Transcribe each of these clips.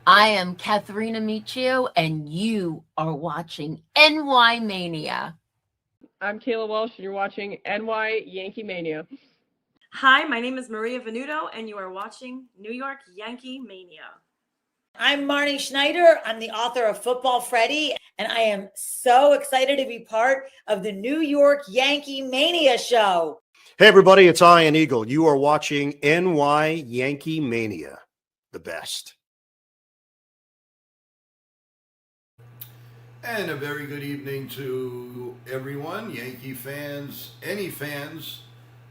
I am Katharina Michio, and you are watching NY Mania. I'm Kayla Walsh, and you're watching NY Yankee Mania. Hi, my name is Maria Venuto, and you are watching New York Yankee Mania. I'm Marnie Schneider. I'm the author of Football Freddy, and I am so excited to be part of the New York Yankee Mania show. Hey, everybody, it's Ian Eagle. You are watching NY Yankee Mania, the best. And a very good evening to everyone, Yankee fans, any fans.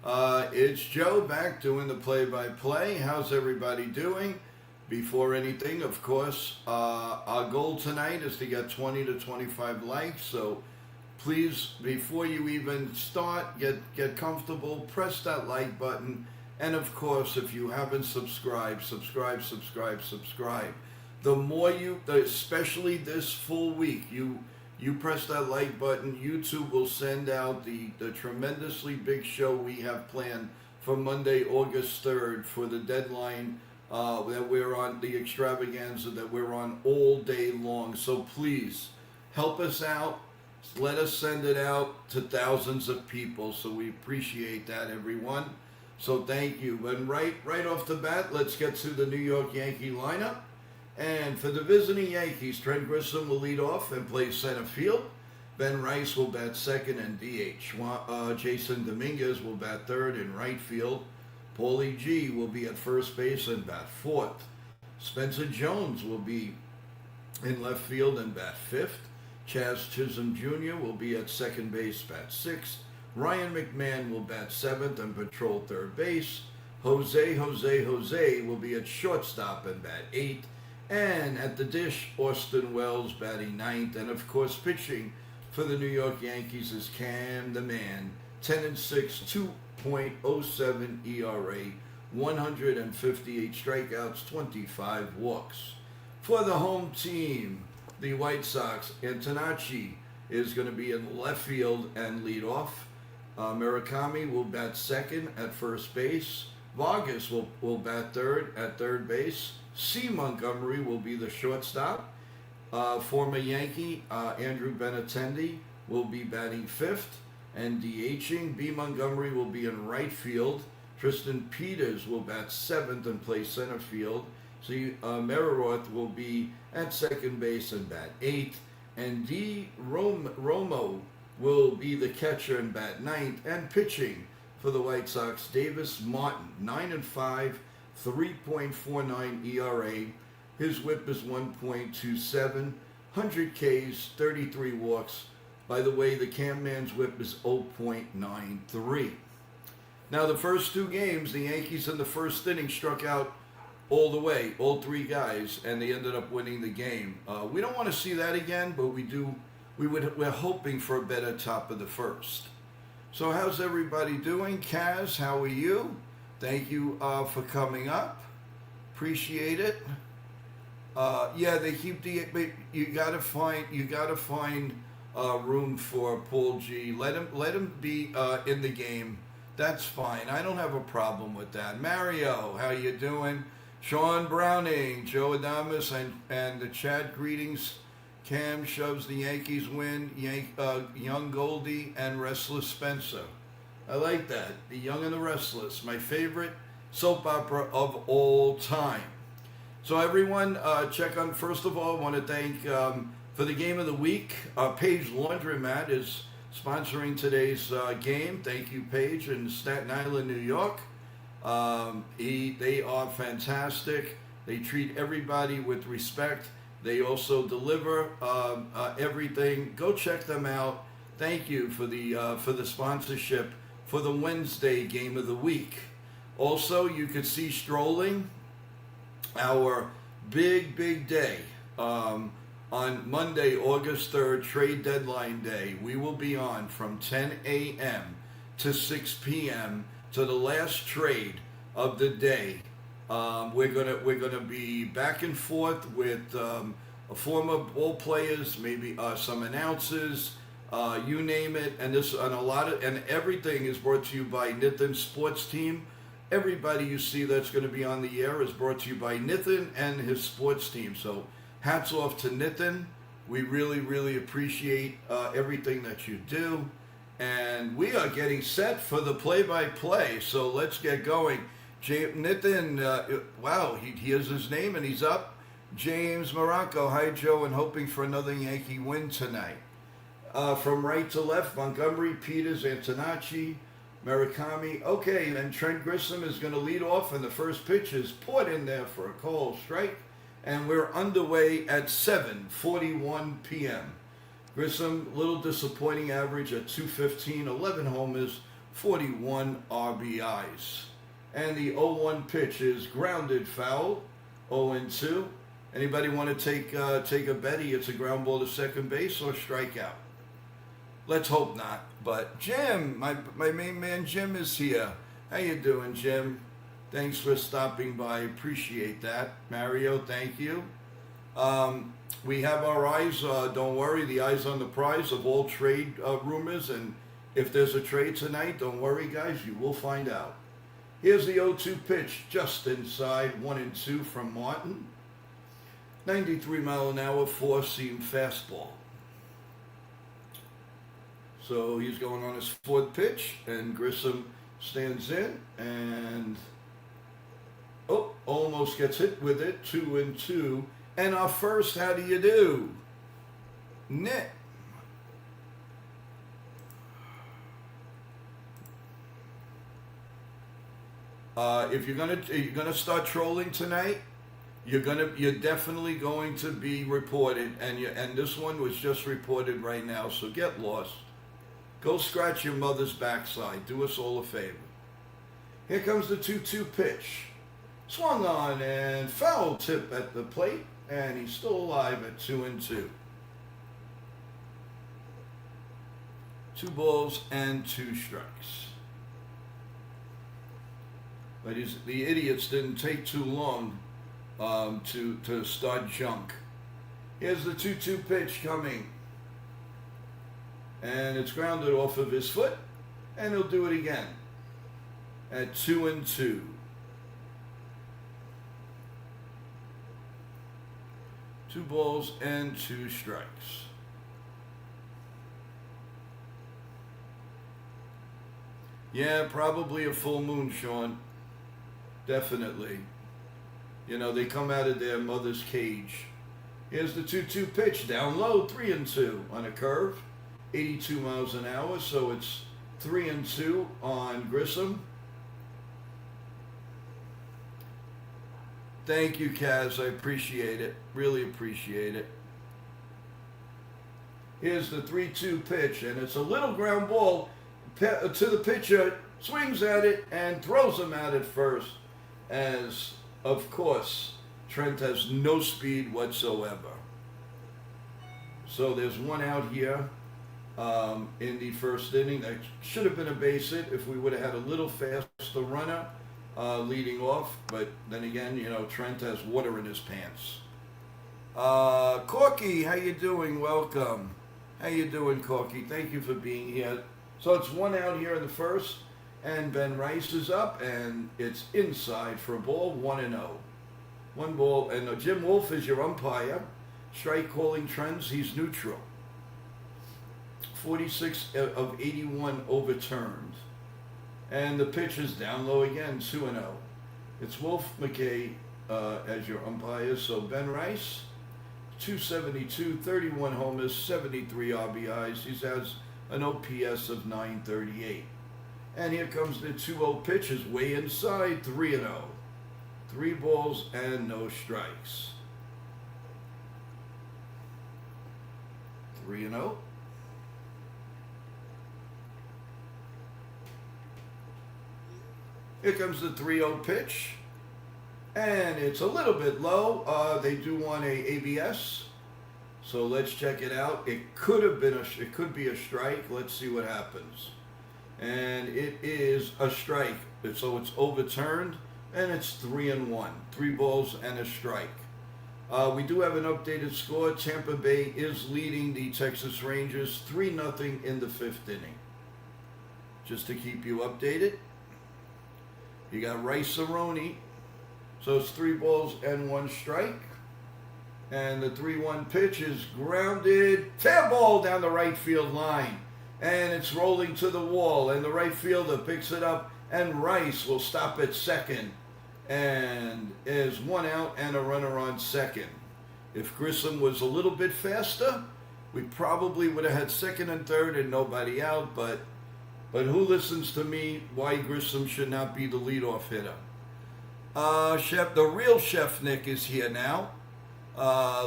It's Joe back doing the play-by-play. How's everybody doing? Before anything, of course, our goal tonight is to get 20 to 25 likes. So please, before you even start, get comfortable, press that like button. And of course, if you haven't subscribed, subscribe. The more you, especially this full week, you press that like button, YouTube will send out the tremendously big show we have planned for Monday, August 3rd for the deadline that we're on, the extravaganza that we're on all day long. So please, help us out. Let us send it out to thousands of people. So we appreciate that, everyone. So thank you. And right off the bat, let's get to the New York Yankee lineup. And for the visiting Yankees, Trent Grisham will lead off and play center field. Ben Rice will bat second and DH. Jason Dominguez will bat third in right field. Paulie G will be at first base and bat fourth. Spencer Jones will be in left field and bat fifth. Chaz Chisholm Jr. will be at second base, bat sixth. Ryan McMahon will bat seventh and patrol third base. Jose will be at shortstop and bat eighth. And at the dish, Austin Wells batting ninth. And of course, pitching for the New York Yankees is Cam the Man. 10-6, 2.07 ERA, 158 strikeouts, 25 walks. For the home team, the White Sox, Antonacci is going to be in left field and lead off. Murakami will bat second at first base. Vargas will bat third at third base. C. Montgomery will be the shortstop. Former Yankee Andrew Benintendi will be batting fifth and DHing. B. Montgomery will be in right field. Tristan Peters will bat seventh and play center field. C. Meriroth will be at second base and bat eighth. And D. Romo will be the catcher and bat ninth. And pitching for the White Sox, Davis Martin, 9-5. 3.49 ERA. His whip is 1.27. 100 Ks, 33 walks. By the way, the Cam Man's whip is 0.93. Now, the first two games, the Yankees in the first inning struck out all the way, all three guys, and they ended up winning the game. We don't want to see that again, but we're hoping for a better top of the first. So how's everybody doing? Kaz, how are you? Thank you for coming up. Appreciate it. Yeah, they keep you gotta find room for Paul G. Let him be in the game. That's fine. I don't have a problem with that. Mario, how you doing? Sean Browning, Joe Adamus, and the chat greetings. Cam shoves the Yankees win. Young Goldie and Restless Spencer. I like that. The Young and the Restless, my favorite soap opera of all time. So everyone, check on, first of all, I want to thank, for the game of the week, Paige Laundromat is sponsoring today's game. Thank you, Paige, in Staten Island, New York. They are fantastic. They treat everybody with respect. They also deliver everything. Go check them out. Thank you for the sponsorship for the Wednesday game of the week. Also, you could see Strolling, our big day, on Monday, August 3rd, trade deadline day. We will be on from 10 a.m. to 6 p.m. to the last trade of the day. We're gonna be back and forth with former ball players, maybe some announcers. You name it, and everything is brought to you by Nitin Sports Team everybody you see that's going to be on the air is brought to you by Nitin and his sports team. So hats off to Nitin. We really, really appreciate everything that you do. And we are getting set for the play-by-play. So let's get going. Nitin, wow, here's his name and he's up. James Morocco, hi Joe, and hoping for another Yankee win tonight. From right to left, Montgomery, Peters, Antonacci, Murakami. Okay, and Trent Grissom is going to lead off, and the first pitch is put in there for a call strike. And we're underway at 7:41 p.m. Grissom, little disappointing average at 215, 11 homers, 41 RBIs. And the 0-1 pitch is grounded foul, 0-2. Anybody want to take a bet? It's a ground ball to second base or strikeout? Let's hope not. But Jim, my main man Jim is here. How you doing, Jim? Thanks for stopping by. Appreciate that. Mario, thank you. We have our eyes, don't worry, the eyes on the prize of all trade rumors. And if there's a trade tonight, don't worry, guys, you will find out. Here's the 0-2 pitch, just inside, 1-2 from Martin. 93 mile an hour, four-seam fastball. So he's going on his fourth pitch, and Grissom stands in, and almost gets hit with it, 2-2. And our first, how do you do? Nick. If you're gonna start trolling tonight, you're definitely going to be reported, and this one was just reported right now. So get lost. Go scratch your mother's backside. Do us all a favor. Here comes the 2-2 pitch. Swung on and foul tip at the plate, and he's still alive at 2-2. 2 balls and 2 strikes. But the idiots didn't take too long to start junk. Here's the 2-2 pitch coming. And it's grounded off of his foot, and he'll do it again at 2-2. 2 balls and 2 strikes. Yeah, probably a full moon, Sean. Definitely. You know, they come out of their mother's cage. Here's the 2-2 pitch, down low, 3-2 on a curve, 82 miles an hour, so it's 3-2 on Grissom. Thank you, Kaz. I appreciate it. Really appreciate it. Here's the 3-2 pitch, and it's a little ground ball to the pitcher, swings at it, and throws him out at first, as, of course, Trent has no speed whatsoever. So there's one out here in the first inning. That should have been a base hit if we would have had a little faster runner leading off. But then again, you know, Trent has water in his pants. Corky, how you doing? Welcome. How you doing, Corky? Thank you for being here. So it's one out here in the first, and Ben Rice is up, and it's inside for a ball, 1-0. 1 ball, and Jim Wolf is your umpire. Strike calling trends, he's neutral. 46 of 81 overturned. And the pitch is down low again, 2-0. It's Wolf McKay as your umpire. So Ben Rice, 272, 31 homers, 73 RBIs. He has an OPS of 938. And here comes the 2-0 pitch, is way inside, 3-0. 3 balls and no strikes. 3-0. Here comes the 3-0 pitch, and it's a little bit low. They do want a ABS, so let's check it out. It could have been it could be a strike. Let's see what happens. And it is a strike, so it's overturned, and it's 3-1, 3 balls and a strike. We do have an updated score. Tampa Bay is leading the Texas Rangers 3-0 in the 5th inning. Just to keep you updated. You got Rice-A-Roni. So it's 3 balls and 1 strike. And the 3-1 pitch is grounded. Fair ball down the right field line. And it's rolling to the wall. And the right fielder picks it up. And Rice will stop at second. And is 1 out and a runner on second. If Grissom was a little bit faster, we probably would have had second and third and nobody out. But who listens to me why Grissom should not be the leadoff hitter? The real Chef Nick is here now.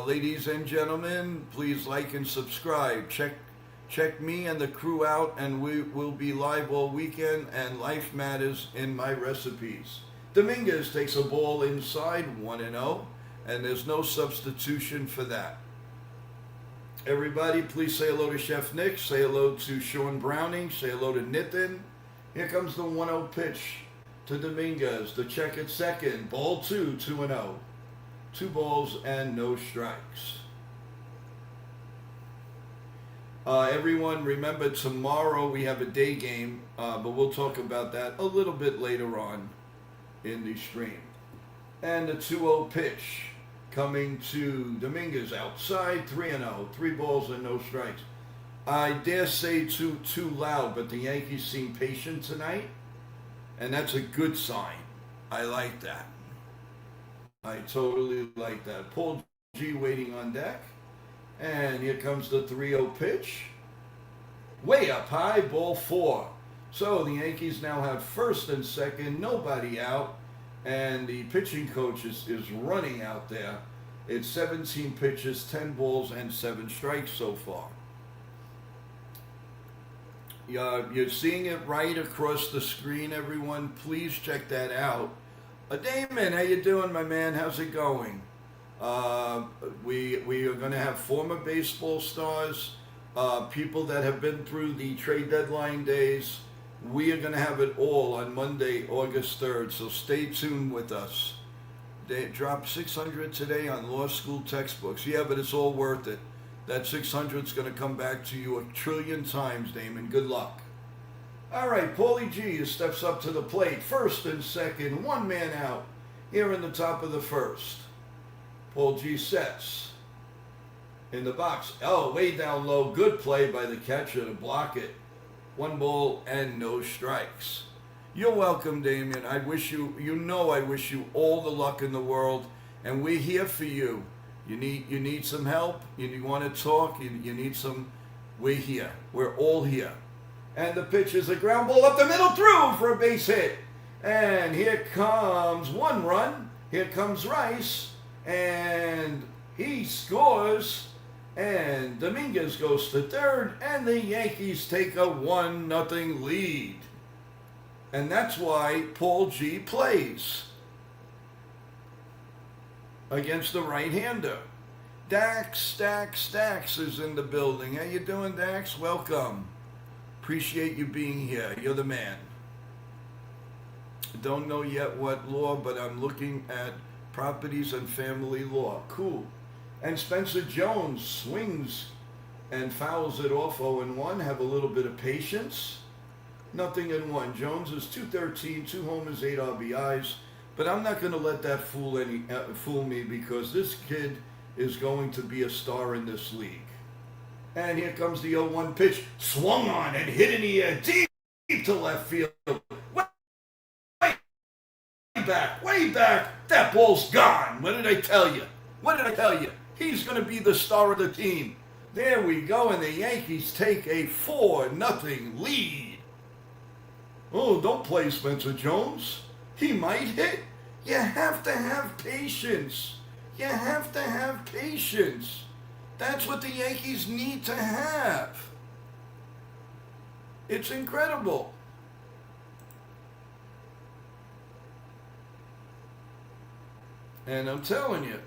Ladies and gentlemen, please like and subscribe. Check me and the crew out, and we will be live all weekend, and life matters in my recipes. Dominguez takes a ball inside, 1-0, and there's no substitution for that. Everybody, please say hello to Chef Nick. Say hello to Sean Browning. Say hello to Nitin. Here comes the 1-0 pitch to Dominguez. The check at second. Ball 2, 2-0. 2 balls and no strikes. Everyone, remember tomorrow we have a day game, but we'll talk about that a little bit later on in the stream. And the 2-0 pitch coming to Dominguez outside, 3-0, 3 balls and no strikes. I dare say too loud, but the Yankees seem patient tonight, and that's a good sign. I like that. I totally like that. Paul G waiting on deck. And here comes the 3-0 pitch. Way up high, ball 4. So the Yankees now have first and second, nobody out. And the pitching coach is running out there. It's 17 pitches, 10 balls, and 7 strikes so far. You're seeing it right across the screen, everyone. Please check that out. Damon, how you doing, my man? How's it going? We are going to have former baseball stars, people that have been through the trade deadline days. We are going to have it all on Monday, August 3rd, so stay tuned with us. They dropped 600 today on law school textbooks. Yeah, but it's all worth it. That 600 is going to come back to you 1 trillion times, Damon. Good luck. All right, Paulie G steps up to the plate. First and second, 1 man out here in the top of the first. Paul G sets in the box. Oh, way down low. Good play by the catcher to block it. 1 ball and no strikes. You're welcome, Damien. I wish you all the luck in the world, and we're here for you. You need some help. You want to talk. You need some. We're here. We're all here. And the pitch is a ground ball up the middle, through for a base hit. And here comes 1 run. Here comes Rice. And he scores, and Dominguez goes to third, and the Yankees take a 1-0 lead. And that's why Paul G plays against the right-hander. Dax is in the building. How you doing, Dax? Welcome. Appreciate you being here. You're the man. Don't know yet what law, but I'm looking at properties and family law. Cool. And Spencer Jones swings and fouls it off 0-1. Have a little bit of patience. 0-1. Jones is 213, 2 homers, 8 RBIs. But I'm not going to let that fool me, because this kid is going to be a star in this league. And here comes the 0-1 pitch. Swung on and hit in the air deep to left field. Way back. That ball's gone. What did I tell you? He's going to be the star of the team. There we go, and the Yankees take a 4-0 lead. Oh, don't play Spencer Jones. He might hit. You have to have patience. That's what the Yankees need to have. It's incredible. And I'm telling you,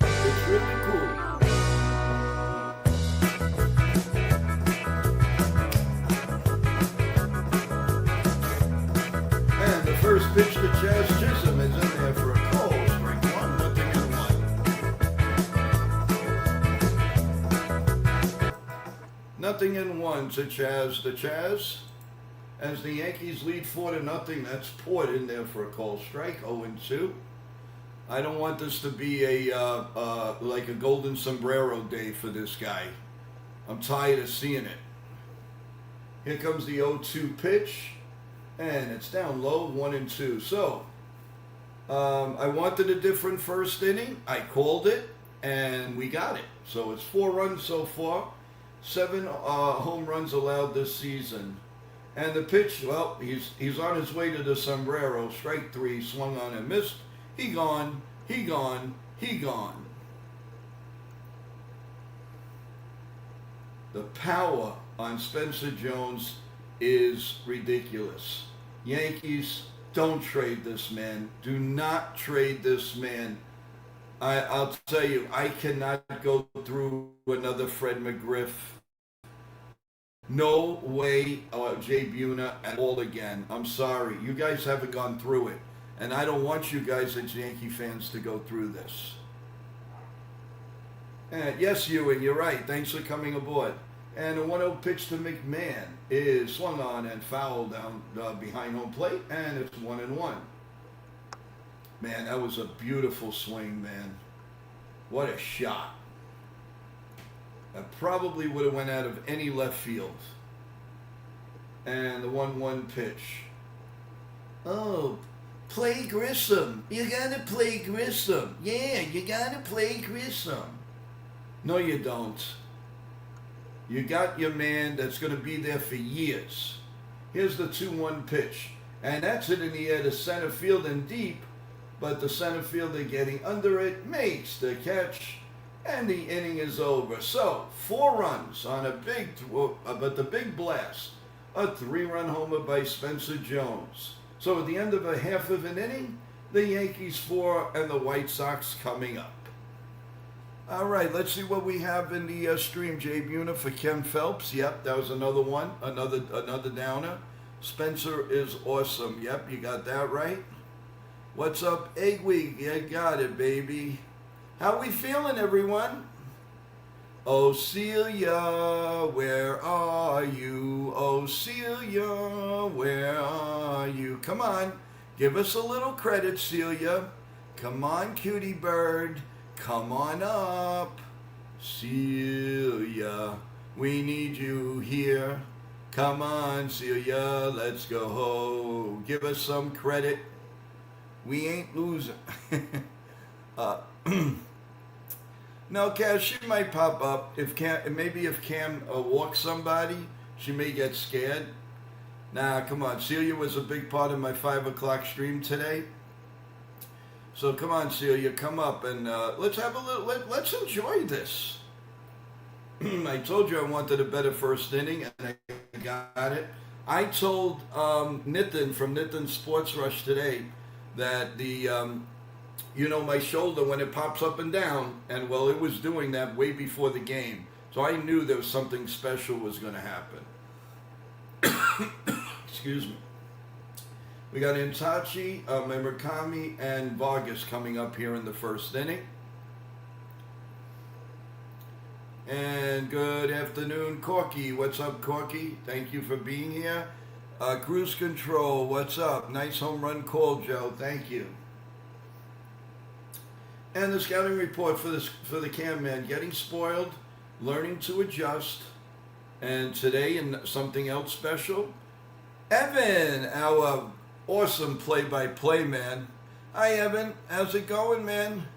it's really cool. And the first pitch to Chaz Chisholm is in there for a call. Strike 1, 0-1. 0-1 to Chaz. as the Yankees lead 4-0. That's poured in there for a called strike, 0-2. I don't want this to be like a golden sombrero day for this guy. I'm tired of seeing it. Here comes the 0-2 pitch, and it's down low, 1-2. So, I wanted a different first inning. I called it, and we got it. So it's 4 runs so far, 7 home runs allowed this season. And the pitch, well, he's on his way to the sombrero. Strike 3, swung on and missed. He gone, he gone, he gone. The power on Spencer Jones is ridiculous. Yankees, don't trade this man. Do not trade this man. I'll tell you, I cannot go through another Fred McGriff. No way, Jay Buhner at all again. I'm sorry. You guys haven't gone through it. And I don't want you guys as Yankee fans to go through this. And yes, Ewing, you're right. Thanks for coming aboard. And a 1-0 pitch to McMahon is swung on and fouled down behind home plate, and it's 1-1. Man, that was a beautiful swing, man. What a shot. That probably would have went out of any left field. And the 1-1 pitch. Oh, play Grissom. You gotta play Grissom. Yeah, you gotta play Grissom. No, you don't. You got your man that's going to be there for years. Here's the 2-1 pitch. And that's hit in the air to center field and deep. But the center fielder getting under it makes the catch. And the inning is over. So, 4 runs on a big blast. A 3-run homer by Spencer Jones. So at the end of a half of an inning, the Yankees 4 and the White Sox coming up. All right, let's see what we have in the stream. Jay Buhner for Ken Phelps. Yep, that was another one, another downer. Spencer is awesome. Yep, you got that right. What's up, Egg Week? You got it, baby. How we feeling, everyone? Oh, Celia, where are you? Oh, Celia, where are you? Come on, give us a little credit, Celia. Come on, cutie bird. Come on up, Celia, we need you here. Come on, Celia, let's go. Give us some credit. We ain't losing. No, Cass, she might pop up. If Cam walks somebody, she may get scared. Nah, come on. Celia was a big part of my 5 o'clock stream today. So come on, Celia, come up and let's have a little. Let's enjoy this. I told you I wanted a better first inning, and I got it. I told Nitin from Nitin Sports Rush today that the my shoulder when it pops up and down, and well, it was doing that way before the game, so I knew there was something special was going to happen. Excuse me. We got Intachi, Murakami, and Vargas coming up here in the first inning. And good afternoon, Corky. What's up, Corky? Thank you for being here. Cruise Control, what's up? Nice home run call, Joe. Thank you. And the scouting report for the Cam man, getting spoiled, learning to adjust, and today in something else special, Evan, our awesome play-by-play man. Hi, Evan. How's it going, man?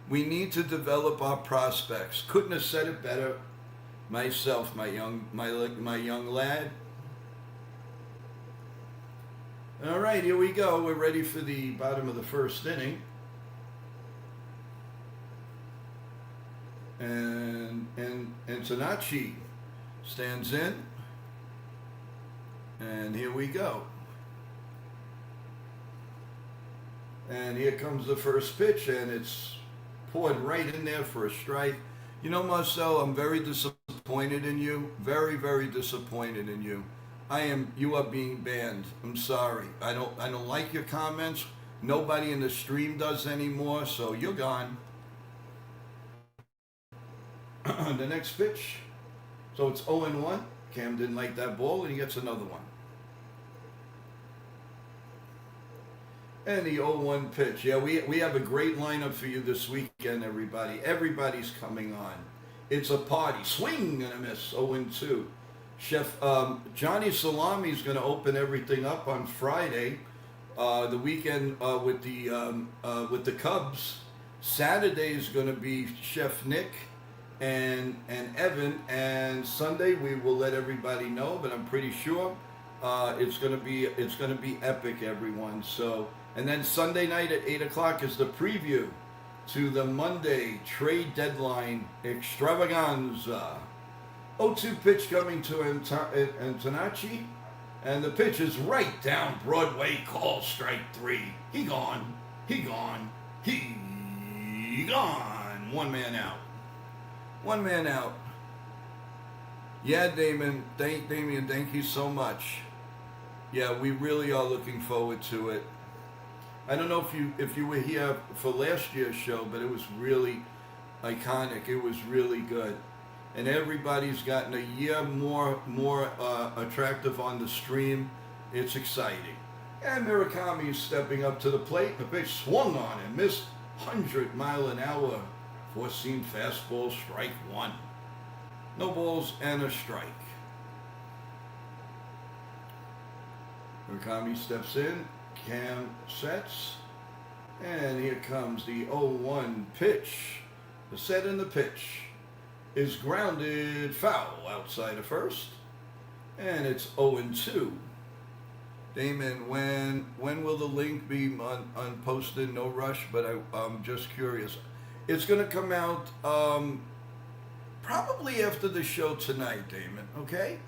We need to develop our prospects. Couldn't have said it better myself, my young lad. All right, here we go. We're ready for the bottom of the first inning. And Tanachi stands in. And here we go. And here comes the first pitch, and it's poured right in there for a strike. You know, Marcel, I'm very disappointed in you. Very, very disappointed in you. You are being banned. I'm sorry. I don't like your comments. Nobody in the stream does anymore, so you're gone. The next pitch. So it's 0-1. Cam didn't like that ball, and he gets another one. And the 0-1 pitch. Yeah, we have a great lineup for you this weekend, everybody. Everybody's coming on. It's a party. Swing and a miss. 0-2. Chef Johnny Salami is going to open everything up on Friday. The weekend with the Cubs. Saturday is going to be Chef Nick and Evan, and Sunday we will let everybody know. But I'm pretty sure it's going to be epic, everyone. So, and then Sunday night at 8 o'clock is the preview to the Monday trade deadline extravaganza. 0-2 pitch coming to Antonacci. And the pitch is right down Broadway. Call strike 3. He gone. He gone. He gone. One man out. One man out. Yeah, Damien, thank you so much. Yeah, we really are looking forward to it. I don't know if you were here for last year's show, but it was really iconic. It was really good. And everybody's gotten a year more attractive on the stream. It's exciting. And Murakami is stepping up to the plate. The pitch swung on and missed 100-mile-an-hour four-seam fastball, strike 1. No balls and a strike. Murakami steps in. Cam sets. And here comes the 0-1 pitch. The set and the pitch is grounded foul outside of first, and it's 0-2. Damon, when will the link be on posted? No rush, but I'm just curious. It's going to come out probably after the show tonight, Damon. Okay.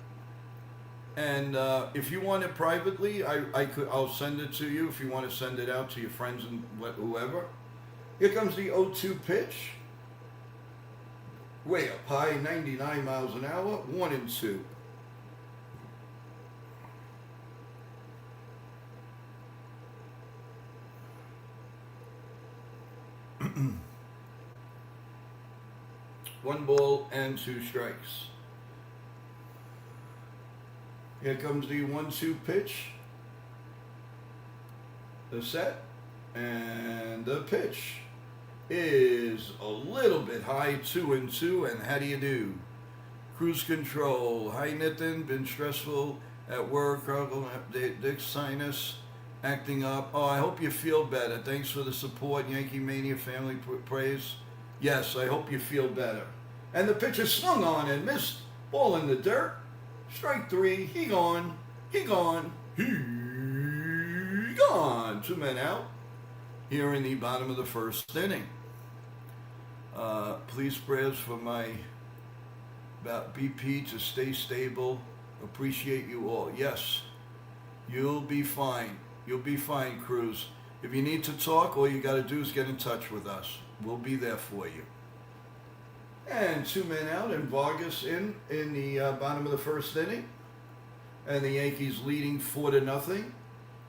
And if you want it privately, I'll send it to you. If you want to send it out to your friends and whoever. Here comes the 0-2 pitch. Way up high, 99 miles an hour, 1-2. One ball and 2 strikes. Here comes the 1-2 pitch. The set and the pitch is a little bit high, 2-2, and how do you do? Cruise control. Hi, Nitin. Been stressful at work. Dick's sinus acting up. Oh, I hope you feel better. Thanks for the support. YankeeMania family praise. Yes, I hope you feel better. And the pitcher swung on and missed. Ball in the dirt. Strike 3. He gone. He gone. He gone. 2 men out here in the bottom of the first inning. Please prayers for my BP to stay stable. Appreciate you all. Yes, you'll be fine. You'll be fine, Cruz. If you need to talk, all you got to do is get in touch with us. We'll be there for you. And 2 men out and Vargas in the bottom of the first inning. And the Yankees leading 4-0.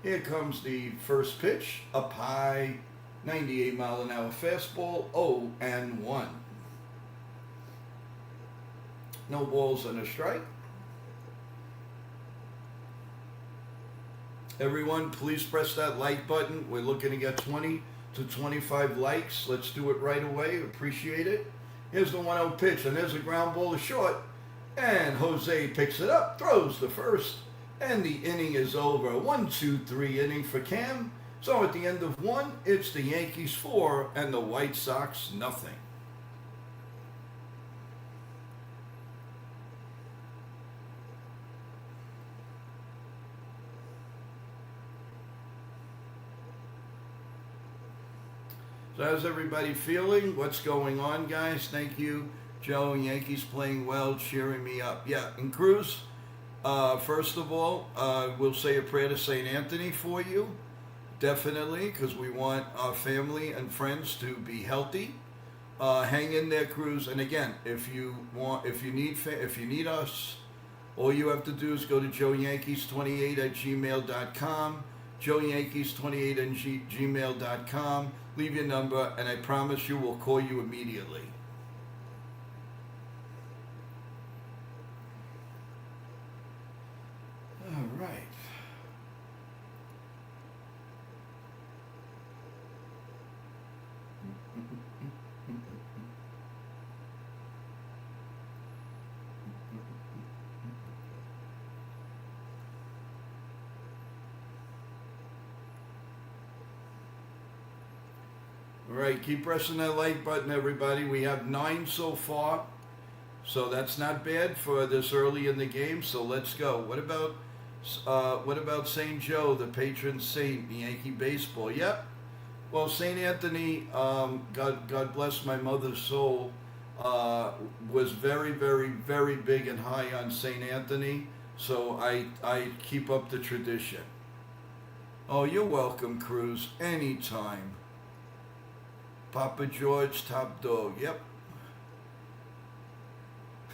Here comes the first pitch. Up high, 98-mile-an-hour fastball, 0-1. No balls and a strike. Everyone, please press that like button. We're looking to get 20 to 25 likes. Let's do it right away. Appreciate it. Here's the 1-0 pitch, and there's a ground ball to short. And Jose picks it up, throws the first, and the inning is over. 1-2-3 inning for Cam. So at the end of 1, it's the Yankees 4 and the White Sox nothing. So how's everybody feeling? What's going on, guys? Thank you. Joe, Yankees playing well, cheering me up. Yeah, and Cruz, first of all, we'll say a prayer to St. Anthony for you. Definitely, because we want our family and friends to be healthy. Hang in there, Cruz. And again, if you need us, all you have to do is go to joeyankees28@gmail.com. joeyankees28@gmail.com. Leave your number, and I promise you we'll call you immediately. All right. All right, keep pressing that like button, everybody. We have 9 so far, so that's not bad for this early in the game. So let's go. What about St. Joe, the patron saint, in Yankee baseball? Yep. Well, St. Anthony, God bless my mother's soul, was very, very, very big and high on St. Anthony. So I keep up the tradition. Oh, you're welcome, Cruz. Anytime. Papa George, top dog. Yep.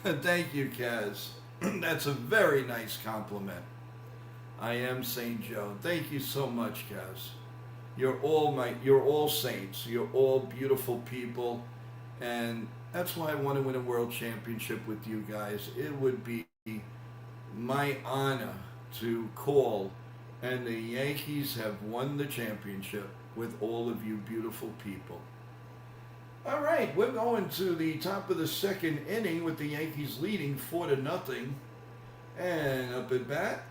Thank you, Kaz. That's a very nice compliment. I am St. Joe. Thank you so much, Kaz. You're all saints. You're all beautiful people, and that's why I want to win a world championship with you guys. It would be my honor to call, and the Yankees have won the championship with all of you beautiful people. All right, we're going to the top of the second inning with the Yankees leading 4-0, and up at bat,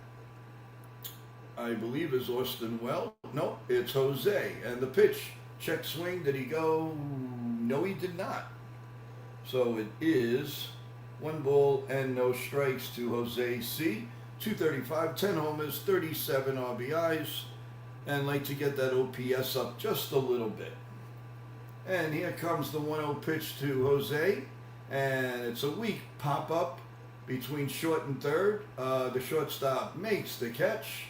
I believe, is Austin Wells. No, it's Jose. And the pitch, check swing. Did he go? No, he did not. So it is 1 ball and no strikes to Jose C. 235, 10 homers, 37 RBIs. And like to get that OPS up just a little bit. And here comes the 1-0 pitch to Jose. And it's a weak pop-up between short and third. The shortstop makes the catch.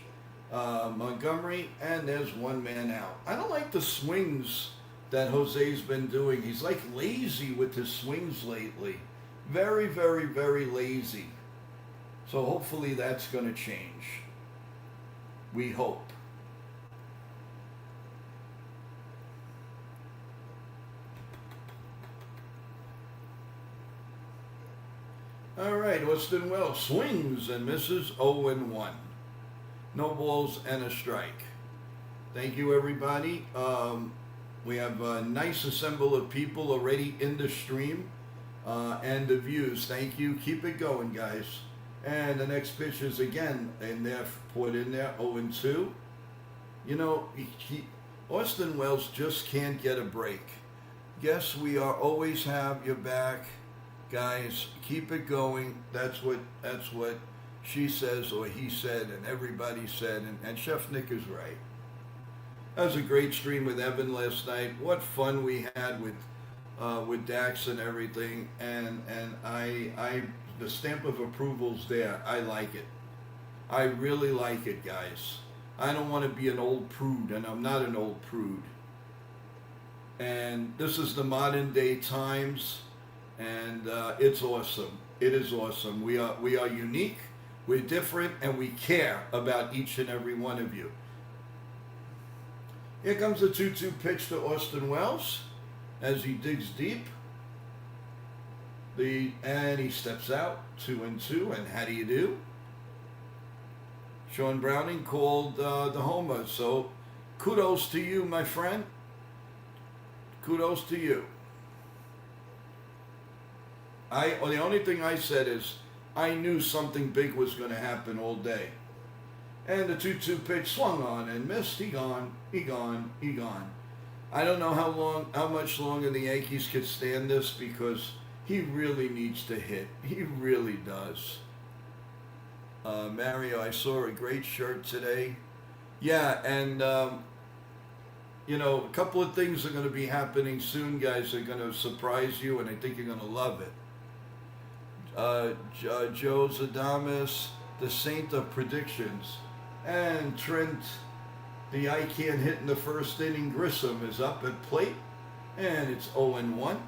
Montgomery, and there's 1 man out. I don't like the swings that Jose's been doing. He's like lazy with his swings lately. Very, very, very lazy. So hopefully that's going to change. We hope. All right, Austin Wells swings and misses 0-1. No balls and a strike. Thank you, everybody. We have a nice assemble of people already in the stream and the views. Thank you. Keep it going, guys. And the next pitch is again in there, put in there, 0-2. You know, Austin Wells just can't get a break. Yes, we are always have your back, guys. Keep it going. That's what she says, or he said, and everybody said, and Chef Nick is right. That was a great stream with Evan last night. What fun we had with Dax and everything, and I the stamp of approval's there. I like it. I really like it, guys. I don't want to be an old prude, and I'm not an old prude. And this is the modern day times, and it's awesome. It is awesome. We are unique. We're different, and we care about each and every one of you. Here comes the 2-2 pitch to Austin Wells as he digs deep. And he steps out, 2-2, and how do you do? Sean Browning called the homer, so kudos to you, my friend. Kudos to you. The only thing I said is, I knew something big was going to happen all day. And the 2-2 pitch swung on and missed. He gone. I don't know how much longer the Yankees could stand this, because he really needs to hit. He really does. Mario, I saw a great shirt today. Yeah, and you know, a couple of things are going to be happening soon, guys. Are going to surprise you, and I think you're going to love it. Joe Zadamas, the saint of predictions, and Trent, the I can't hit in the first inning Grissom, is up at plate, and it's 0-1.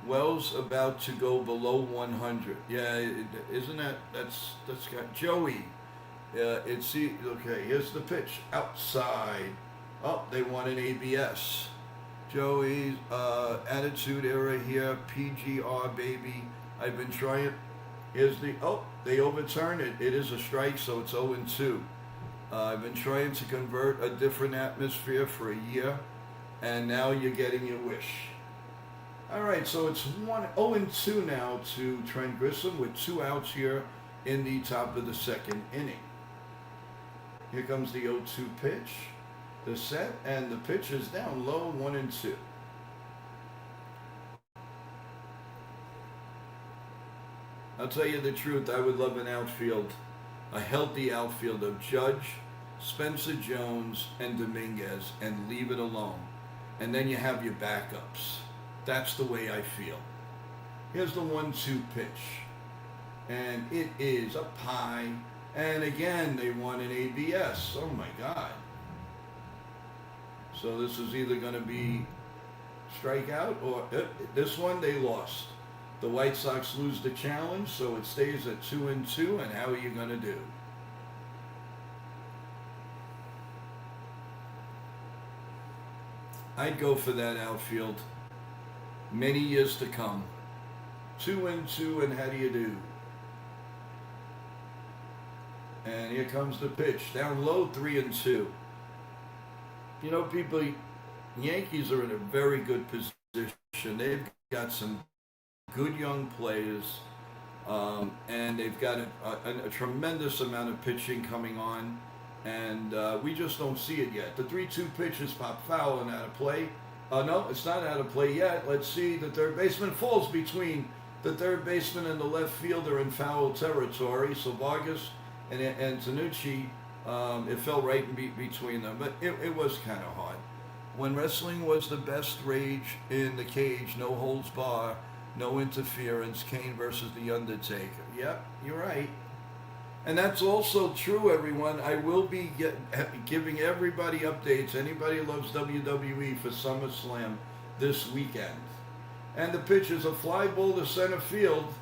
Wells about to go below 100. Yeah, isn't that's got Joey. Okay, here's the pitch outside. Oh, they want an ABS. Joey's attitude era here, PGR baby. I've been trying. They overturn it. It is a strike, so it's 0-2. I've been trying to convert a different atmosphere for a year, and now you're getting your wish. All right, so it's 0-2 now to Trent Grissom with 2 outs here in the top of the second inning. Here comes the 0-2 pitch. The set, and the pitch is down low, 1-2. I'll tell you the truth, I would love an outfield, a healthy outfield of Judge, Spencer Jones, and Dominguez, and leave it alone. And then you have your backups. That's the way I feel. Here's the 1-2 pitch. And it is up high. And again, they won an ABS. Oh my God. So this is either going to be strikeout or this one they lost. The White Sox lose the challenge, so it stays at 2-2. And how are you going to do? I'd go for that outfield many years to come. 2-2, and how do you do? And here comes the pitch. Down low, 3-2. You know, people, Yankees are in a very good position. They've got some good young players, and they've got a tremendous amount of pitching coming on, and we just don't see it yet. The 3-2 pitch is pop foul and out of play. No, it's not out of play yet. Let's see. The third baseman falls between the third baseman and the left fielder in foul territory. So Vargas and Tanucci, it fell right in between them. But it was kind of hard. When wrestling was the best rage in the cage, no holds bar, no interference, Kane versus The Undertaker. Yep, you're right. And that's also true, everyone. I will be giving everybody updates. Anybody who loves WWE for SummerSlam this weekend. And the pitch is a fly ball to center field.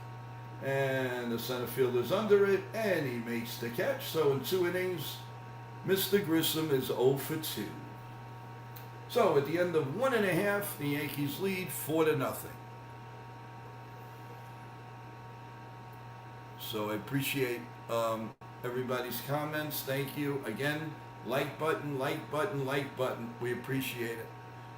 And the center fielder's under it. And he makes the catch. So in 2 innings, Mr. Grissom is 0 for 2. So at the end of 1.5, the Yankees lead 4-0. So I appreciate everybody's comments. Thank you. Again, like button, like button, like button. We appreciate it.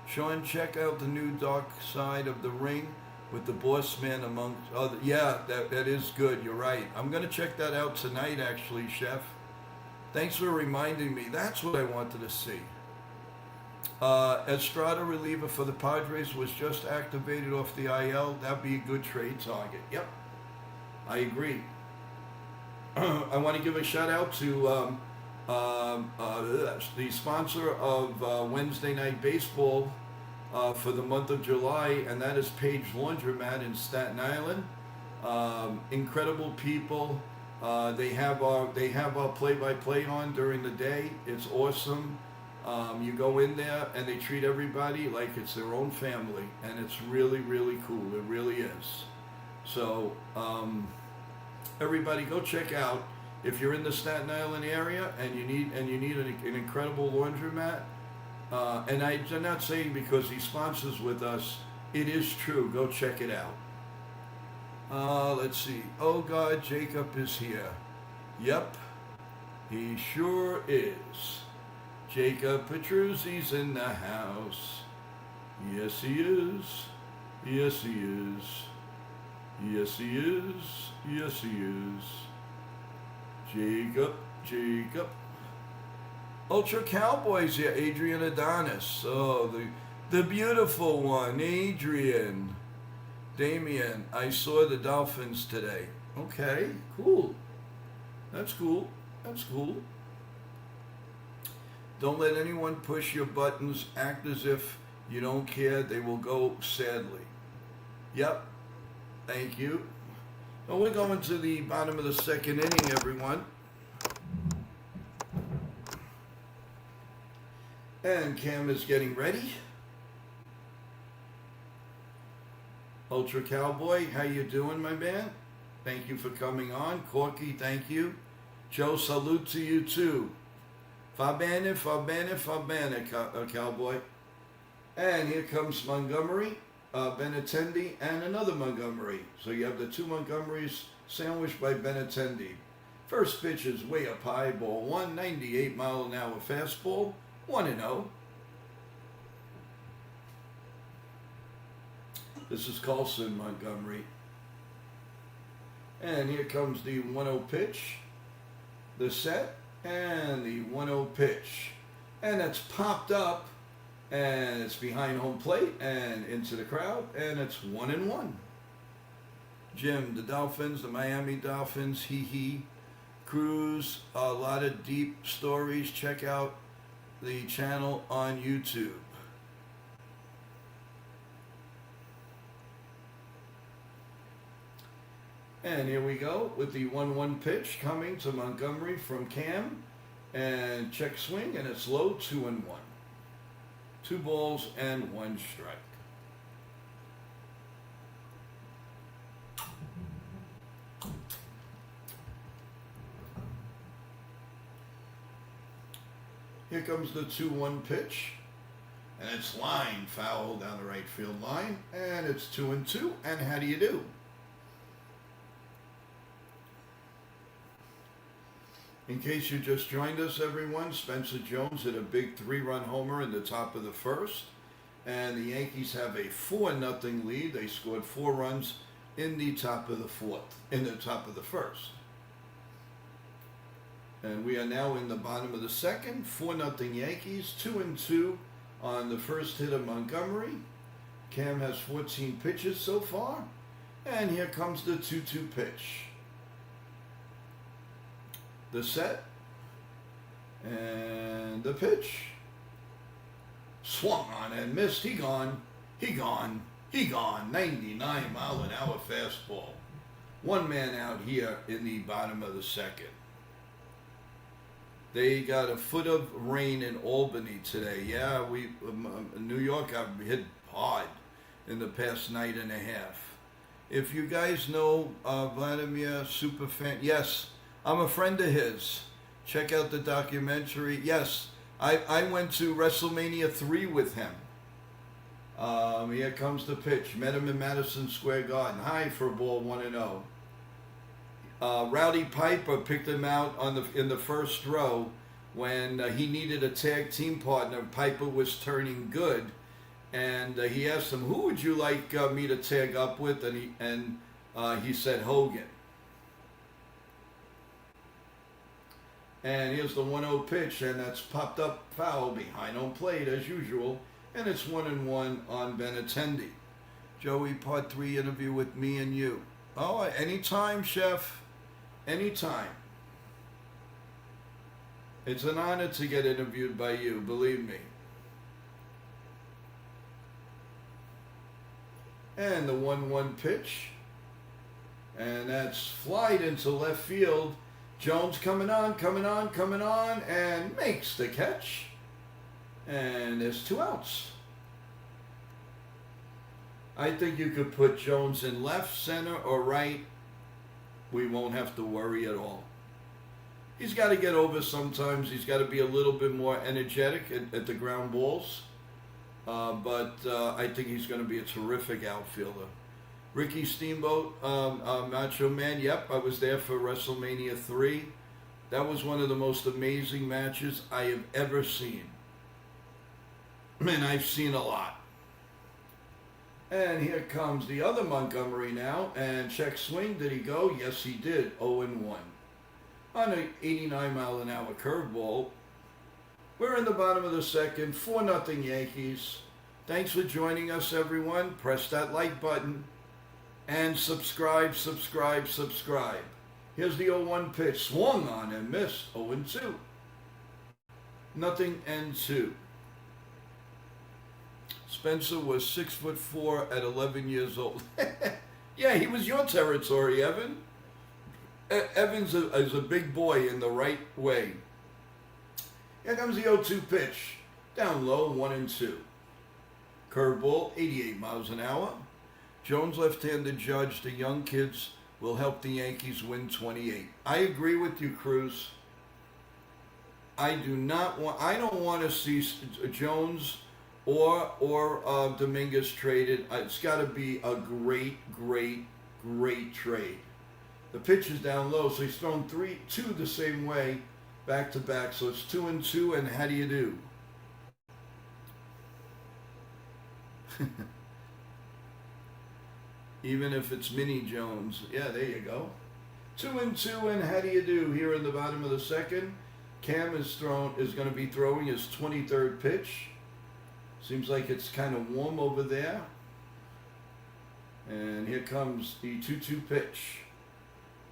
Sean, check out the new Dark Side of the Ring with the Boss Man amongst other. Yeah, that is good. You're right. I'm going to check that out tonight, actually, Chef. Thanks for reminding me. That's what I wanted to see. Estrada, reliever for the Padres, was just activated off the IL. That'd be a good trade target. Yep, I agree. I want to give a shout out to the sponsor of Wednesday Night Baseball for the month of July, and that is Page Laundromat in Staten Island. Incredible people. They have our play-by-play on during the day. It's awesome. You go in there and they treat everybody like it's their own family, and it's really, really cool. It really is. So everybody, go check out if you're in the Staten Island area and you need an incredible laundromat. And I'm not saying because he sponsors with us. It is true. Go check it out. Let's see. Oh God, Jacob is here. Yep, he sure is. Jacob Petruzzi's in the house. Yes, he is. Yes, he is. Yes, he is. Yes, he is. Jacob. Ultra Cowboys here, Adrian Adonis. Oh, the beautiful one, Adrian. Damien, I saw the Dolphins today. Okay, cool. That's cool. That's cool. Don't let anyone push your buttons. Act as if you don't care. They will go sadly. Yep. Thank you. Well, we're going to the bottom of the second inning, everyone. And Cam is getting ready. Ultra Cowboy, how you doing, my man? Thank you for coming on. Corky, thank you. Joe, salute to you too. Fabane, Cowboy. And here comes Montgomery, Benintendi, and another Montgomery. So you have the two Montgomerys sandwiched by Benintendi. First pitch is way up high, ball 198 mile an hour fastball, 1-0. This is Carlson, Montgomery. And here comes the 1-0 pitch, the set, and the 1-0 pitch. and it's popped up, and it's behind home plate and into the crowd, and it's 1-1. Jim, the Dolphins, the Miami Dolphins, hee. Cruz, a lot of deep stories. Check out the channel on YouTube. And here we go with the 1-1 pitch coming to Montgomery from Cam. And check swing, and it's low, 2-1. 2 balls and 1 strike. Here comes the 2-1 pitch, and it's line foul down the right field line, and it's 2-2. And how do you do? In case you just joined us, everyone, Spencer Jones hit a big 3-run homer in the top of the first, and the Yankees have a 4-0 lead. They scored 4 runs in the top of the first. And we are now in the bottom of the second. 4-0 Yankees, 2-2 on the first hit of Montgomery. Cam has 14 pitches so far. And here comes the 2-2 pitch. The set. And the pitch. Swung on and missed. He gone. 99-mile-an-hour fastball. 1 man out here in the bottom of the second. They got a foot of rain in Albany today. Yeah, New York got hit hard in the past night and a half. If you guys know Vladimir Superfan, yes, I'm a friend of his. Check out the documentary. Yes, I went to WrestleMania 3 with him. Here comes the pitch. Met him in Madison Square Garden. High for a ball, 1-0. Rowdy Piper picked him out in the first row when he needed a tag team partner. Piper was turning good, and he asked him, "Who would you like me to tag up with?" And he said Hogan. And here's the 1-0 pitch, and that's popped up foul behind home plate as usual, and it's 1-1 on Benintendi. Joey, part 3 interview with me and you. Oh, anytime, Chef. Anytime. It's an honor to get interviewed by you, believe me. And the 1-1 pitch. And that's flied into left field. Jones coming on, and makes the catch. And there's 2 outs. I think you could put Jones in left, center, or right. We won't have to worry at all. He's got to get over sometimes. He's got to be a little bit more energetic at the ground balls. But I think he's going to be a terrific outfielder. Ricky Steamboat, Macho Man, yep, I was there for WrestleMania 3. That was one of the most amazing matches I have ever seen. And I've seen a lot. And here comes the other Montgomery now, and check swing. Did he go? Yes, he did. 0-1. On an 89-mile-an-hour curveball. We're in the bottom of the second. 4-0 Yankees. Thanks for joining us, everyone. Press that like button. And subscribe. Here's the 0-1 pitch. Swung on and missed. 0-2. 0-2. Spencer was 6'4" at 11 years old. Yeah, he was your territory, Evan. Evans is a big boy in the right way. Here comes the 0-2 pitch. Down low, 1-2. Curveball, 88 miles an hour. Jones left-handed judge. The young kids will help the Yankees win 28. I agree with you, Cruz. I don't want to see Jones or Dominguez traded. It's got to be a great trade. The pitch is down low, so he's thrown 2 the same way, back to back. So it's 2-2, and how do you do? Even if it's Mini Jones. Yeah, there you go. 2-2, and how do you do here in the bottom of the second? Cam is going to be throwing his 23rd pitch. Seems like it's kind of warm over there. And here comes the 2-2 pitch.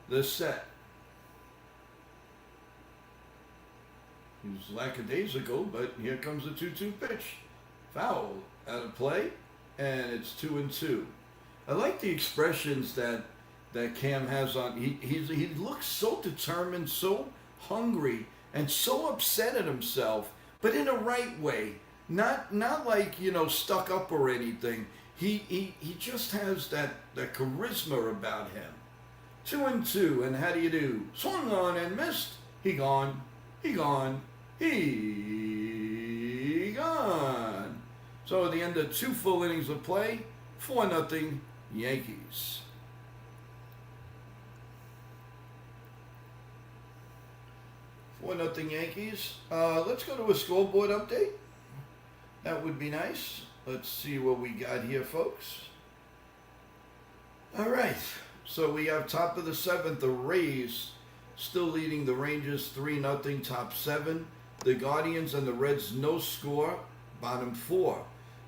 The set. He was lackadaisical, but here comes the 2-2 pitch. Foul out of play, and it's 2-2. I like the expressions that Cam has on. He looks so determined, so hungry, and so upset at himself, but in a right way. Not like, you know, stuck up or anything. He just has that charisma about him. 2-2, and how do you do? Swung on and missed. He gone. He gone. He gone. So at the end of 2 full innings of play, 4-0 Yankees. Nothing Yankees. Let's go to a scoreboard update. That would be nice. Let's see what we got here, folks. All right. So we have top of the 7th, the Rays still leading the Rangers 3-0, top 7. The Guardians and the Reds, no score, bottom 4.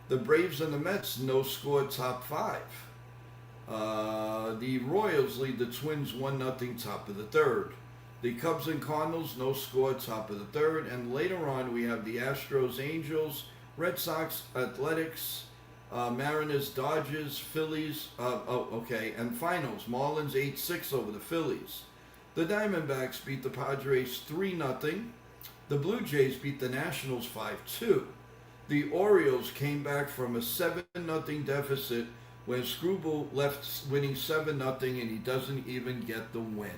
The Braves and the Mets, no score, top 5. The Royals lead the Twins 1-0, top of the 3rd. The Cubs and Cardinals, no score, top of the 3rd. And later on, we have the Astros, Angels, Red Sox, Athletics, Mariners, Dodgers, Phillies, and finals. Marlins 8-6 over the Phillies. The Diamondbacks beat the Padres 3-0. The Blue Jays beat the Nationals 5-2. The Orioles came back from a 7-0 deficit when Screwball left winning 7-0, and he doesn't even get the win.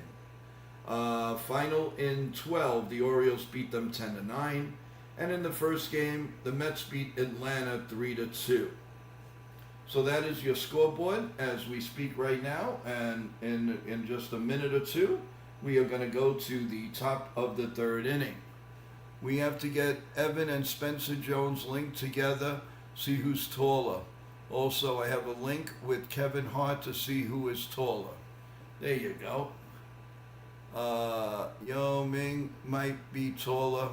Final in 12, the Orioles beat them 10-9. And in the first game, the Mets beat Atlanta 3-2. So that is your scoreboard as we speak right now. And in just a minute or two, we are going to go to the top of the 3rd inning. We have to get Evan and Spencer Jones linked together, see who's taller. Also, I have a link with Kevin Hart to see who is taller. There you go. Yao Ming might be taller.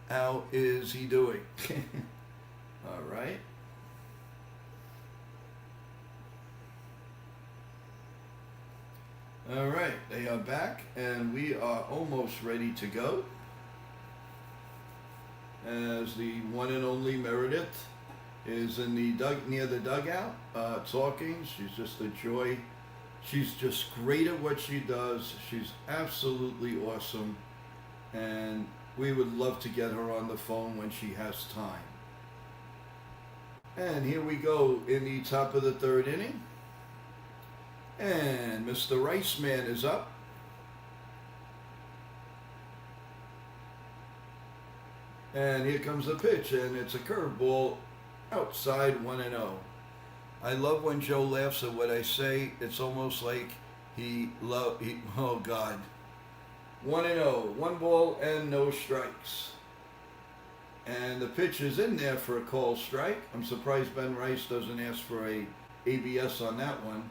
How is he doing? All right. All right, they are back, and we are almost ready to go. As the one and only Meredith is in the near the dugout, talking. She's just a joy. She's just great at what she does. She's absolutely awesome, and we would love to get her on the phone when she has time. And here we go in the top of the 3rd inning. And Mr. Riceman is up. And here comes the pitch, and it's a curveball outside 1-0. I love when Joe laughs at what I say. It's almost like oh God. 1-0, 1 ball and no strikes. And the pitch is in there for a call strike. I'm surprised Ben Rice doesn't ask for a ABS on that one.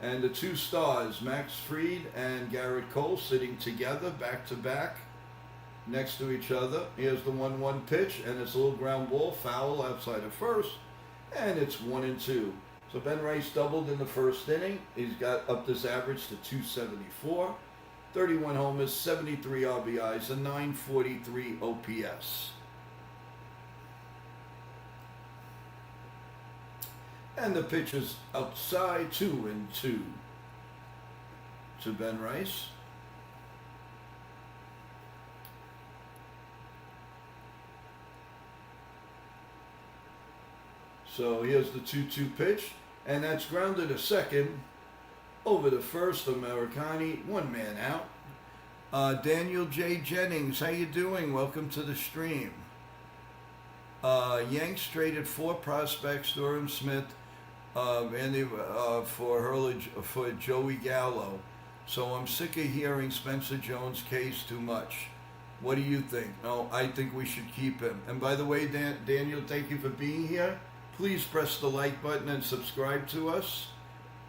And the 2 stars, Max Fried and Garrett Cole, sitting together back to back next to each other. Here's the 1-1 pitch, and it's a little ground ball, foul outside of first, and it's 1-2. So Ben Rice doubled in the first inning. He's got up this average to 274. 31 homers, 73 RBIs, and 943 OPS. And the pitch is outside, 2-2 to Ben Rice. So here's the 2-2 pitch, and that's grounded to second. Over the first, Americani, 1 man out. Daniel J. Jennings, how you doing? Welcome to the stream. Yanks traded 4 prospects, Durham Smith, for Joey Gallo. So I'm sick of hearing Spencer Jones' case too much. What do you think? No, I think we should keep him. And by the way, Daniel, thank you for being here. Please press the like button and subscribe to us,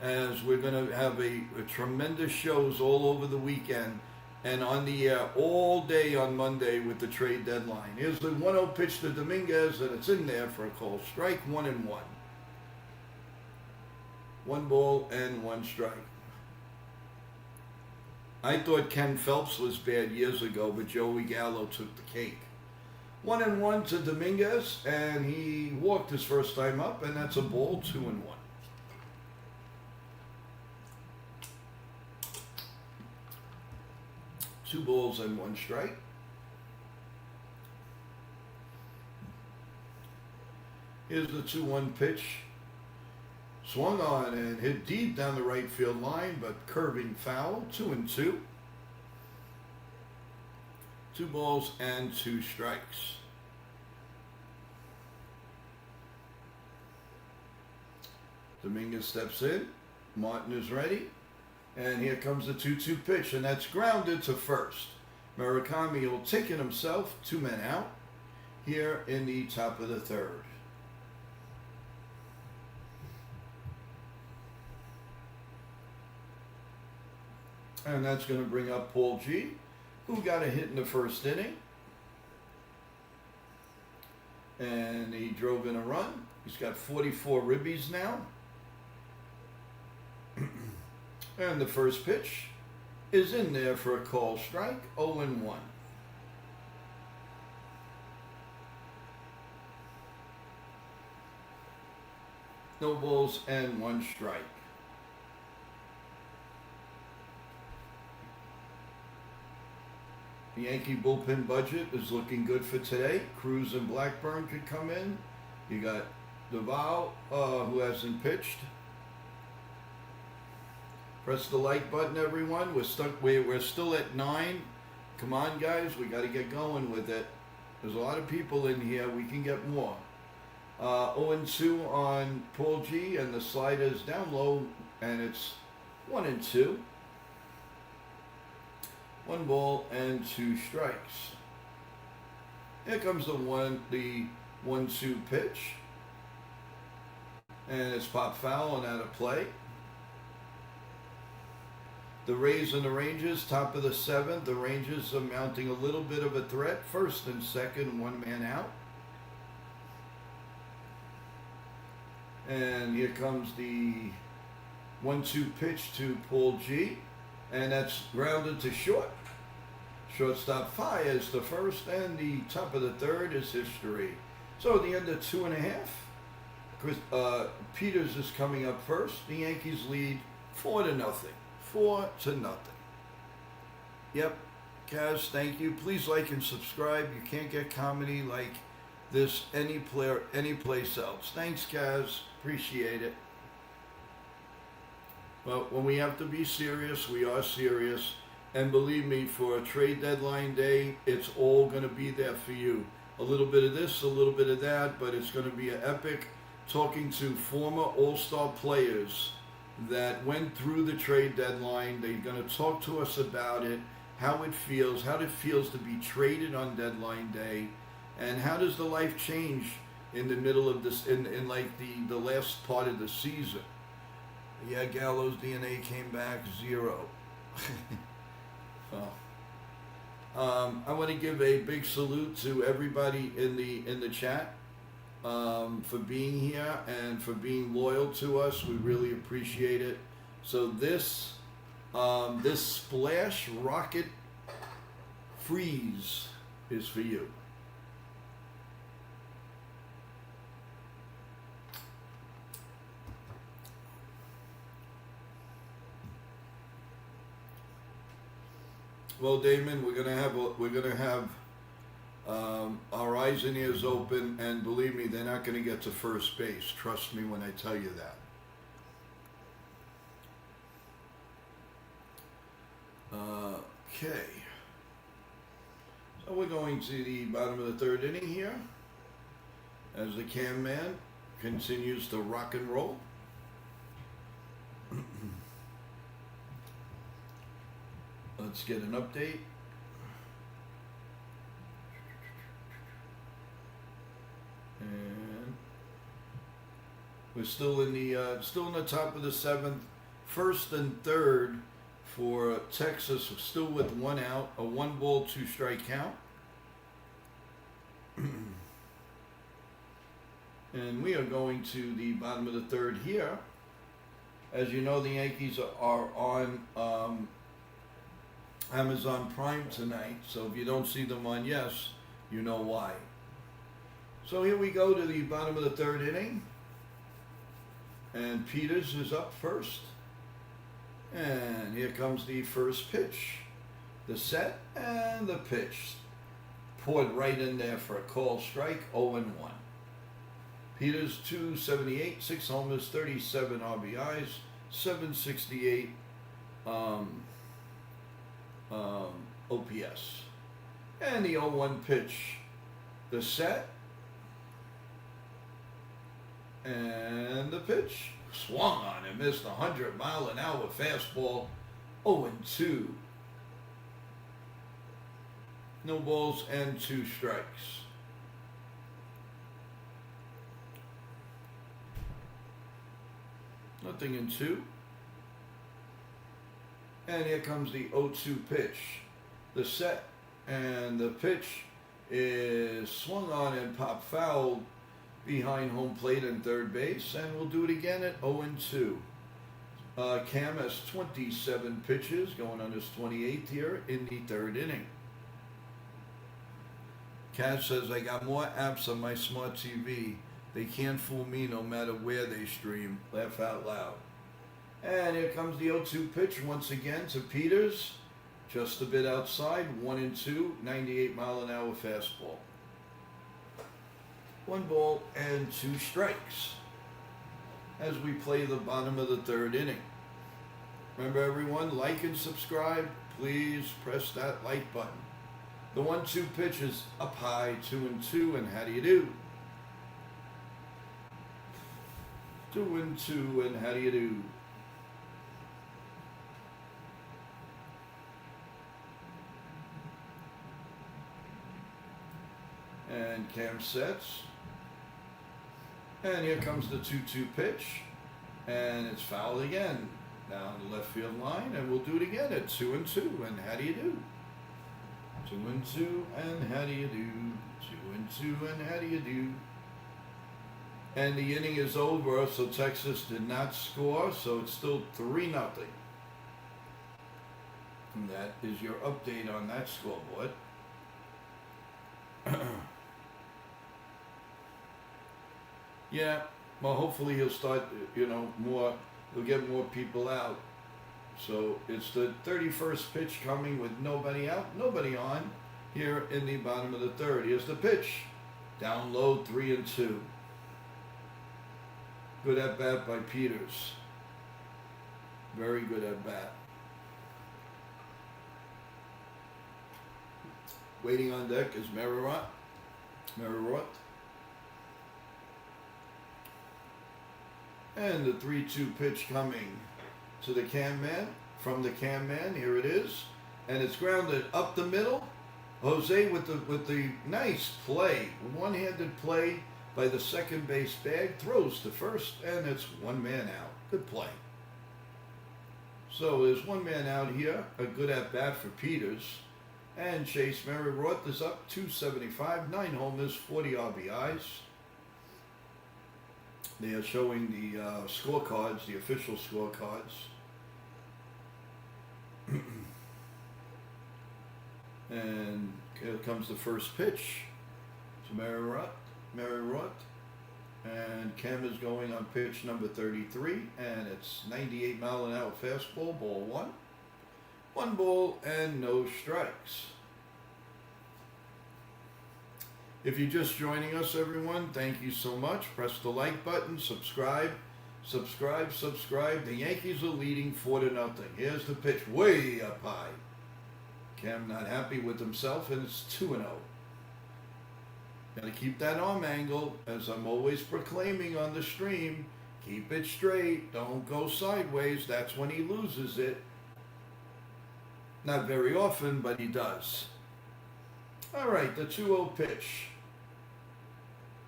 as we're going to have a tremendous shows all over the weekend. and on the air all day on Monday with the trade deadline. Here's the 1-0 pitch to Dominguez, and it's in there for a call strike, 1-1. 1 ball and 1 strike. I thought Ken Phelps was bad years ago, but Joey Gallo took the cake. 1-1 to Dominguez, and he walked his first time up, and that's a ball, 2-1. 2 balls and 1 strike. Here's the 2-1 pitch. Swung on and hit deep down the right field line, but curving foul. 2-2. 2 balls and 2 strikes. Dominguez steps in. Martin is ready. And here comes the 2-2 pitch, and that's grounded to first. Murakami will take it himself, 2 men out, here in the top of the 3rd. And that's going to bring up Paul G., who got a hit in the first inning. And he drove in a run. He's got 44 ribbies now. And the first pitch is in there for a call strike, 0-1. No balls and 1 strike. The Yankee bullpen budget is looking good for today. Cruz and Blackburn could come in. You got Duval, who hasn't pitched. Press the like button, everyone. We're still at 9. Come on, guys. We got to get going with it. There's a lot of people in here. We can get more. 0-2 on Paul G, and the slider's down low, and it's 1-2. 1 ball and 2 strikes. Here comes the 1-2 pitch, and it's popped foul and out of play. The Rays and the Rangers, top of the 7th. The Rangers are mounting a little bit of a threat. First and second, 1 man out. And here comes the 1-2 pitch to Paul G. And that's grounded to short. Shortstop fires to first, and the top of the 3rd is history. So at the end of 2.5, Peters is coming up first. The Yankees lead 4-0. 4-0. Yep. Kaz, thank you. Please like and subscribe. You can't get comedy like this any place else. Thanks, Kaz. Appreciate it. But when we have to be serious, we are serious. And believe me, for a trade deadline day, it's all going to be there for you. A little bit of this, a little bit of that, but it's going to be an epic. Talking to former All-Star players that went through the trade deadline. They're going to talk to us about it, how it feels to be traded on deadline day, and how does the life change in the middle of this, in like the last part of the season. Yeah, Gallo's DNA came back 0. I want to give a big salute to everybody in the chat for being here and for being loyal to us. We really appreciate it. So this Splash Rocket Freeze is for you. Well, Damon, we're gonna have our eyes and ears open, and believe me, they're not gonna get to first base. Trust me when I tell you that. Okay. So we're going to the bottom of the 3rd inning here, as the cam man continues to rock and roll. Let's get an update. And we're still in the top of the 7th. First and third for Texas, still with 1 out, a 1-ball, 2-strike count. And we are going to the bottom of the third here. As you know, the Yankees are on Amazon Prime tonight, so if you don't see them on Yes, you know why. So here we go to the bottom of the third inning. And Peters is up first. And here comes the first pitch. The set and the pitch. Poured right in there for a call strike, 0-1. Peters, 278, 6 homers, 37 RBIs, 768 OPS. And the 0-1 pitch. The set and the pitch. Swung on and missed a 100-mile-an-hour fastball, 0-2. No balls and 2 strikes. Nothing in 2. And here comes the 0-2 pitch. The set and the pitch is swung on and popped foul behind home plate and third base, and we'll do it again at 0-2. Cam has 27 pitches, going on his 28th here in the third inning. Cash says, I got more apps on my smart TV. They can't fool me no matter where they stream. Laugh out loud. And here comes the 0-2 pitch once again to Peters. Just a bit outside, 1-2, 98-mile-an-hour fastball. 1 ball and 2 strikes as we play the bottom of the third inning. Remember everyone, like and subscribe. Please press that like button. The 1-2 pitch is up high, 2-2, and how do you do? 2-2, and how do you do? And Cam sets. And here comes the 2-2 pitch. And it's fouled again down the left field line. And we'll do it again at 2-2. And how do you do? 2-2, and how do you do? 2-2, and how do you do? And the inning is over, so Texas did not score, so it's still 3-0. And that is your update on that scoreboard. Yeah, well, hopefully he'll start, more, he'll get more people out. So it's the 31st pitch coming with nobody out, nobody on here in the bottom of the third. Here's the pitch. Down low, 3-2. Good at bat by Peters. Very good at bat. Waiting on deck is Merritt. And the 3-2 pitch coming to the Cam man, from the Cam man, here it is. And it's grounded up the middle. Jose with the nice play, one-handed play by the second base bag, throws to first, and it's 1 man out. Good play. So there's 1 man out here, a good at bat for Peters. And Chase Merritt is up 275, 9 homers, 40 RBIs. They are showing the scorecards, the official scorecards. And here comes the first pitch to Merritt. And Cam is going on pitch number 33, and it's 98-mile-an-hour fastball, ball 1. 1 ball and no strikes. If you're just joining us, everyone, thank you so much. Press the like button, subscribe. The Yankees are leading 4-0. Here's the pitch way up high. Cam not happy with himself, and it's 2-0. Got to keep that arm angle, as I'm always proclaiming on the stream. Keep it straight. Don't go sideways. That's when he loses it. Not very often, but he does. All right, the 2-0 pitch.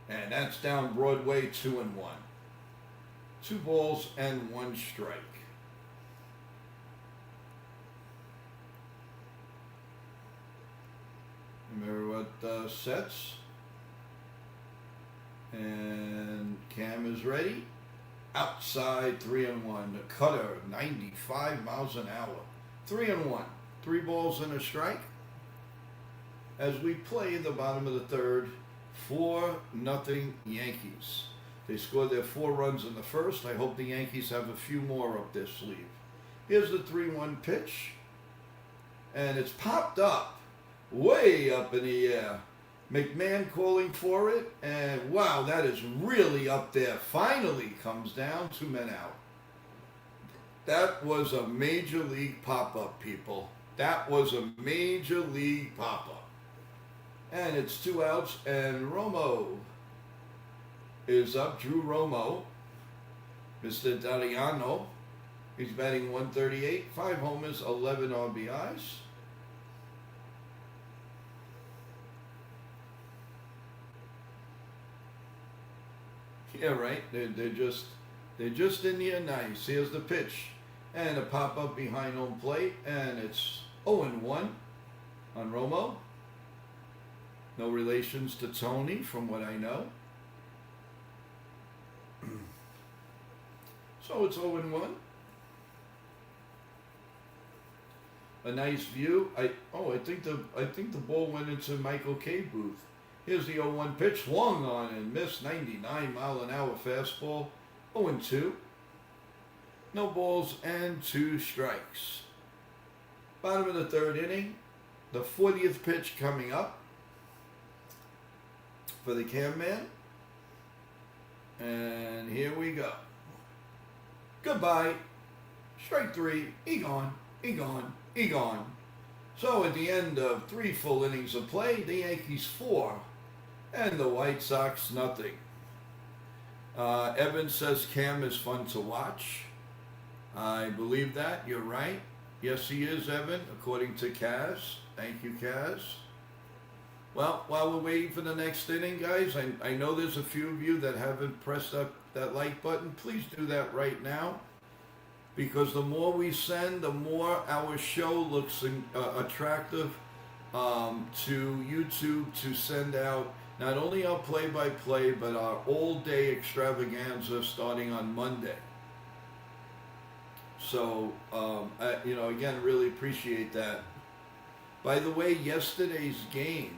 And that's down Broadway, 2-1. 2 balls and 1 strike. Remember what sets. And Cam is ready. Outside 3-1. The cutter 95 miles an hour. 3-1. 3 balls and a strike. As we play the bottom of the third, 4-0 Yankees. They scored their 4 runs in the first. I hope the Yankees have a few more up their sleeve. Here's the 3-1 pitch. And it's popped up, way up in the air. McMahon calling for it, and wow, that is really up there. Finally comes down, 2 men out. That was a major league pop-up, people. That was a major league pop-up. And it's 2 outs, and Romo is up. Drew Romo, Mr. Dariano. He's batting 138, 5 homers, 11 RBIs. Yeah, right. They're just in here nice. Here's the pitch, and a pop up behind home plate, and it's 0-1 on Romo. No relations to Tony, from what I know. So it's 0-1. A nice view. I think the ball went into Michael K. booth. Here's the 0-1 pitch, swung on and missed. 99 mile an hour fastball. 0-2. No balls and 2 strikes. Bottom of the third inning. The 40th pitch coming up for the Cam man. And here we go. Goodbye. Strike 3. He gone. He gone. He gone. So at the end of 3 full innings of play, the Yankees 4 and the White Sox nothing. Evan says Cam is fun to watch. I believe that. You're right. Yes, he is, Evan, according to Kaz. Thank you, Kaz. Well, while we're waiting for the next inning, guys, I know there's a few of you that haven't pressed up that like button. Please do that right now. Because the more we send, the more our show looks attractive to YouTube to send out not only our play-by-play, but our all-day extravaganza starting on Monday. So, again, really appreciate that. By the way, yesterday's game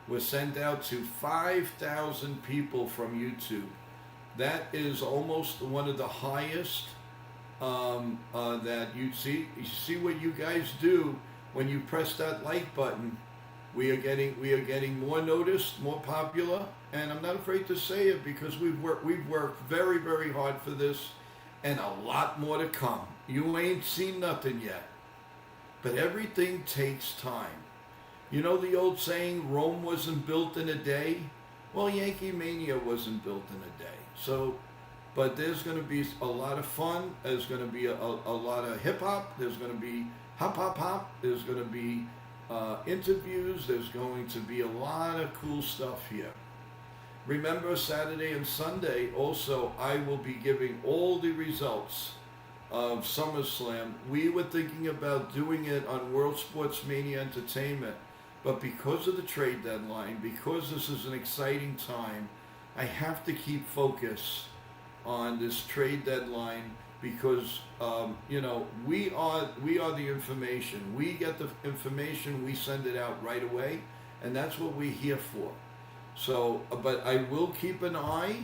was sent out to 5,000 people from YouTube. That is almost one of the highest that you see what you guys do when you press that like button. We are getting more noticed, more popular, and I'm not afraid to say it because we've worked very, very hard for this, and a lot more to come. You ain't seen nothing yet, but everything takes time. You know the old saying, Rome wasn't built in a day? Well, YankeeMania wasn't built in a day. So, but there's going to be a lot of fun. There's going to be a lot of hip-hop. There's going to be hop. There's going to be interviews. There's going to be a lot of cool stuff here. Remember, Saturday and Sunday, also, I will be giving all the results of SummerSlam. We were thinking about doing it on World Sports Mania Entertainment, but because of the trade deadline, because this is an exciting time, I have to keep focus on this trade deadline because we are the information. We get the information, we send it out right away, and that's what we're here for. So, but I will keep an eye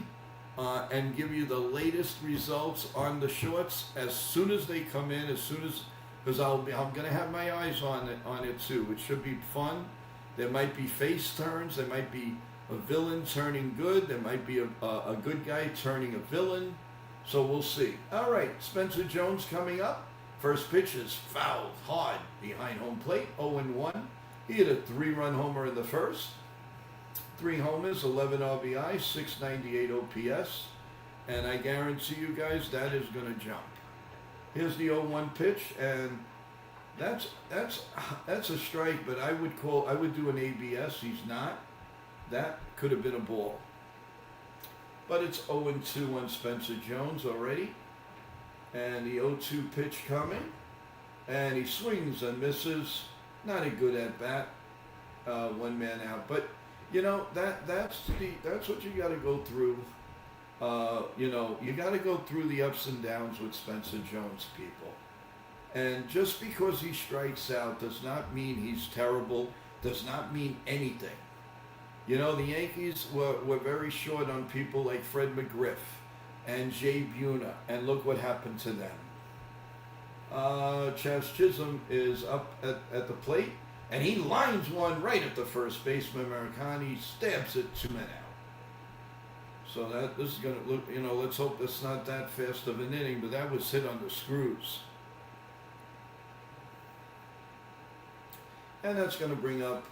and give you the latest results on the shorts as soon as they come in. Because I'm going to have my eyes on it too. It should be fun. There might be face turns. There might be a villain turning good. There might be a good guy turning a villain. So we'll see. All right, Spencer Jones coming up. First pitch is fouled hard behind home plate, 0-1. He hit a 3-run homer in the first. 3 homers, 11 RBI, 698 OPS. And I guarantee you guys that is going to jump. Here's the 0-1 pitch, and that's a strike, but I would do an ABS. He's not. That could have been a ball. But it's 0-2 on Spencer Jones already. And the 0-2 pitch coming. And he swings and misses. Not a good at bat. one man out. But that's what you got to go through. You got to go through the ups and downs with Spencer Jones, people. And just because he strikes out does not mean he's terrible, does not mean anything. The Yankees were very short on people like Fred McGriff and Jay Buhner, and look what happened to them. Chas Chisholm is up at the plate, and he lines one right at the first baseman. Americani stabs it 2 men out. So this is going to look, let's hope it's not that fast of an inning, but that was hit on the screws. And that's going to bring up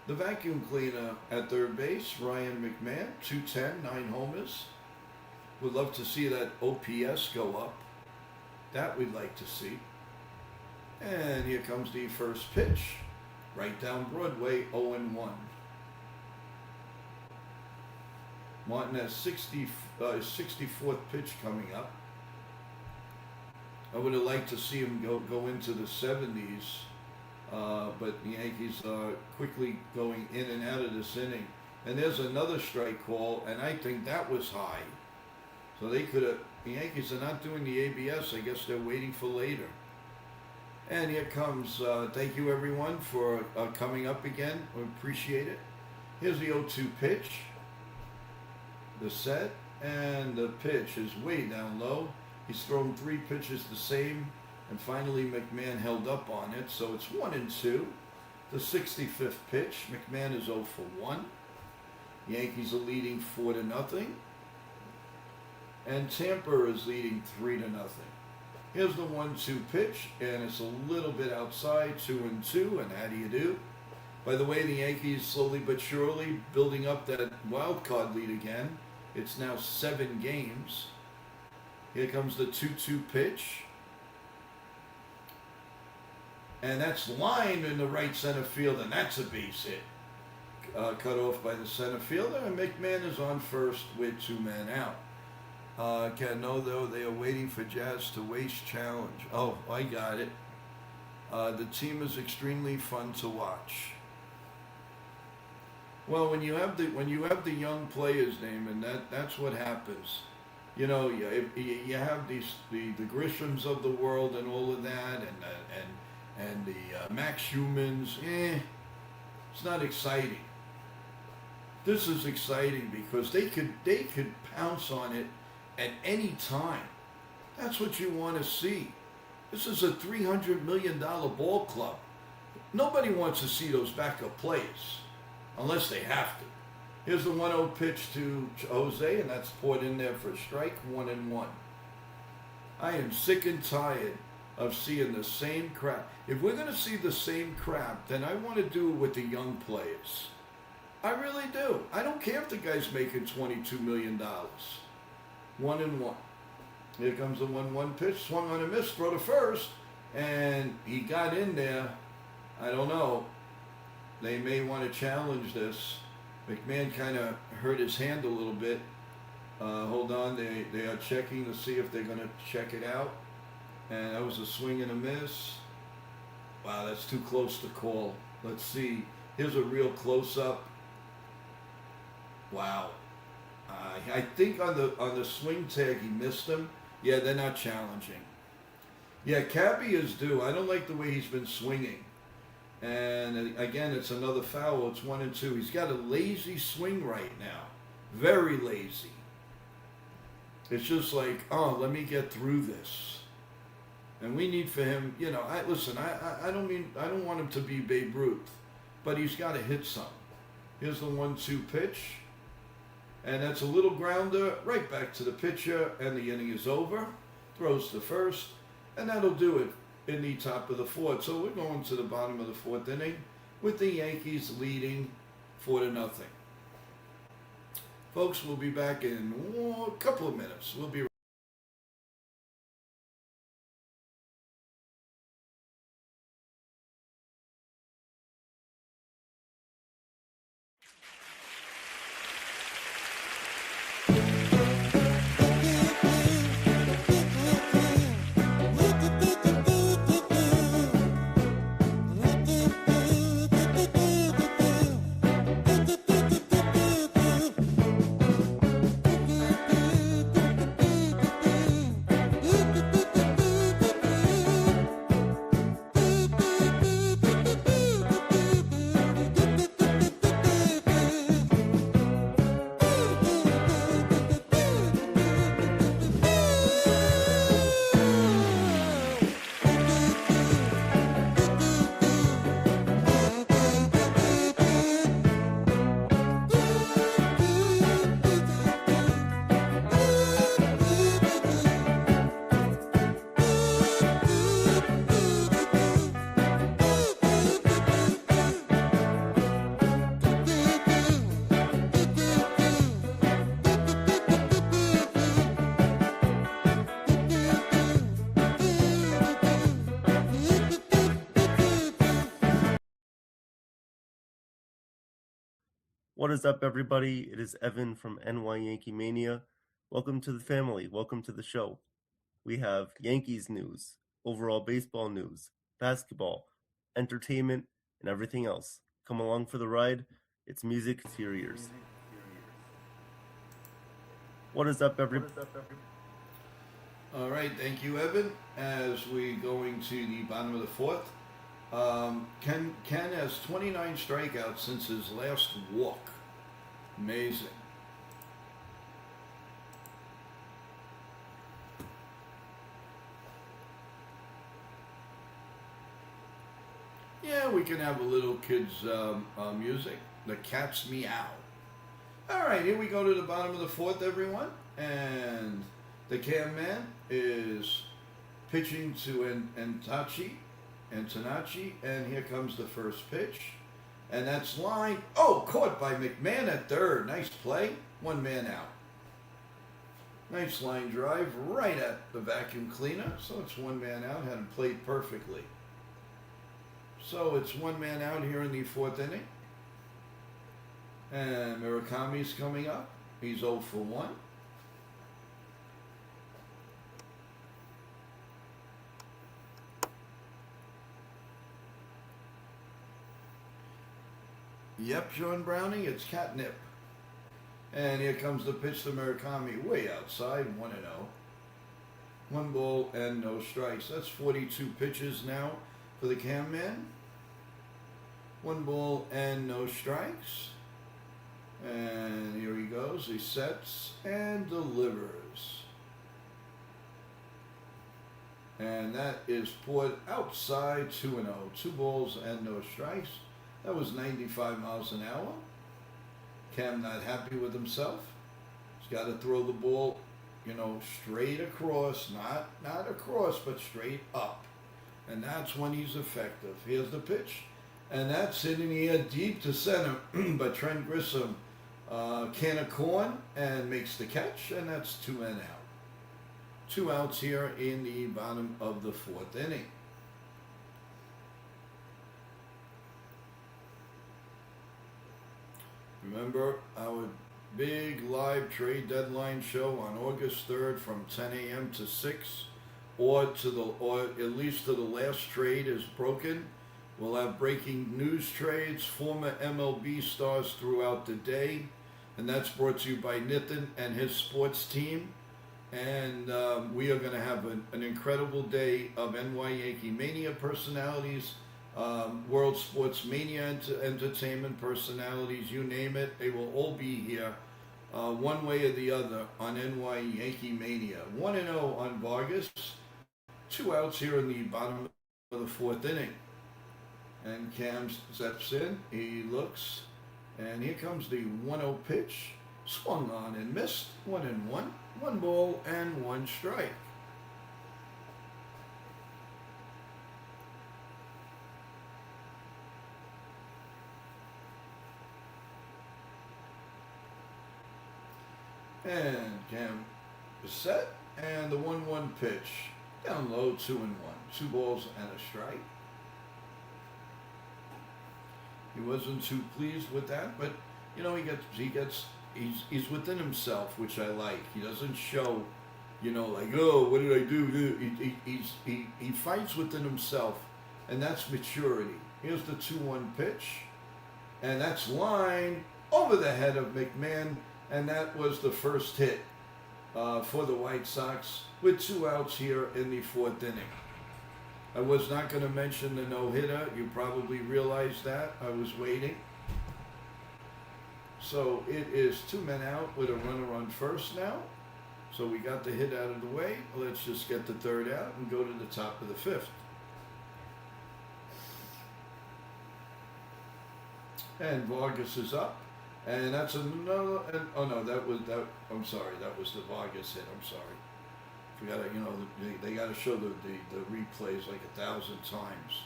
the vacuum cleaner at third base, Ryan McMahon, 210, 9 homers. Would love to see that OPS go up. That we'd like to see. And here comes the first pitch. Right down Broadway, 0-1. Martinez 64th pitch coming up. I would have liked to see him go into the 70s, but the Yankees are quickly going in and out of this inning. And there's another strike call, and I think that was high. So they could have. The Yankees are not doing the ABS. I guess they're waiting for later. And here comes. Thank you everyone for coming up again. We appreciate it. Here's the 0-2 pitch. The set, and the pitch is way down low. He's thrown 3 pitches the same, and finally McMahon held up on it, so it's 1-2. The 65th pitch, McMahon is 0 for 1. Yankees are leading 4-0, and Tampa is leading 3-0. Here's the 1-2 pitch, and it's a little bit outside, 2-2, and how do you do? By the way, the Yankees slowly but surely building up that wild card lead again. It's now 7 games. Here comes the 2-2 pitch. And that's lined in the right center field, and that's a base hit. Cut off by the center fielder, and McMahon is on first with 2 men out. Cano, though, they are waiting for Jazz to waste challenge. Oh, I got it. The team is extremely fun to watch. Well, when you have the young players' name, and that's what happens. You have the Grishams of the world and all of that, and the Max Schumans. It's not exciting. This is exciting because they could pounce on it at any time. That's what you want to see. This is a $300 million ball club. Nobody wants to see those backup players. Unless they have to. Here's the 1-0 pitch to Jose, and that's poured in there for a strike, 1-1. I am sick and tired of seeing the same crap. If we're going to see the same crap, then I want to do it with the young players. I really do. I don't care if the guy's making $22 million. 1-1. Here comes the 1-1 pitch, swung on a miss, throw to first, and he got in there. I don't know. They may want to challenge this. McMahon kind of hurt his hand a little bit. Hold on, they are checking to see if they're going to check it out. And that was a swing and a miss. Wow, that's too close to call. Let's see. Here's a real close-up. Wow. I think on the swing tag he missed him. Yeah, they're not challenging. Yeah, Cabby is due. I don't like the way he's been swinging. And again, it's another foul. It's 1-2. He's got a lazy swing right now. Very lazy. It's just like, oh, let me get through this. And we need for him, I don't want him to be Babe Ruth, but he's got to hit some. Here's the 1-2 pitch. And that's a little grounder right back to the pitcher, and the inning is over. Throws to first, and that'll do it in the top of the 4th. So we're going to the bottom of the 4th inning with the Yankees leading 4-0. Folks, we'll be back in a couple of minutes. We'll be What is up, everybody? It is Evan from NY Yankee Mania. Welcome to the family. Welcome to the show. We have Yankees news, overall baseball news, basketball, entertainment, and everything else. Come along for the ride. It's music to your ears. What is up, everybody? All right, thank you, Evan. As we going to the bottom of the fourth, Ken has 29 strikeouts since his last walk. Amazing. Yeah, we can have a little kids' music. The cat's meow. All right, here we go to the bottom of the fourth, everyone. And the cam man is pitching to Antonacci, and here comes the first pitch. And that's line. Oh, caught by McMahon at third. Nice play. 1 man out. Nice line drive right at the vacuum cleaner. So it's 1 man out. Had him played perfectly. So it's 1 man out here in the fourth inning. And Murakami's coming up. He's 0 for 1. Yep, Sean Browning, it's catnip. And here comes the pitch to Murakami, way outside, 1-0. 1 ball and no strikes. That's 42 pitches now for the cam man. 1 ball and no strikes. And here he goes. He sets and delivers. And that is put outside, 2-0. 2 balls and no strikes. That was 95 miles an hour. Cam not happy with himself. He's got to throw the ball, straight across, not across, but straight up. And that's when he's effective. Here's the pitch. And that's hitting the air deep to center. But Trent Grissom, can of corn and makes the catch. And that's 2 men out. 2 outs here in the bottom of the fourth inning. Remember our big live trade deadline show on August 3rd from 10 a.m. to 6, or at least to the last trade is broken. We'll have breaking news trades, former MLB stars throughout the day, and that's brought to you by Nathan and his sports team. And we are going to have an incredible day of NY Yankee Mania personalities. World Sports Mania entertainment personalities, you name it, they will all be here one way or the other on NY Yankee Mania. 1-0 on Vargas, 2 outs here in the bottom of the fourth inning. And Cam steps in, he looks, and here comes the 1-0 pitch, swung on and missed, 1-1, 1 ball and 1 strike. And Cam is set, and the 1-1 pitch, down low, 2-1, 2 balls and a strike. He wasn't too pleased with that, but he's within himself, which I like. He doesn't show, like, oh, what did I do? He fights within himself, and that's maturity. Here's the 2-1 pitch, and that's line over the head of McMahon. And that was the first hit for the White Sox with 2 outs here in the fourth inning. I was not going to mention the no-hitter. You probably realized that. I was waiting. So it is 2 men out with a runner on first now. So we got the hit out of the way. Let's just get the third out and go to the top of the fifth. And Vargas is up. And that's another, I'm sorry, that was the Vargas hit, I'm sorry. Forgot, they got to show the replays like 1,000 times.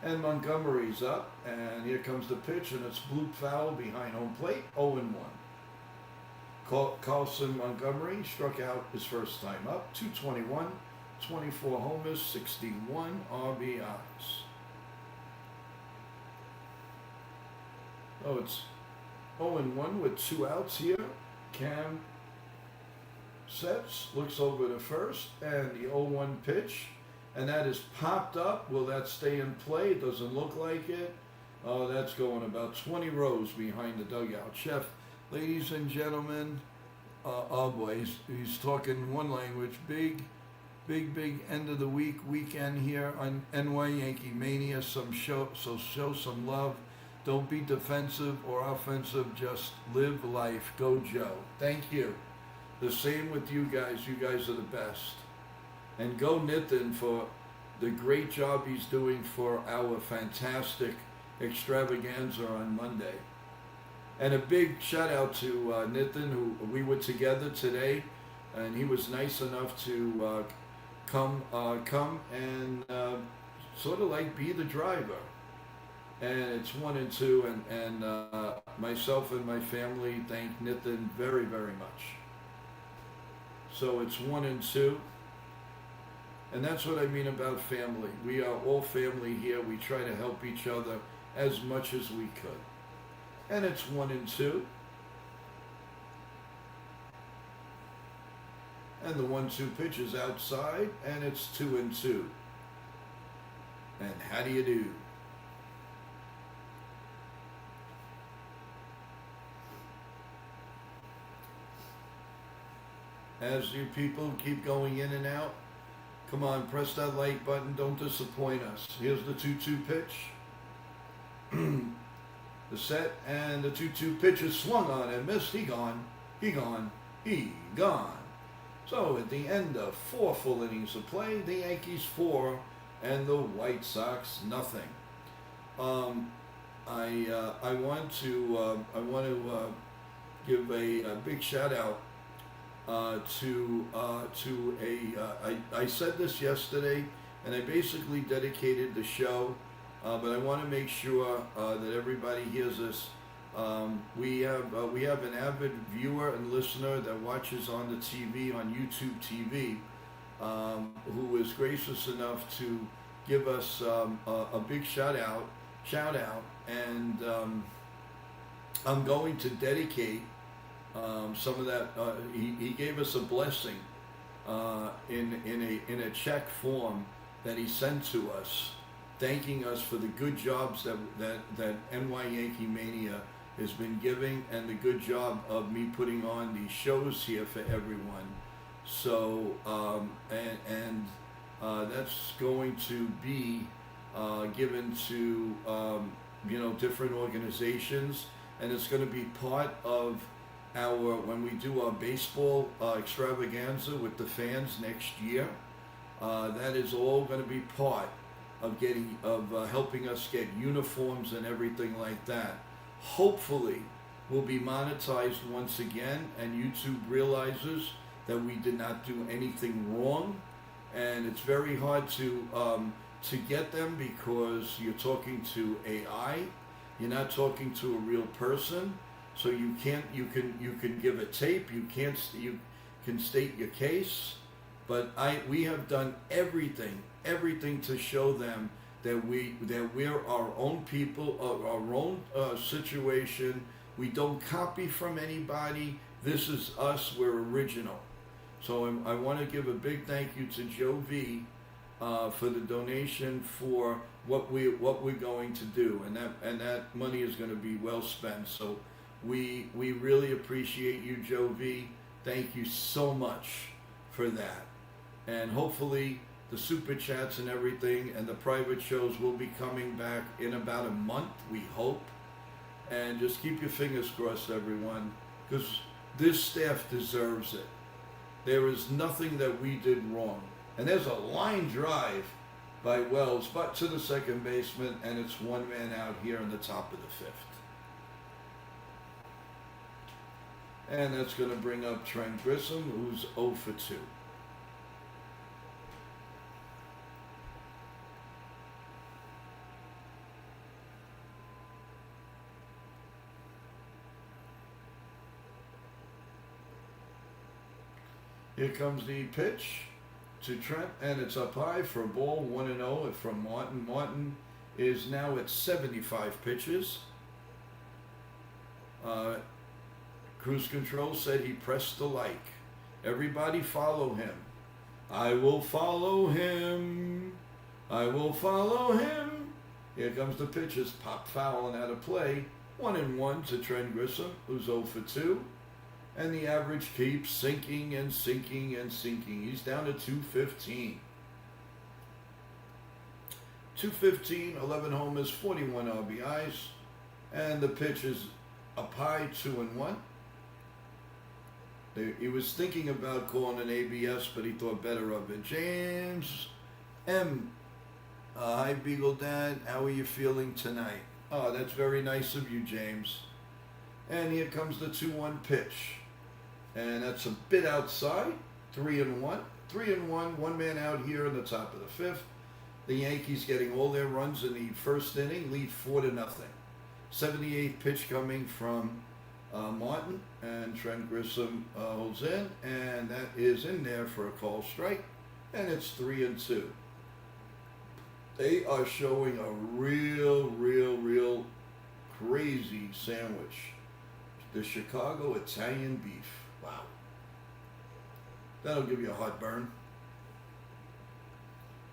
And Montgomery's up, and here comes the pitch, and it's bloop foul behind home plate, 0-1. Carlson Montgomery struck out his first time up, 221, 24 homers, 61 RBIs. Oh, it's 0-1 with 2 outs here. Cam sets, looks over to first, and the 0-1 pitch, and that is popped up. Will that stay in play? It doesn't look like it. Oh, that's going about 20 rows behind the dugout. Chef, ladies and gentlemen, oh boy, he's talking one language. Big end of the weekend here on NY Yankee Mania. Show some love. Don't be defensive or offensive. Just live life. Go Joe. Thank you. The same with you guys. You guys are the best. And go Nitin for the great job he's doing for our fantastic extravaganza on Monday. And a big shout out to Nitin, who we were together today, and he was nice enough to come and sort of like be the driver. And it's 1-2, and myself and my family thank Nitin very, very much. So it's 1-2. And that's what I mean about family. We are all family here. We try to help each other as much as we could. And it's 1-2. And the 1-2 pitch is outside, and it's 2-2. And how do you do? As you people keep going in and out, come on, press that like button. Don't disappoint us. Here's the 2-2 pitch. The set, and the 2-2 pitch is swung on and missed. He gone. So at the end of 4 full innings of play, the Yankees 4 and the White Sox nothing. I want to give a big shout out I said this yesterday, and I basically dedicated the show, but I want to make sure that everybody hears this. We have an avid viewer and listener that watches on the TV, on YouTube TV, who was gracious enough to give us a big shout out, and I'm going to dedicate some of that. He gave us a blessing in a check form that he sent to us, thanking us for the good jobs that NY Yankee Mania has been giving, and the good job of me putting on these shows here for everyone. So that's going to be given to different organizations, and it's going to be part of when we do our baseball extravaganza with the fans next year. That is all going to be part of helping us get uniforms and everything like that. Hopefully we'll be monetized once again, and YouTube realizes that we did not do anything wrong. And it's very hard to get them, because you're talking to AI, you're not talking to a real person. So you can give a tape, you can state your case, but we have done everything to show them that we're our own people, our own situation. We don't copy from anybody. This is us. We're original. So I want to give a big thank you to Joe V for the donation for what we're going to do, and that money is going to be well spent. So we really appreciate you, Joe V. Thank you so much for that. And hopefully the super chats and everything and the private shows will be coming back in about a month, we hope. And just keep your fingers crossed, everyone, because this staff deserves it. There is nothing that we did wrong. And there's a line drive by Wells, but to the second baseman, and it's one man out here in the top of the 5th. And that's going to bring up Trent Grissom, who's 0 for 2. Here comes the pitch to Trent, and it's up high for a ball, 1-0 from Martin. Martin is now at 75 pitches. Cruise control said he pressed the like. Everybody follow him. I will follow him. I will follow him. Here comes the pitches. Pop foul and out of play. 1-1 to Trent Grisham, who's 0 for 2. And the average keeps sinking and sinking and sinking. He's down to 215. 215, 11 homers, 41 RBIs. And the pitch is up high, 2-1. He was thinking about calling an ABS, but he thought better of it. James M. Hi, Beagle Dad. How are you feeling tonight? Oh, that's very nice of you, James. And here comes the 2-1 pitch. And that's a bit outside. 3-1. 3-1. One man out here in the top of the fifth. The Yankees getting all their runs in the first inning. Lead 4-0. 78th pitch coming from Martin, and Trent Grisham holds in, and that is in there for a call strike, and it's 3-2. They are showing a real crazy sandwich. The Chicago Italian beef. Wow. That'll give you a heartburn.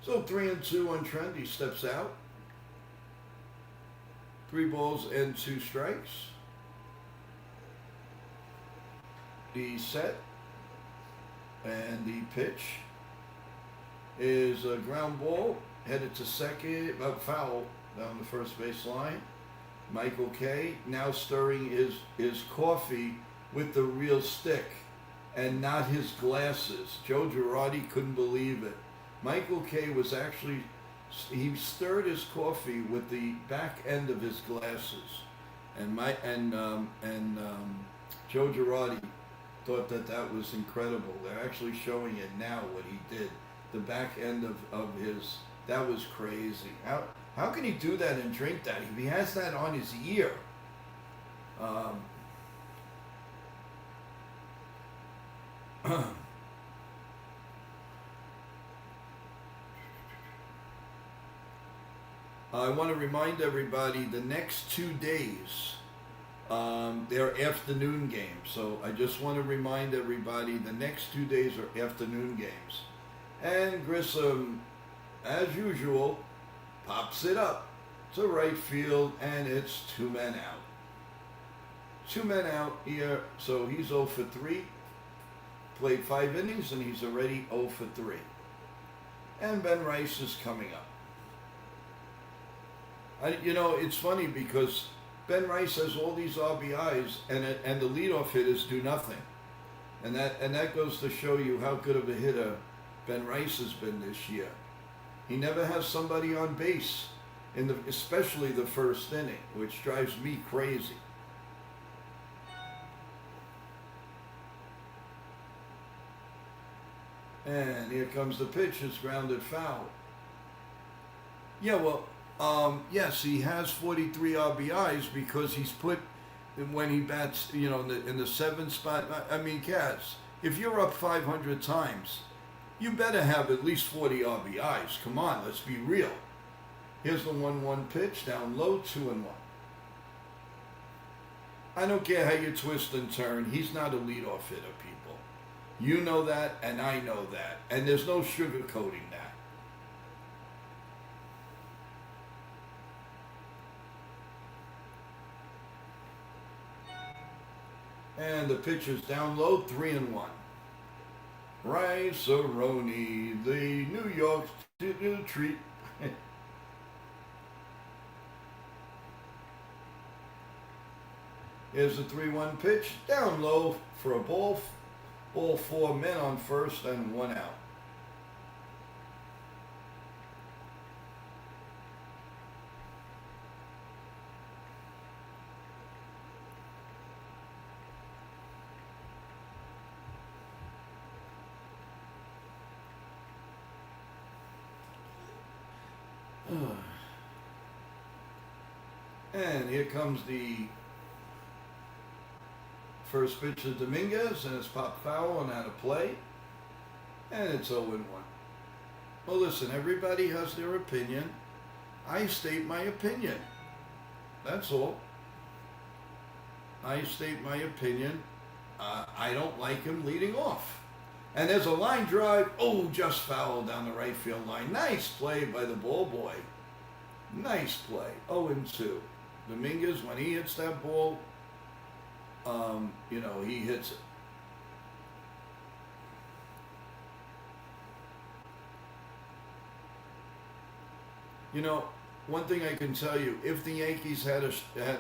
So 3-2 on Trent. He steps out. 3 balls and 2 strikes. The set and the pitch is a ground ball headed to second, foul down the first base line. Michael K. now stirring his coffee with the real stick and not his glasses. Joe Girardi couldn't believe it. Michael K. was actually, he stirred his coffee with the back end of his glasses, and Joe Girardi thought that was incredible. They're actually showing it now, what he did. The back end of his, that was crazy. How can he do that and drink that if he has that on his ear? I want to remind everybody the next 2 days, they're afternoon games. So I just want to remind everybody the next 2 days are afternoon games. And Grissom, as usual, pops it up to right field, and it's 2 men out. 2 men out here, so he's 0 for 3. Played 5 innings, and he's already 0 for 3. And Ben Rice is coming up. It's funny because Ben Rice has all these RBIs, and the leadoff hitters do nothing, and that goes to show you how good of a hitter Ben Rice has been this year. He never has somebody on base especially the first inning, which drives me crazy. And here comes the pitch. It's grounded foul. Yeah, well. Yes, he has 43 RBIs because he's put, when he bats, in the 7th spot. I mean, Kaz, if you're up 500 times, you better have at least 40 RBIs. Come on, let's be real. Here's the 1-1 pitch, down low, 2-1. I don't care how you twist and turn. He's not a leadoff hitter, people. You know that, and I know that. And there's no sugarcoating that. And the pitch is down low, 3-1. Rice-A-Roni, the New York treat. Here's the 3-1 pitch, down low for a ball. Ball 4 men on first and 1 out. And here comes the first pitch to Dominguez, and it's popped foul and out of play, and it's 0-1. Well, listen, everybody has their opinion. I state my opinion. That's all. I state my opinion. I don't like him leading off. And there's a line drive. Oh, just foul down the right field line. Nice play by the ball boy. Nice play. 0-2. Dominguez, when he hits that ball, he hits it. You know, one thing I can tell you, if the Yankees had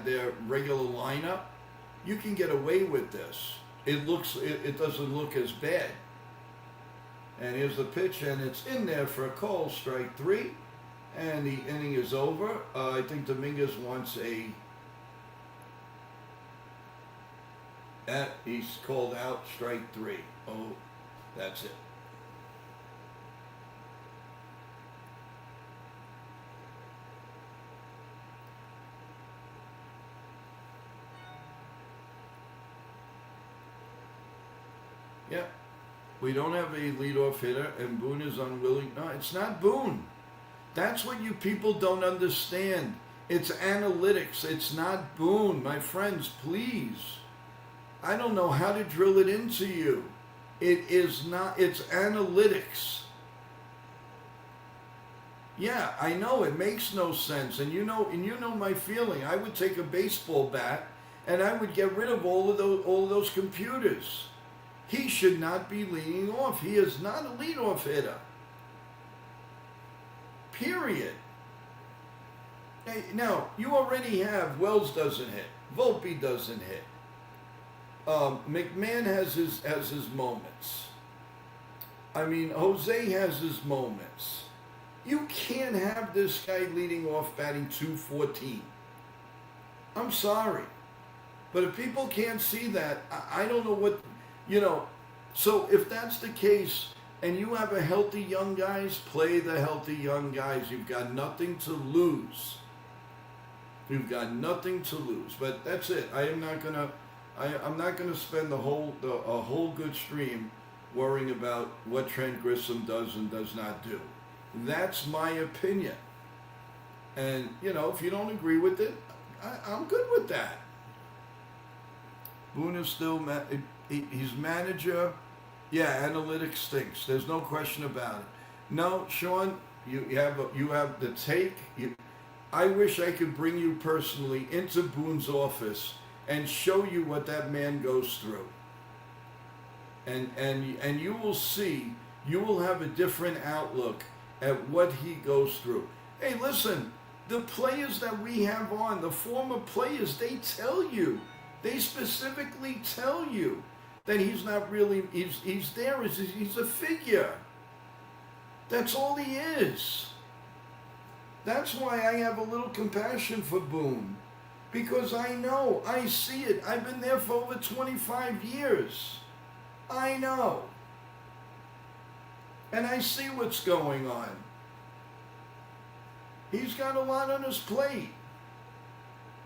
their regular lineup, you can get away with this. It doesn't look as bad. And here's the pitch, and it's in there for a call, strike 3, and the inning is over. I think Dominguez wants he's called out, strike 3. Oh, that's it. Yeah, we don't have a leadoff hitter, and Boone is unwilling. No, it's not Boone. That's what you people don't understand. It's analytics. It's not Boone. My friends, please. I don't know how to drill it into you. It is not. It's analytics. Yeah, I know it makes no sense, and you know my feeling. I would take a baseball bat, and I would get rid of all of those computers. He should not be leading off. He is not a leadoff hitter. Period. Now, you already have Wells doesn't hit. Volpe doesn't hit. McMahon has his moments. I mean, Jose has his moments. You can't have this guy leading off batting .214. I'm sorry. But if people can't see that, I don't know what... So if that's the case, and you have a healthy young guys, play the healthy young guys. You've got nothing to lose. You've got nothing to lose. But that's it. I'm not gonna spend a whole good stream worrying about what Trent Grisham does and does not do. That's my opinion. And if you don't agree with it, I'm good with that. Boone is still he's manager. Yeah, analytics stinks. There's no question about it. No, Sean, you have the take. I wish I could bring you personally into Boone's office and show you what that man goes through. And you will see. You will have a different outlook at what he goes through. Hey, listen, the players that we have on, the former players, they tell you. They specifically tell you that he's not really, he's there, he's a figure. That's all he is. That's why I have a little compassion for Boone. Because I know, I see it. I've been there for over 25 years. I know. And I see what's going on. He's got a lot on his plate.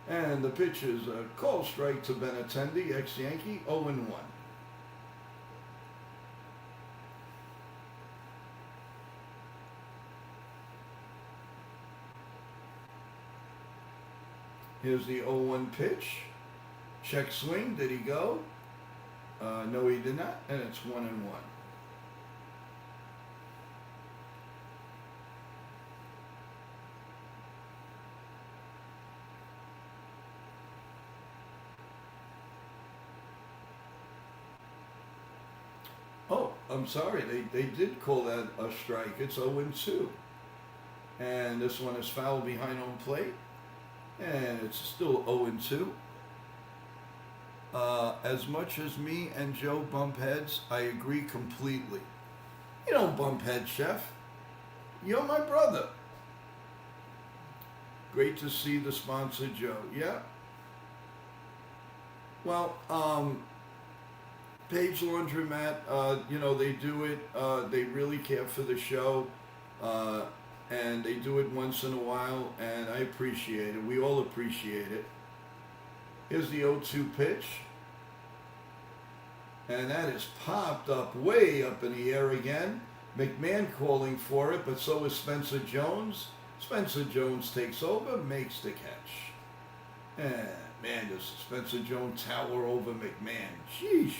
And the pitch is a call strike to Benintendi, ex-Yankee, 0-1. Here's the 0-1 pitch. Check swing. Did he go? No, he did not. And it's 1-1. Oh, I'm sorry. They did call that a strike. It's 0-2. And this one is foul behind home plate. And it's still 0-2. As much as me and Joe bump heads, I agree completely. You don't bump heads, Chef. You're my brother. Great to see the sponsor, Joe. Yeah. Well, Page Laundromat, they do it. They really care for the show. And they do it once in a while, and I appreciate it. We all appreciate it. Here's the 0-2 pitch. And that is popped up way up in the air again. McMahon calling for it, but so is Spencer Jones. Spencer Jones takes over, makes the catch. And Man, does Spencer Jones tower over McMahon? Sheesh.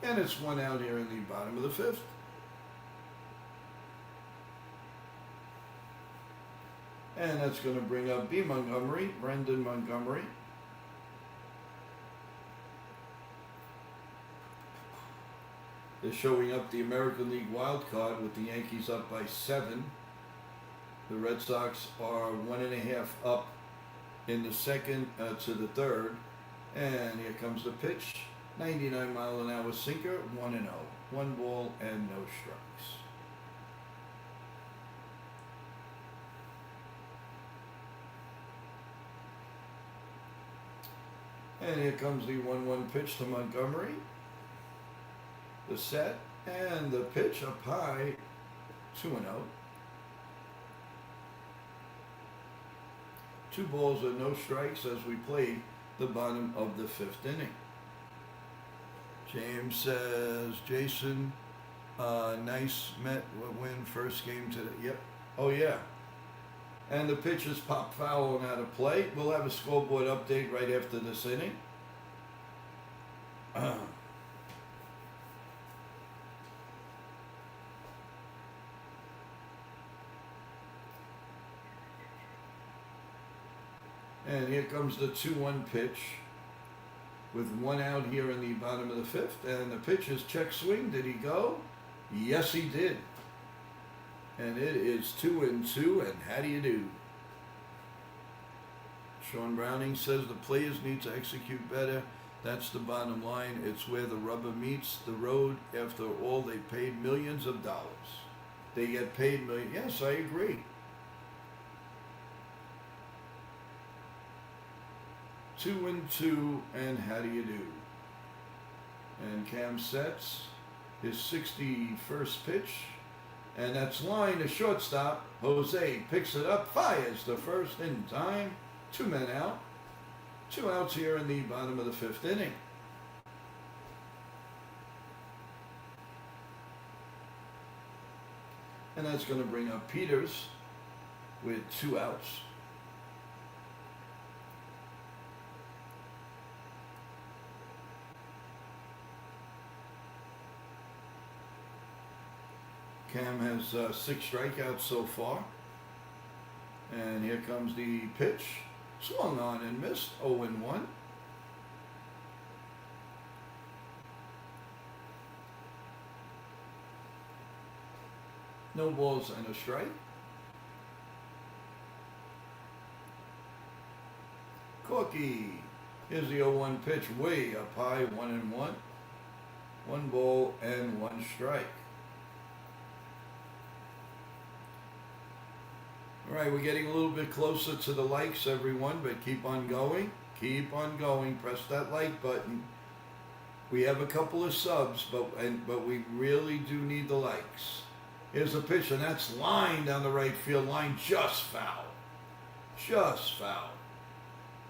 And it's one out here in the bottom of the fifth. And that's going to bring up B. Montgomery, Brendan Montgomery. They're showing up the American League wild card with the Yankees up by 7. The Red Sox are 1.5 up in the second to the third. And here comes the pitch. 99-mile-an-hour sinker, 1-0. 1 ball and no strikes. And here comes the 1-1 pitch to Montgomery. The set and the pitch up high, 2-0. 2 balls and no strikes as we play the bottom of the 5th inning. James says, Jason, nice Met win first game today. Yep. Oh, yeah. And the pitch is popped foul and out of play. We'll have a scoreboard update right after this inning. And here comes the 2-1 pitch with 1 out here in the bottom of the 5th. And the pitch is check swing. Did he go? Yes, he did. And it is 2-2. And how do you do? Sean Browning says the players need to execute better. That's the bottom line. It's where the rubber meets the road. After all, they paid millions of dollars. They get paid millions. Yes, I agree. 2-2, and how do you do? And Cam sets his 61st pitch, and that's line to shortstop. Jose picks it up, fires the first in time. 2 men out. 2 outs here in the bottom of the 5th inning. And that's going to bring up Peters with 2 outs. Cam has 6 strikeouts so far. And here comes the pitch. Swung on and missed. 0-1. No balls and a strike. Corky. Here's the 0-1 pitch. Way up high. 1-1. 1 ball and 1 strike. All right, we're getting a little bit closer to the likes, everyone, but keep on going. Keep on going. Press that like button. We have a couple of subs, but we really do need the likes. Here's a pitch, and that's line down the right field line, just foul. Just foul.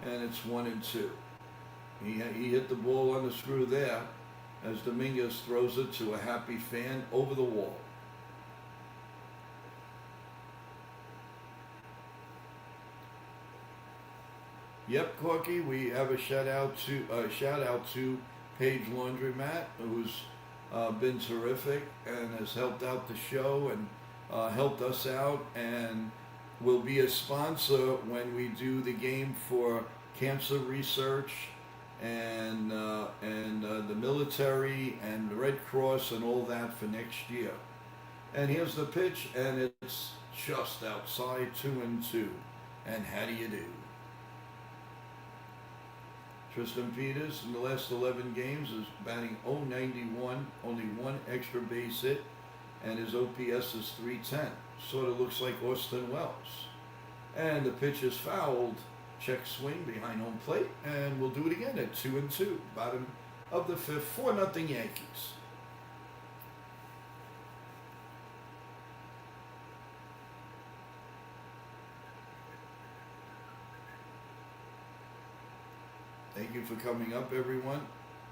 And it's 1-2. He hit the ball on the screw there as Dominguez throws it to a happy fan over the wall. Yep, Corky, we have a shout out to Paige Laundromat, who's been terrific and has helped out the show and helped us out, and will be a sponsor when we do the game for cancer research and the military and the Red Cross and all that for next year. And here's the pitch, and it's just outside, 2-2. And how do you do? Tristan Peters in the last 11 games is batting .091, only 1 extra base hit, and his OPS is .310. Sort of looks like Austin Wells. And the pitch is fouled. Check swing behind home plate, and we'll do it again at 2-2. Bottom of the 5th, 4-0 Yankees. Thank you for coming up, everyone.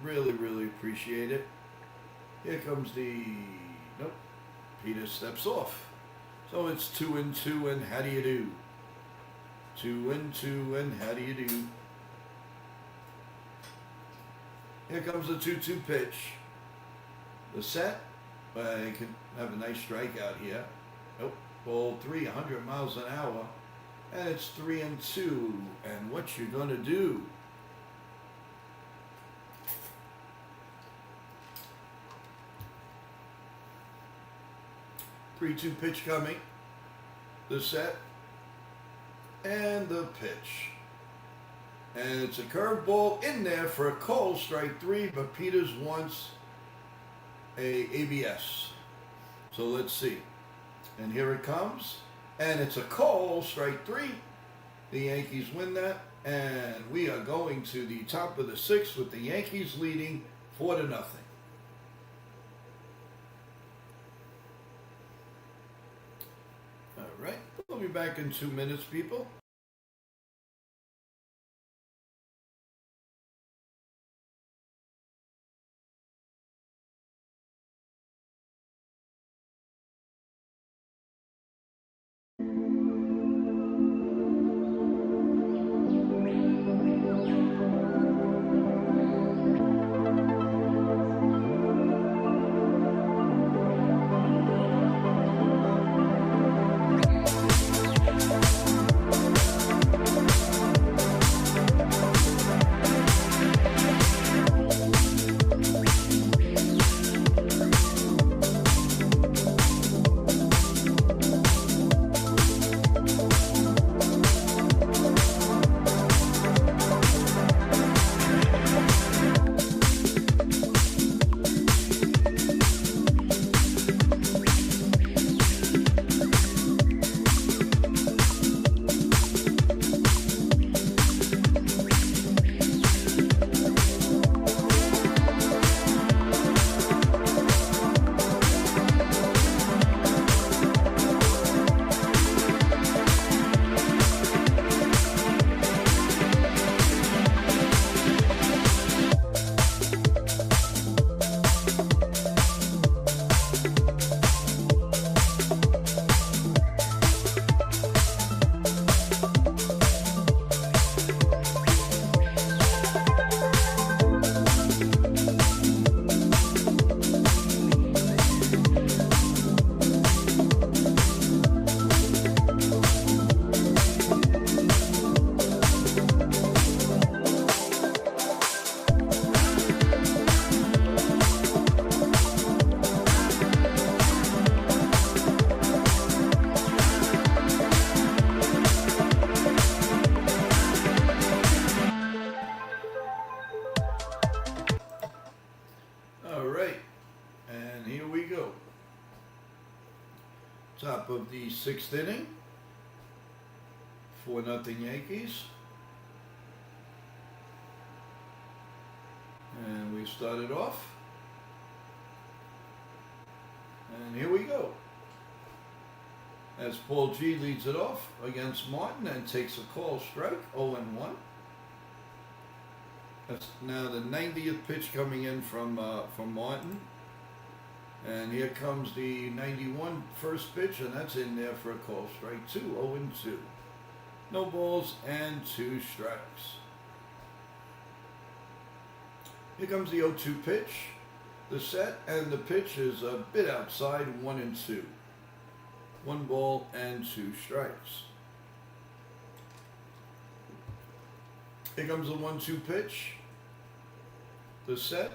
Really, really appreciate it. Here comes the... Nope. Peter steps off. So it's 2-2, and how do you do? 2-2, and how do you do? Here comes the 2-2 pitch. The set. I can have a nice strikeout here. Nope. Ball 3, 100 miles an hour. And it's 3-2. And what you gonna do? Three-two pitch coming. The set. And the pitch. And it's a curveball in there for a call, strike 3, but Peters wants a ABS. So let's see. And here it comes. And it's a call, strike 3. The Yankees win that. And we are going to the top of the 6th with the Yankees leading 4-0. All right. We'll be back in 2 minutes, people. Top of the 6th inning. 4-0 Yankees. And we started off. And here we go. As Paul G leads it off against Martin and takes a call strike, 0-1. That's now the 90th pitch coming in from Martin. And here comes the 91 first pitch, and that's in there for a call strike 2, 0-2. No balls and 2 strikes. Here comes the 0-2 pitch. The set and the pitch is a bit outside, 1-2. 1 ball and 2 strikes. Here comes the 1-2 pitch. The set.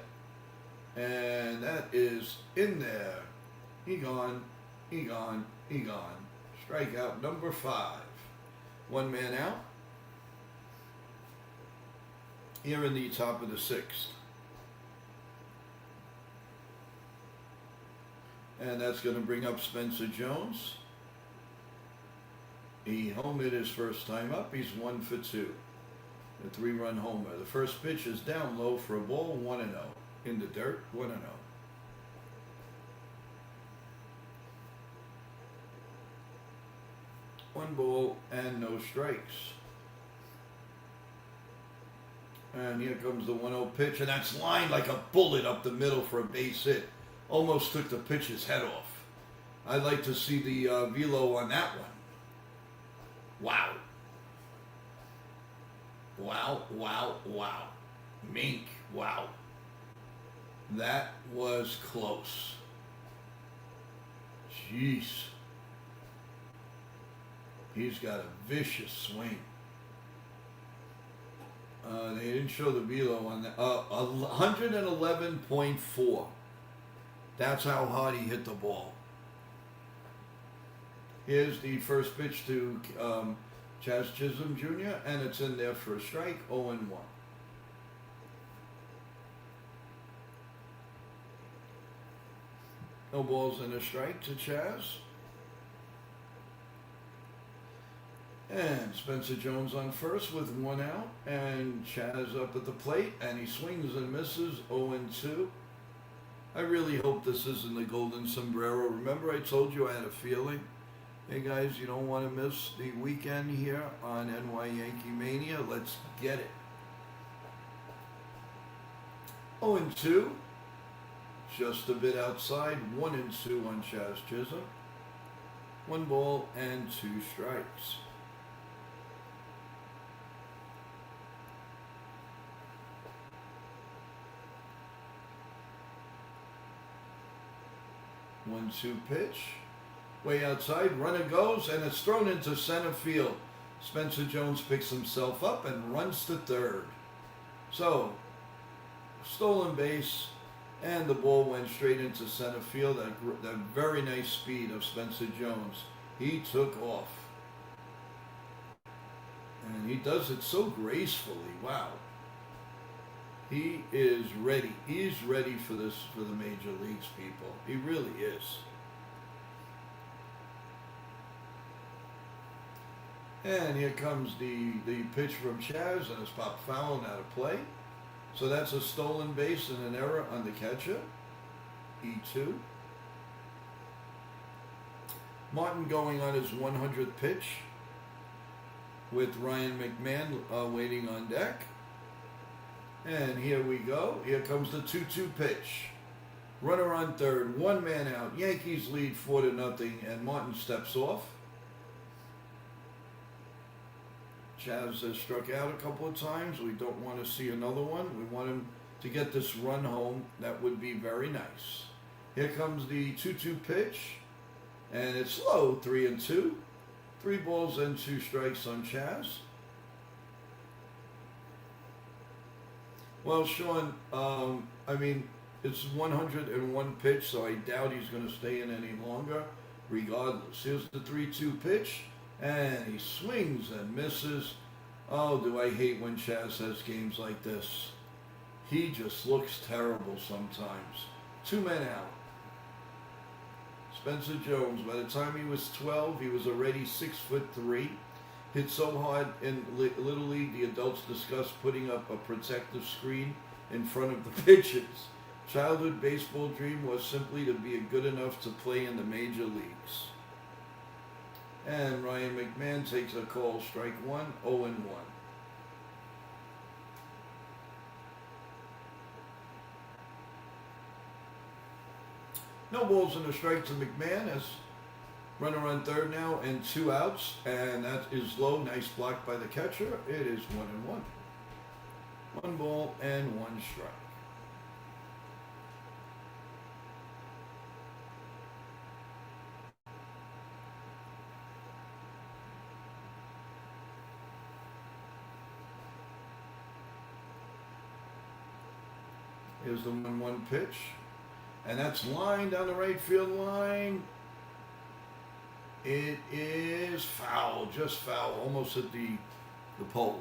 And that is in there. He gone, he gone, he gone. Strikeout number 5. 1 man out. Here in the top of the 6th. And that's going to bring up Spencer Jones. He homered his first time up. He's 1 for 2. A 3-run homer. The first pitch is down low for a ball, 1-0. In the dirt, 1-0. One ball and no strikes. And here comes the 1-0 pitch, and that's lined like a bullet up the middle for a base hit. Almost took the pitcher's head off. I'd like to see the velo on that one. Wow. Wow, wow, wow. Mink, wow. That was close. Jeez. He's got a vicious swing. They didn't show the velo on that. 111.4. That's how hard he hit the ball. Here's the first pitch to Chaz Chisholm Jr., and it's in there for a strike, 0-1. No balls and a strike to Chaz. And Spencer Jones on first with 1 out, and Chaz up at the plate, and he swings and misses, 0-2. I really hope this isn't the golden sombrero. Remember I told you I had a feeling? Hey guys, you don't want to miss the weekend here on NY Yankee Mania. Let's get it. 0-2. Just a bit outside. 1-2 on Chaz Chisholm. 1 ball and 2 strikes. One-two pitch. Way outside, runner goes, and it's thrown into center field. Spencer Jones picks himself up and runs to third. So, stolen base, and the ball went straight into center field. That very nice speed of Spencer Jones. He took off. And he does it so gracefully. Wow. He is ready. He's ready for this, for the major leagues, people. He really is. And here comes the pitch from Chaz, and it's popped foul and out of play. So that's a stolen base and an error on the catcher. E2. Martin going on his 100th pitch with Ryan McMahon waiting on deck. And here we go. Here comes the 2-2 pitch. Runner on third, 1 man out. Yankees lead 4-0, and Martin steps off. Chaz has struck out a couple of times. We don't want to see another one. We want him to get this run home. That would be very nice. Here comes the 2-2 pitch, and it's low, 3-2. 3 balls and 2 strikes on Chaz. Well, Sean, I mean, it's 101 pitch, so I doubt he's going to stay in any longer, regardless. Here's the 3-2 pitch, and he swings and misses. Oh, do I hate when Chaz has games like this. He just looks terrible sometimes. 2 men out. Spencer Jones, by the time he was 12, he was already 6'3". Hit so hard in Little League, the adults discussed putting up a protective screen in front of the pitches. Childhood baseball dream was simply to be good enough to play in the major leagues. And Ryan McMahon takes a call, strike 1, 0-1. No balls and a strike to McMahon as runner on third now and 2 outs, and that is low. Nice block by the catcher. It is 1-1. 1 ball and 1 strike. Here's the 1-1 pitch, and that's line down the right field line. It is foul, just foul, almost at the pole.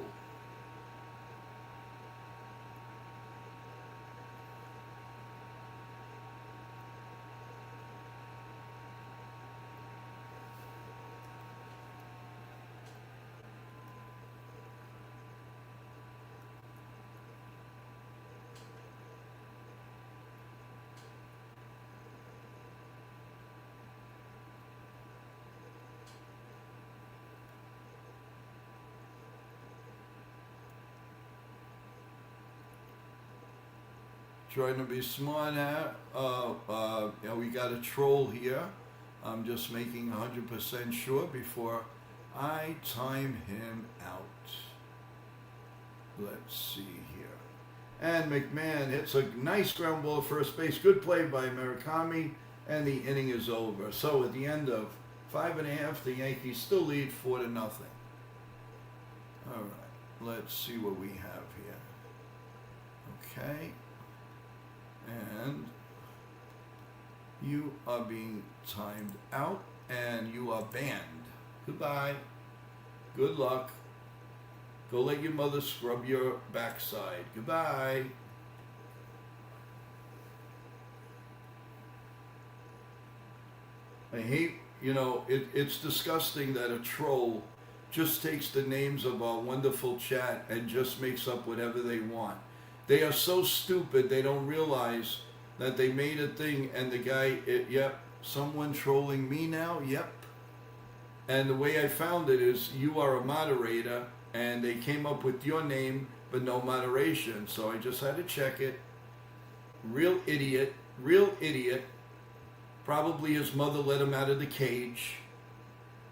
Trying to be smart at, we got a troll here. I'm just making 100% sure before I time him out. Let's see here. And McMahon hits a nice ground ball to first base. Good play by Murakami, and the inning is over. So at the end of 5.5, the Yankees still lead 4-0. All right, let's see what we have here. Okay, and you are being timed out, and you are banned. Goodbye. Good luck. Go let your mother scrub your backside. Goodbye. I hate, it's disgusting that a troll just takes the names of our wonderful chat and just makes up whatever they want. They are so stupid they don't realize that they made a thing and the guy, yep, someone trolling me now, yep. And the way I found it is you are a moderator and they came up with your name but no moderation. So I just had to check it. Real idiot. Probably his mother let him out of the cage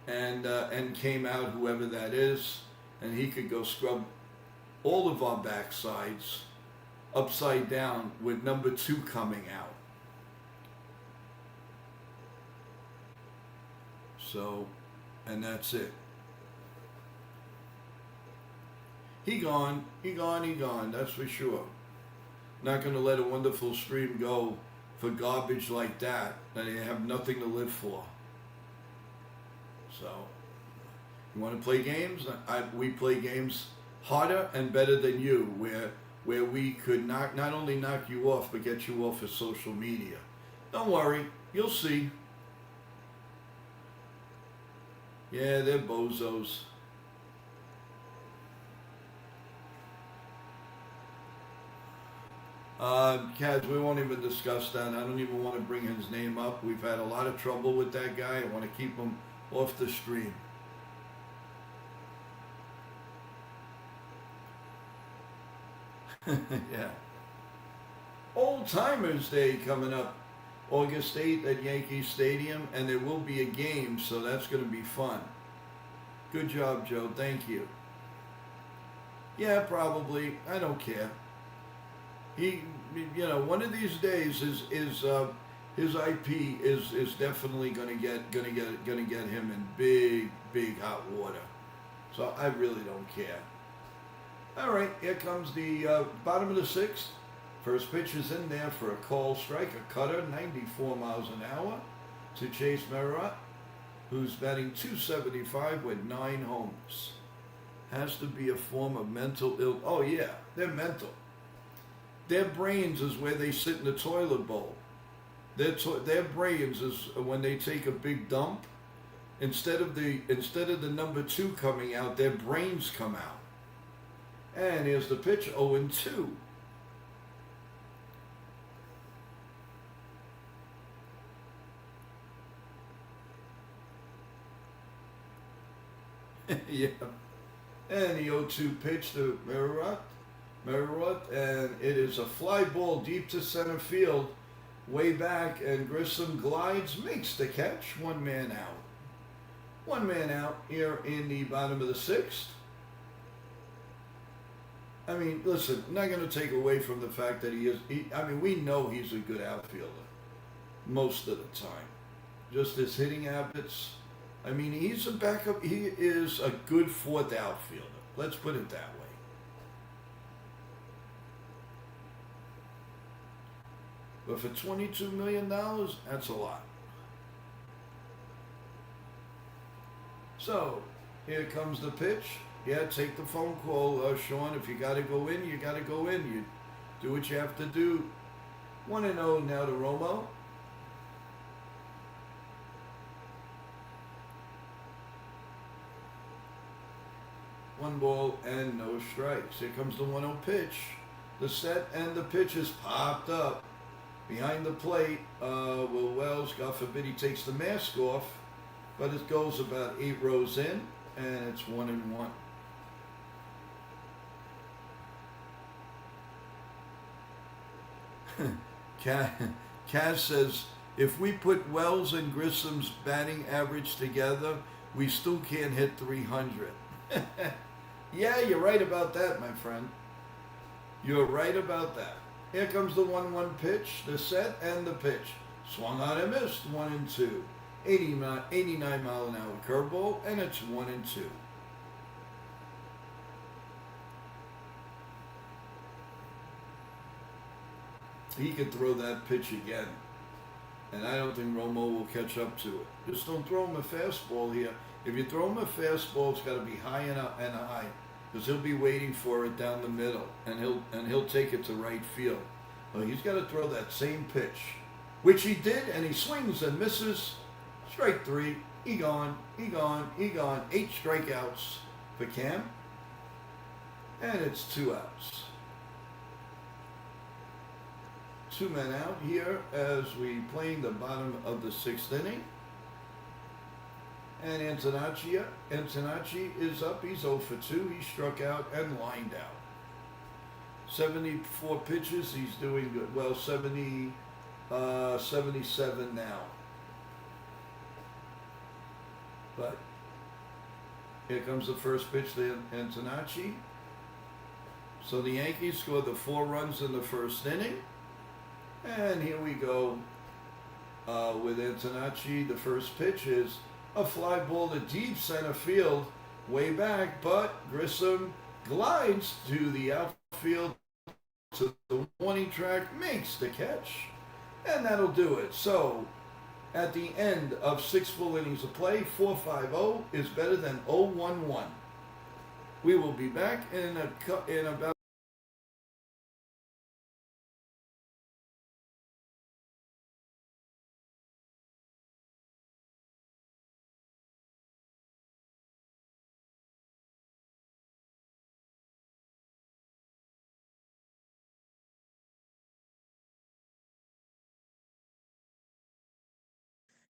and came out, whoever that is, and he could go scrub all of our backsides upside down with number 2 coming out. So, and that's it. He gone, that's for sure. Not going to let a wonderful stream go for garbage like that they have nothing to live for. So, you want to play games? We play games harder and better than you, where we could not only knock you off, but get you off of social media. Don't worry, you'll see. Yeah, they're bozos. Kaz, we won't even discuss that. I don't even want to bring his name up. We've had a lot of trouble with that guy. I want to keep him off the stream. Yeah. Old Timers Day coming up August 8th at Yankee Stadium, and there will be a game, so that's going to be fun. Good job, Joe. Thank you. Yeah, probably. I don't care. He, one of these days his IP is definitely gonna get him in big hot water. So I really don't care. All right, here comes the bottom of the 6th. First pitch is in there for a call strike, a cutter, 94 miles an hour to Chase Merritt, who's batting .275 with 9 homers. Has to be a form of mental ill. Oh yeah, they're mental. Their brains is where they sit in the toilet bowl. Their brains is when they take a big dump. Instead of the number 2 coming out, their brains come out. And here's the pitch, 0-2. Yeah. And the 0-2 pitch to Merritt, and it is a fly ball deep to center field, way back, and Grissom glides, makes the catch, 1 man out. 1 man out here in the bottom of the 6th. I mean, listen, I'm not going to take away from the fact that we know he's a good outfielder most of the time. Just his hitting habits. I mean, he's a backup. He is a good 4th outfielder. Let's put it that way. But for $22 million, that's a lot. So, here comes the pitch. Yeah, take the phone call, Sean. If you got to go in, you got to go in. You do what you have to do. 1-0 now to Romo. One ball and no strikes. Here comes the 1-0 pitch. The set and the pitch is popped up. Behind the plate, Will Wells, God forbid he takes the mask off, but it goes about 8 rows in, and it's 1-1. Kaz says, if we put Wells and Grissom's batting average together, we still can't hit 300. Yeah, you're right about that, my friend. You're right about that. Here comes the 1-1 pitch, the set, and the pitch. Swung on and missed, 1-2. 89 mile an hour curveball, and it's 1-2. He could throw that pitch again, and I don't think Romo will catch up to it. Just don't throw him a fastball here. If you throw him a fastball, it's got to be high and high, because he'll be waiting for it down the middle, and he'll take it to right field. Well, he's got to throw that same pitch, which he did, and he swings and misses. Strike 3. He gone. 8 strikeouts for Cam, and it's 2 outs. 2 men out here as we playing the bottom of the 6th inning. And Antonacci is up. He's 0 for 2. He struck out and lined out. 74 pitches. He's doing good. Well, 77 now. But here comes the first pitch to Antonacci. So the Yankees scored the 4 runs in the first inning. And here we go with Antonacci. The first pitch is a fly ball to deep center field, way back, but Grissom glides to the outfield to the warning track, makes the catch, and that'll do it. So at the end of 6 full innings of play, 4-5-0 is better than 0-1-1. We will be back in about.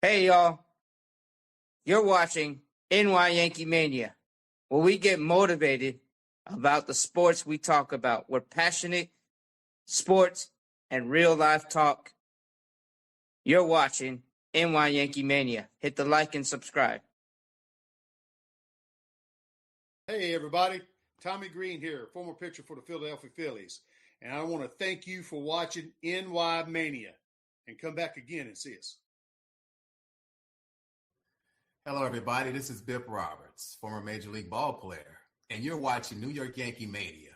Hey y'all, you're watching NY Yankee Mania, where we get motivated about the sports we talk about. We're passionate sports and real life talk. You're watching NY Yankee Mania. Hit the like and subscribe. Hey everybody, Tommy Green here, former pitcher for the Philadelphia Phillies, and I want to thank you for watching NY Mania, and come back again and see us. Hello, everybody. This is Bip Roberts, former Major League ball player, and you're watching New York Yankee Mania.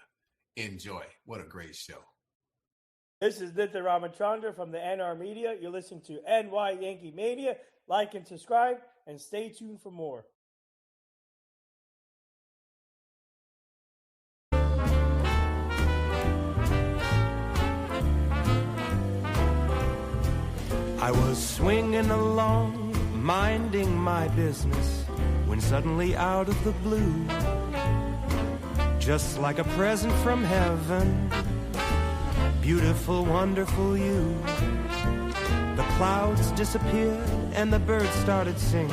Enjoy. What a great show. This is Nitya Ramachandra from the NR Media. You're listening to NY Yankee Mania. Like and subscribe, and stay tuned for more. I was swinging along, minding my business, when suddenly out of the blue, just like a present from heaven, beautiful, wonderful you, the clouds disappeared and the birds started singing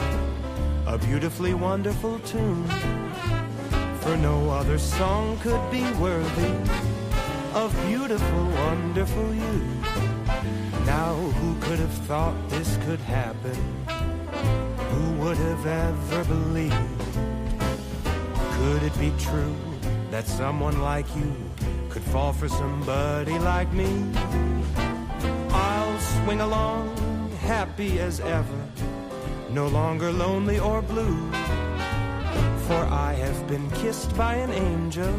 a beautifully wonderful tune, for no other song could be worthy of beautiful, wonderful you. Now who could have thought this could happen? Who would have ever believed? Could it be true that someone like you could fall for somebody like me? I'll swing along, happy as ever, no longer lonely or blue, for I have been kissed by an angel,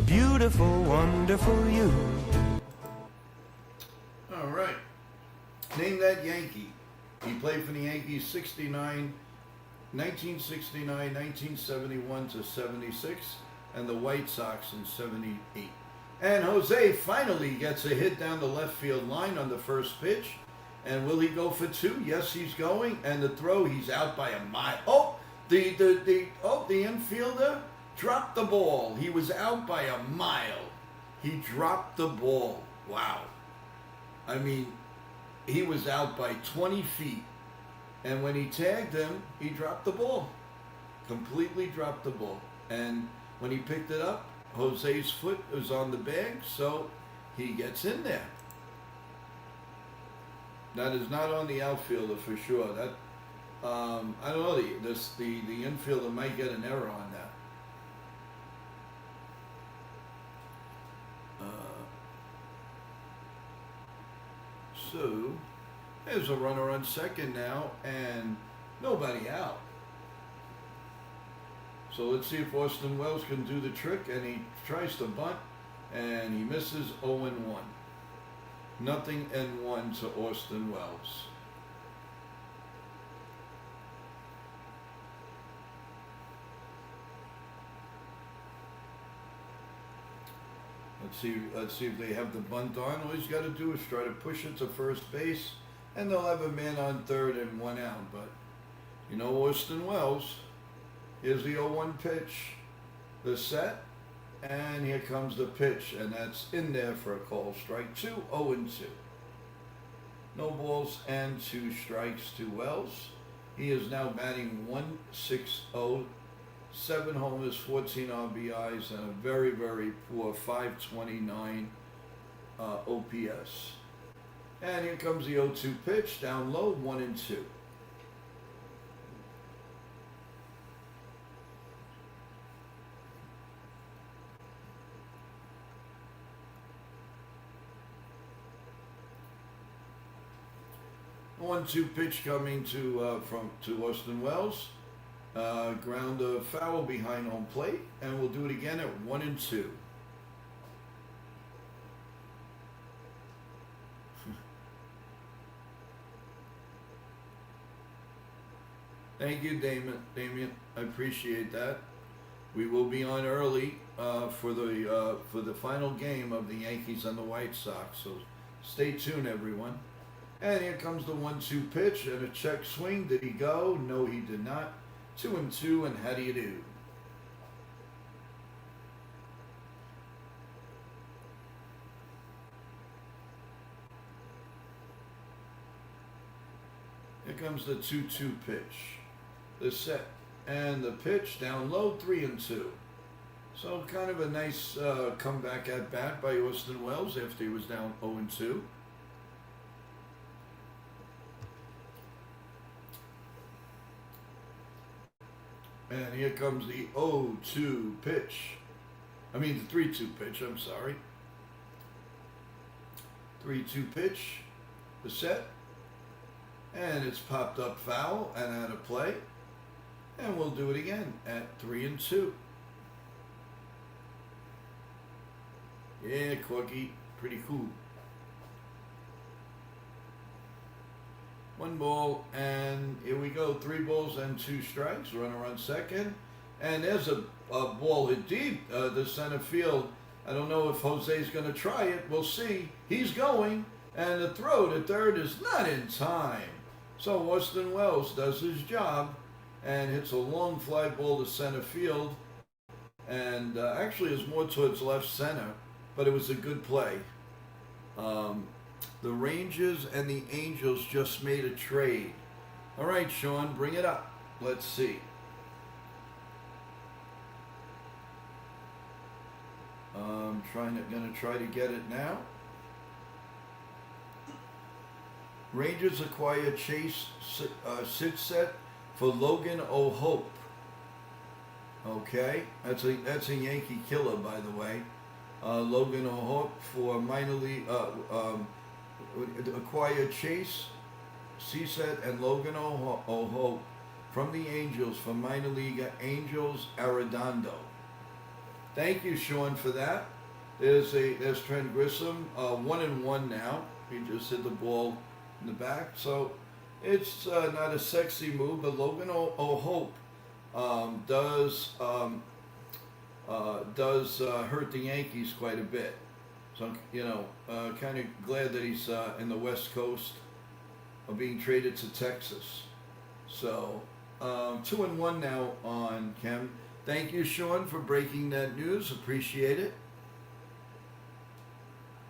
beautiful, wonderful you. All right. Name that Yankee. He played for the Yankees 1969, 1971 to 76, and the White Sox in 78. And Jose finally gets a hit down the left field line on the first pitch. And will he go for 2? Yes, he's going. And the throw, he's out by a mile. Oh, the infielder dropped the ball. He was out by a mile. He dropped the ball. Wow. I mean, he was out by 20 feet. And when he tagged him, he dropped the ball. Completely dropped the ball. And when he picked it up, Jose's foot was on the bag, so he gets in there. That is not on the outfielder for sure. That I don't know. The infielder might get an error on that. There's a runner on second now, and nobody out. So let's see if Austin Wells can do the trick, and he tries to bunt, and he misses 0-1. Nothing and 1 to Austin Wells. Let's see if they have the bunt on. All he's got to do is try to push it to first base, and they'll have a man on third and 1 out. But you know, Austin Wells, here's the 0-1 pitch, the set, and here comes the pitch, and that's in there for a call. Strike 2, 0-2. No balls and 2 strikes to Wells. He is now batting .160. 7 homers, 14 RBIs, and a very, very poor 529 OPS. And here comes the 0-2 pitch, down low, 1-2. One-two pitch coming to Austin Wells. Ground foul behind home plate, and we'll do it again at 1-2. Thank you, Damien. I appreciate that. We will be on early for the final game of the Yankees and the White Sox. So stay tuned, everyone. And here comes the 1-2 pitch and a check swing. Did he go? No, he did not. 2-2, and how do you do? Here comes the 2-2 pitch. The set and the pitch down low, 3-2. So kind of a nice comeback at bat by Austin Wells after he was down 0-2. And here comes the 0-2 pitch. I mean the 3-2 pitch, I'm sorry. 3-2 pitch, the set. And it's popped up foul and out of play. And we'll do it again at 3-2. Yeah, Corky, pretty cool. 1 ball, and here we go. 3 balls and 2 strikes. Runner on second. And there's a ball hit deep to center field. I don't know if Jose's going to try it. We'll see. He's going. And the throw to third is not in time. So Austin Wells does his job and hits a long fly ball to center field. And actually is more towards left center. But it was a good play. The Rangers and the Angels just made a trade. All right, Sean, bring it up. Let's see. I'm gonna try to get it now. Rangers acquire Chase Sitset for Logan O'Hope. Okay, that's a Yankee killer, by the way. Logan O'Hope for minor league. Acquired Chase Sitset and Logan O'Hope from the Angels for minor league Angels Arredondo. Thank you, Sean, for that. There's Trent Grissom, 1-1 now. He just hit the ball in the back, so it's not a sexy move, but Logan O'Hope does hurt the Yankees quite a bit. So, you know, kind of glad that he's in the West Coast of being traded to Texas. So, 2-1 now on Chem. Thank you, Sean, for breaking that news. Appreciate it.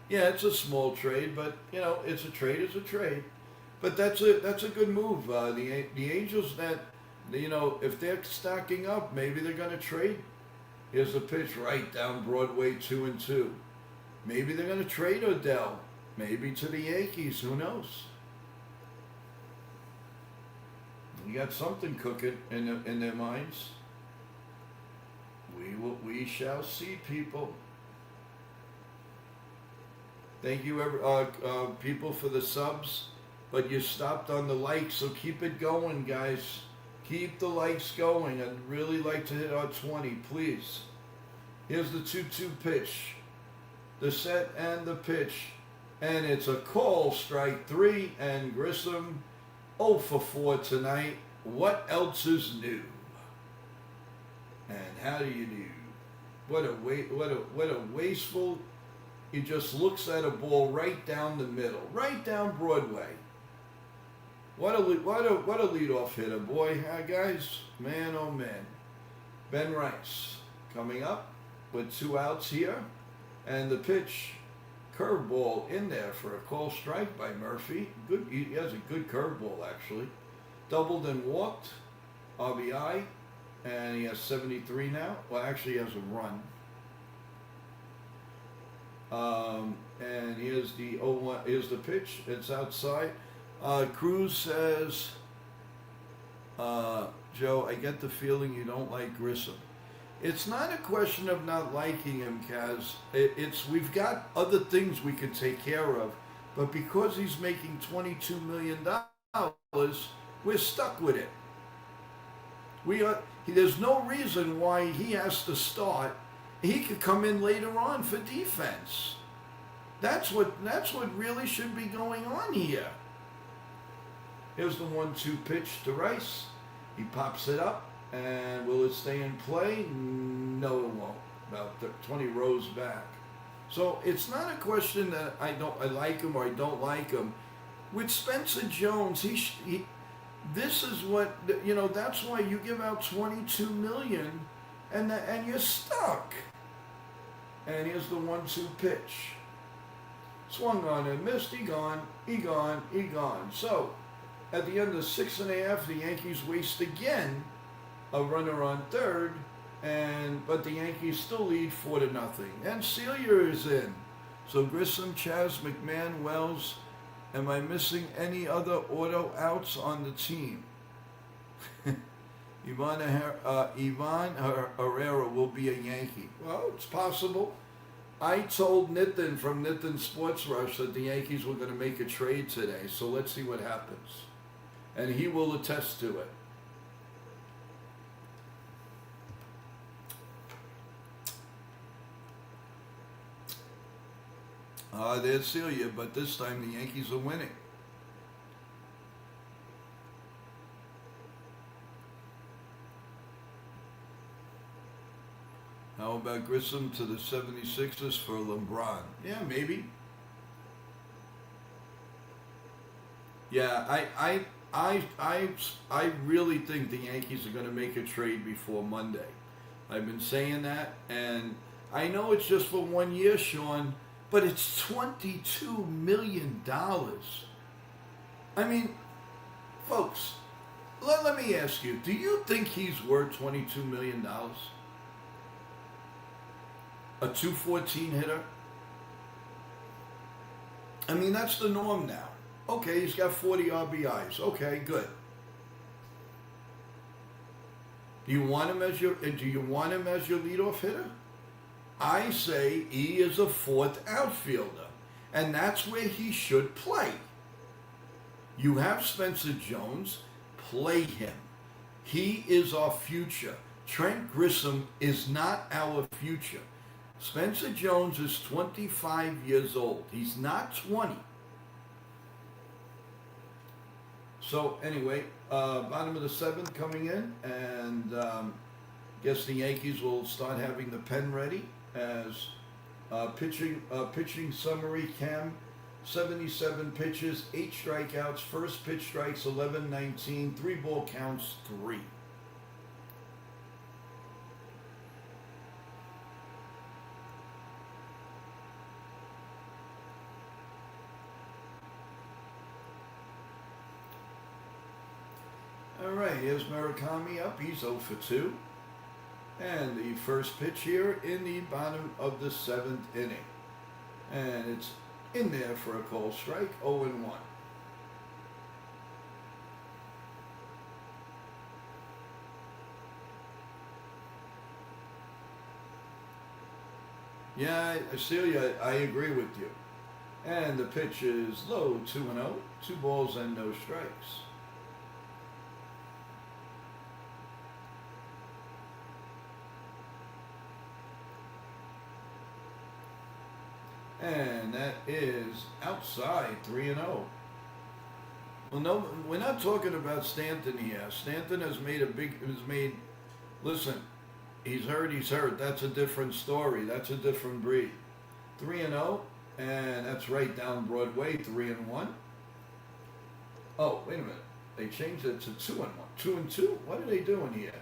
Yeah, it's a small trade, but, you know, it's a trade. But that's a good move. The Angels, that, you know, if they're stacking up, maybe they're going to trade. Here's the pitch right down Broadway, 2-2. Maybe they're going to trade Odell. Maybe to the Yankees. Who knows? You got something cooking in their minds. We shall see, people. Thank you, people, for the subs. but you stopped on the likes, so keep it going, guys. Keep the likes going. I'd really like to hit our 20, please. Here's the 2-2 pitch. The set and the pitch. And it's a call, strike 3, and Grissom 0 for 4 tonight. What else is new? And how do you do? What a wasteful. He just looks at a ball right down the middle, right down Broadway. What a leadoff hitter, boy, huh, guys? Man, oh man. Ben Rice coming up with 2 outs here, and the pitch, curveball in there for a call strike by Murphy. Good, he has a good curveball actually. Doubled and walked, RBI, and he has 73 now. Well, actually, he has a run. And here's the 0-1. Here's the pitch. It's outside. Cruz says, Joe, I get the feeling you don't like Grissom. It's not a question of not liking him, Kaz. It's we've got other things we can take care of, but because he's making $22 million, we're stuck with it. There's no reason why he has to start. He could come in later on for defense. That's what really should be going on here. Here's the 1-2 pitch to Rice. He pops it up, and will it stay in play? No, it won't. About 20 rows back. So it's not a question that I like him or I don't like him. With Spencer Jones, this is what, that's why you give out $22 million and you're stuck. And here's the 1-2 pitch. Swung on and missed. He gone. So at the end of 6.5, the Yankees waste again a runner on third, but the Yankees still lead 4-0. And Celia is in. So Grissom, Chas, McMahon, Wells. Am I missing any other auto outs on the team? Ivan Herrera will be a Yankee. Well, it's possible. I told Nitin from Nitin Sports Rush that the Yankees were going to make a trade today, so let's see what happens. And he will attest to it. There's Celia, but this time the Yankees are winning. How about Grissom to the 76ers for LeBron? Yeah, maybe. Yeah, I really think the Yankees are going to make a trade before Monday. I've been saying that, and I know it's just for 1 year, Sean, but it's $22 million. I mean, folks, let me ask you, do you think he's worth $22 million? A 214 hitter? I mean, that's the norm now. Okay, he's got 40 RBIs. Okay, good. Do you want him as your leadoff hitter? I say he is a 4th outfielder, and that's where he should play. You have Spencer Jones, play him. He is our future. Trent Grissom is not our future. Spencer Jones is 25 years old. He's not 20. So anyway, bottom of the 7th coming in, and guess the Yankees will start having the pen ready as pitching summary. Cam, 77 pitches, 8 strikeouts, first pitch strikes 11-19, 3 ball counts, 3. All right, here's Murakami up. He's 0 for 2. And the first pitch here in the bottom of the 7th inning. And it's in there for a call strike, 0-1. Yeah, Celia, I agree with you. And the pitch is low, 2-0, 2 balls and no strikes. And that is outside, 3-0. Well, no, we're not talking about Stanton here. Stanton has made, listen, he's hurt. That's a different story. That's a different breed. 3-0, and that's right down Broadway, 3-1. Oh, wait a minute. They changed it to 2-1. 2-2? What are they doing here?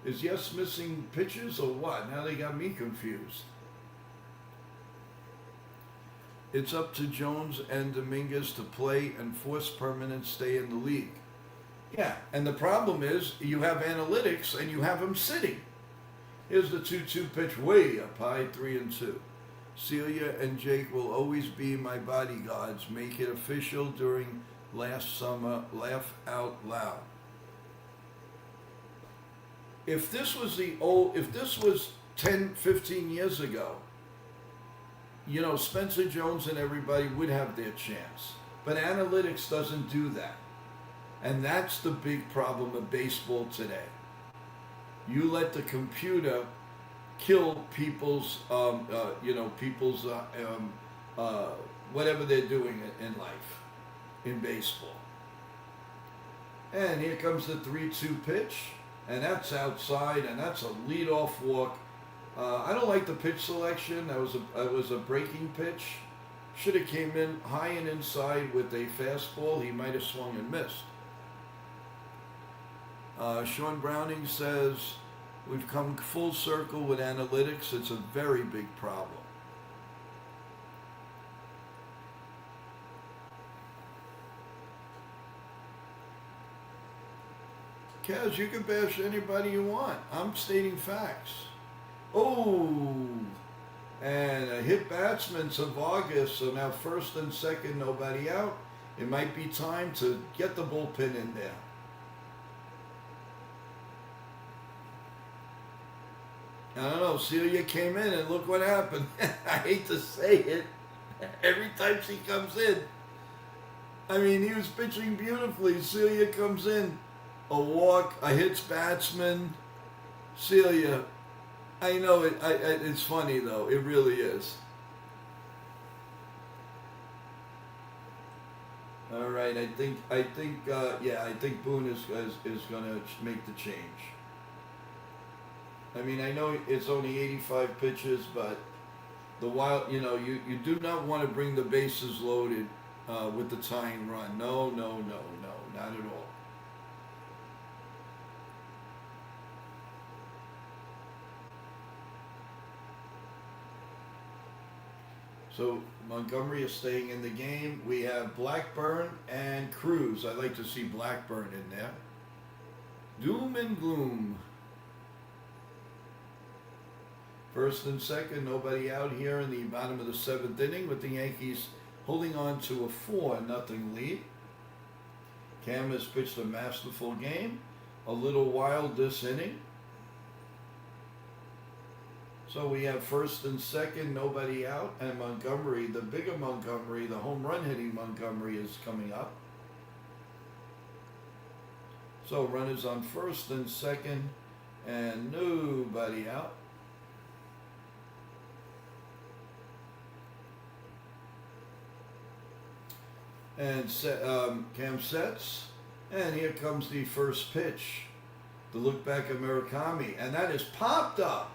Is Yes missing pitches or what? Now they got me confused. It's up to Jones and Dominguez to play and force permanent stay in the league. Yeah, and the problem is you have analytics and you have them sitting. Here's the 2-2 pitch way up high, 3-2. Celia and Jake will always be my bodyguards. Make it official during last summer. Laugh out loud. If this was 10, 15 years ago, you know, Spencer Jones and everybody would have their chance. But analytics doesn't do that. And that's the big problem of baseball today. You let the computer kill people's, whatever they're doing in life, in baseball. And here comes the 3-2 pitch, and that's outside, and that's a leadoff walk. I don't like the pitch selection. That was a breaking pitch. Should have came in high and inside with a fastball. He might have swung and missed. Sean Browning says, we've come full circle with analytics. It's a very big problem. Kaz, you can bash anybody you want. I'm stating facts. Oh, and a hit batsman to Vargas, so now first and second, nobody out. It might be time to get the bullpen in there. I don't know, Celia came in and look what happened. I hate to say it. Every time she comes in, I mean, he was pitching beautifully. Celia comes in, a walk, a hits batsman. Celia, I know it. It's funny though. It really is. All right. I think Boone is going to make the change. I mean, I know it's only 85 pitches, but the Wild, you do not want to bring the bases loaded with the tying run. No, not at all. So Montgomery is staying in the game. We have Blackburn and Cruz. I'd like to see Blackburn in there. Doom and gloom. First and second, nobody out here in the bottom of the 7th inning with the Yankees holding on to a 4-0 lead. Cam has pitched a masterful game. A little wild this inning. So we have first and second, nobody out, and Montgomery, the bigger Montgomery, the home run hitting Montgomery is coming up. So runners on first and second, and nobody out. And Cam sets, and here comes the first pitch. The look back at Murakami, and that is popped up.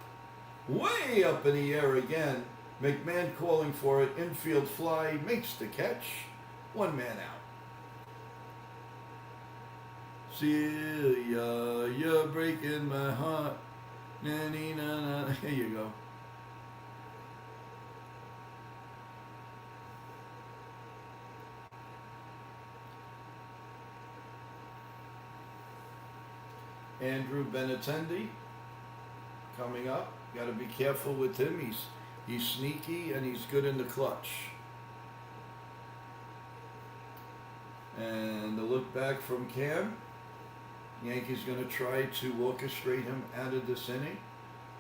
Way up in the air again. McMahon calling for it. Infield fly. Makes the catch. 1 man out. Celia, you're breaking my heart. Na-na-na-na. Here you go. Andrew Benintendi coming up. Got to be careful with him. He's sneaky and he's good in the clutch. And the look back from Cam. Yankees going to try to orchestrate him out of this inning.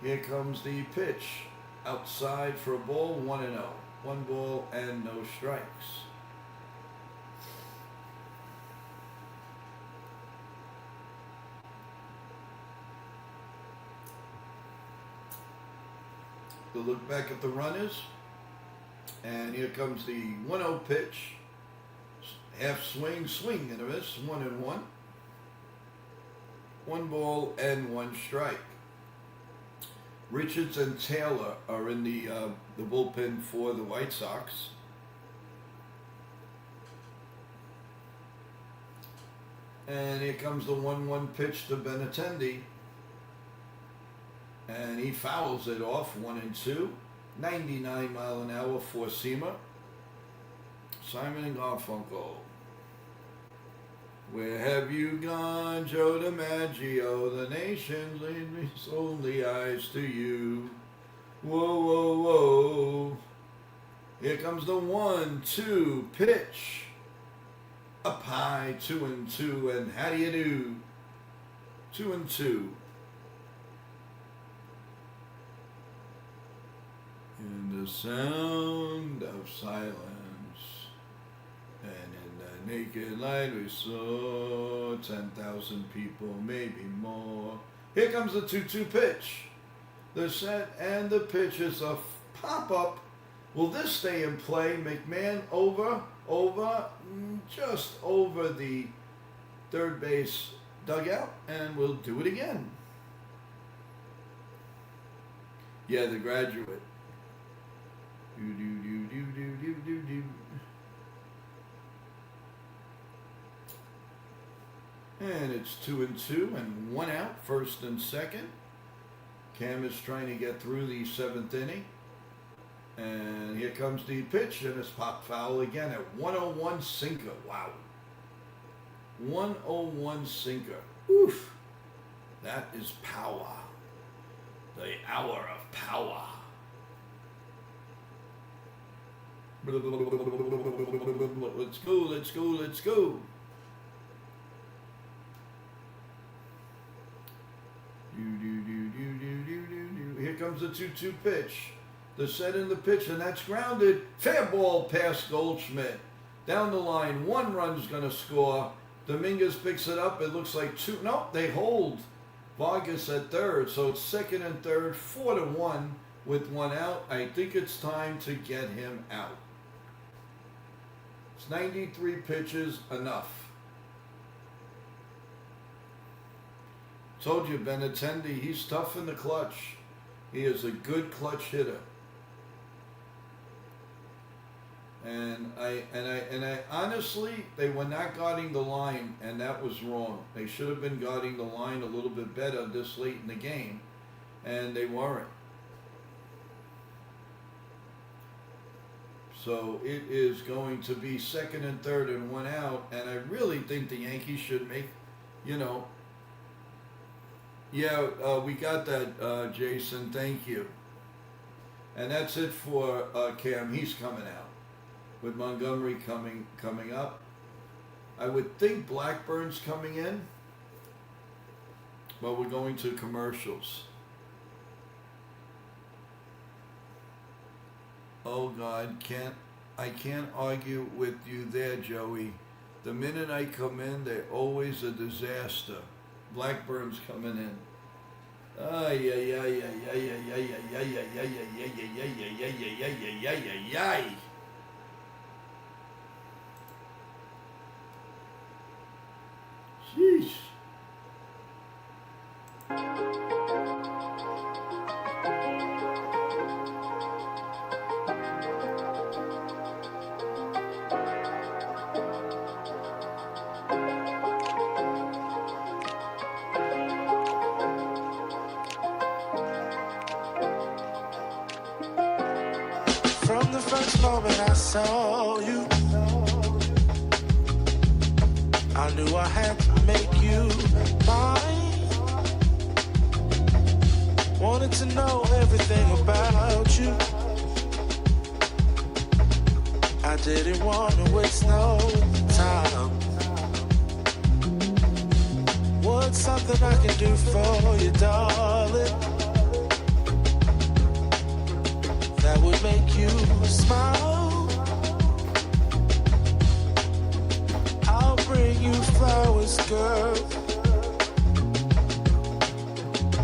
Here comes the pitch. Outside for a ball, 1-0. 1 ball and no strikes. We'll look back at the runners. And here comes the 1-0 pitch. Half swing, swing and a miss. 1-1. 1 ball and 1 strike. Richards and Taylor are in the bullpen for the White Sox. And here comes the 1-1 pitch to Benintendi. And he fouls it off, 1-2. 99 mile an hour four-seamer. Simon and Garfunkel. Where have you gone, Joe DiMaggio? The nation leads its only eyes to you. Whoa, whoa, whoa. Here comes the 1-2 pitch. Up high, 2-2, and how do you do? 2-2. In the sound of silence, and in the naked light we saw 10,000 people, maybe more. Here comes the 2-2 pitch. The set and the pitch is a pop-up. Will this stay in play? McMahon over, just over the third base dugout, and we'll do it again. Yeah, The Graduate. And it's 2-2 and 1 out, first and second. Cam is trying to get through the 7th inning. And here comes the pitch, and it's popped foul again at 101 sinker. Wow. 101 sinker. Oof. That is power. The hour of power. Let's go, let's go, let's go. Here comes the 2-2 pitch. The set in the pitch, and that's grounded. Fair ball past Goldschmidt. Down the line, 1 run's going to score. Dominguez picks it up. It looks like 2. Nope, they hold Vargas at third. So it's second and third, 4-1 with 1 out. I think it's time to get him out. It's 93 pitches, enough. Told you, Benintendi, he's tough in the clutch. He is a good clutch hitter. And I honestly, they were not guarding the line, and that was wrong. They should have been guarding the line a little bit better this late in the game, and they weren't. So it is going to be second and third and 1 out, and I really think the Yankees should make, we got that, Jason, thank you. And that's it for Cam. He's coming out. With Montgomery coming up. I would think Blackburn's coming in, but we're going to commercials. Oh God, I can't argue with you there, Joey. The minute I come in, they're always a disaster. Blackburn's coming in. Sheesh. From the first moment I saw you, I knew I had to make you mine. Wanted to know everything about you. I didn't want to waste no time. What's something I can do for you, darling? that would make you smile. I'll bring you flowers, girl,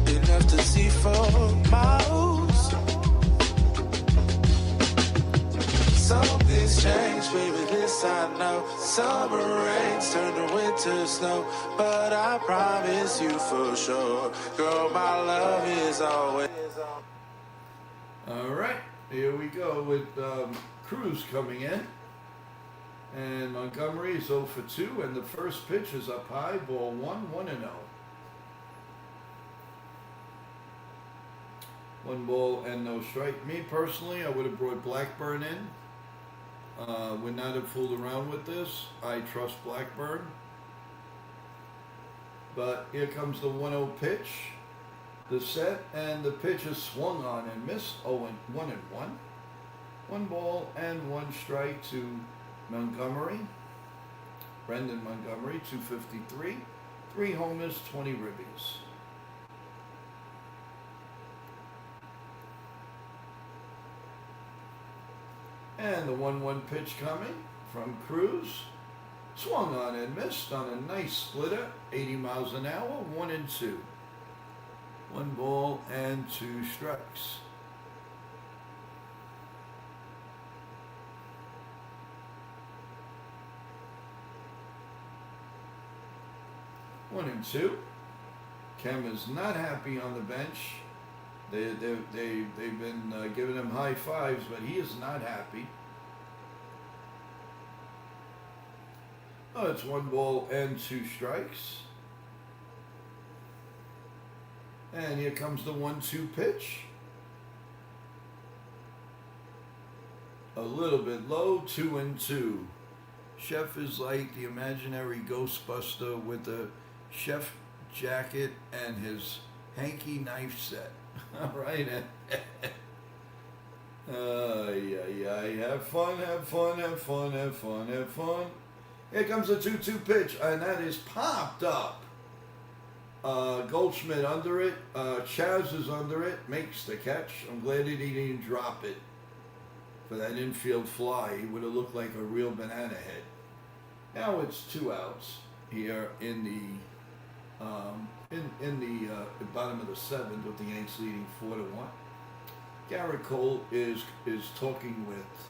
enough to see for miles. Something's changed, baby, this I know. Summer rains turn to winter snow, but I promise you for sure, girl, my love is always. All right, here we go with Cruz coming in. And Montgomery is 0 for 2, and the first pitch is up high, ball 1, 1-0. 1 ball and no strike. Me personally, I would have brought Blackburn in. Would not have fooled around with this. I trust Blackburn. But here comes the 1-0 pitch. The set, and the pitch is swung on and missed. 1-1. 1 ball and 1 strike to Montgomery. Brendan Montgomery, 253. 3 homers, 20 ribbies. And the 1-1 pitch coming from Cruz. Swung on and missed on a nice splitter, 80 miles an hour, 1-2. 1 ball and 2 strikes. One and two. Kem is not happy on the bench. They've been giving him high fives, but he is not happy. Oh, it's 1 ball and 2 strikes. And here comes the 1-2 pitch. A little bit low, 2-2. Chef is like the imaginary Ghostbuster with the chef jacket and his hanky knife set. All right. Have fun, have fun, have fun, have fun, have fun. Here comes the 2-2 pitch, and that is popped up. Goldschmidt under it. Chaz is under it. Makes the catch. I'm glad he didn't drop it for that infield fly. He would have looked like a real banana head. Now it's 2 outs here in the bottom of the 7th with the Yankees leading 4-1. Garrett Cole is talking with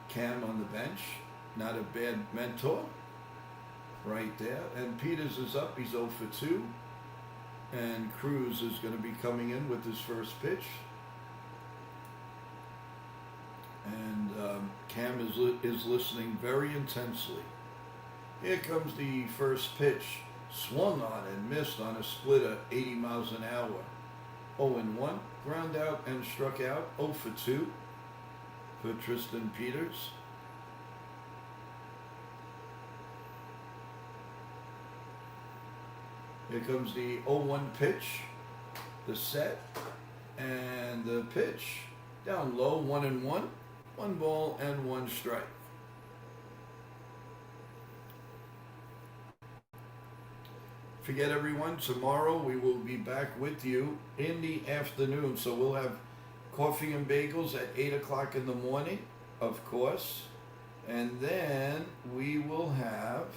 Cam on the bench. Not a bad mentor. Right there. And Peters is up. He's 0 for 2. And Cruz is going to be coming in with his first pitch. And Cam is listening very intensely. Here comes the first pitch. Swung on and missed on a splitter, 80 miles an hour. 0-1. Ground out and struck out. 0 for 2 for Tristan Peters. Here comes the 0-1 pitch, the set, and the pitch down low, 1-1, 1 ball and 1 strike. Forget everyone, tomorrow we will be back with you in the afternoon, so we'll have coffee and bagels at 8 o'clock in the morning, of course, and then we will have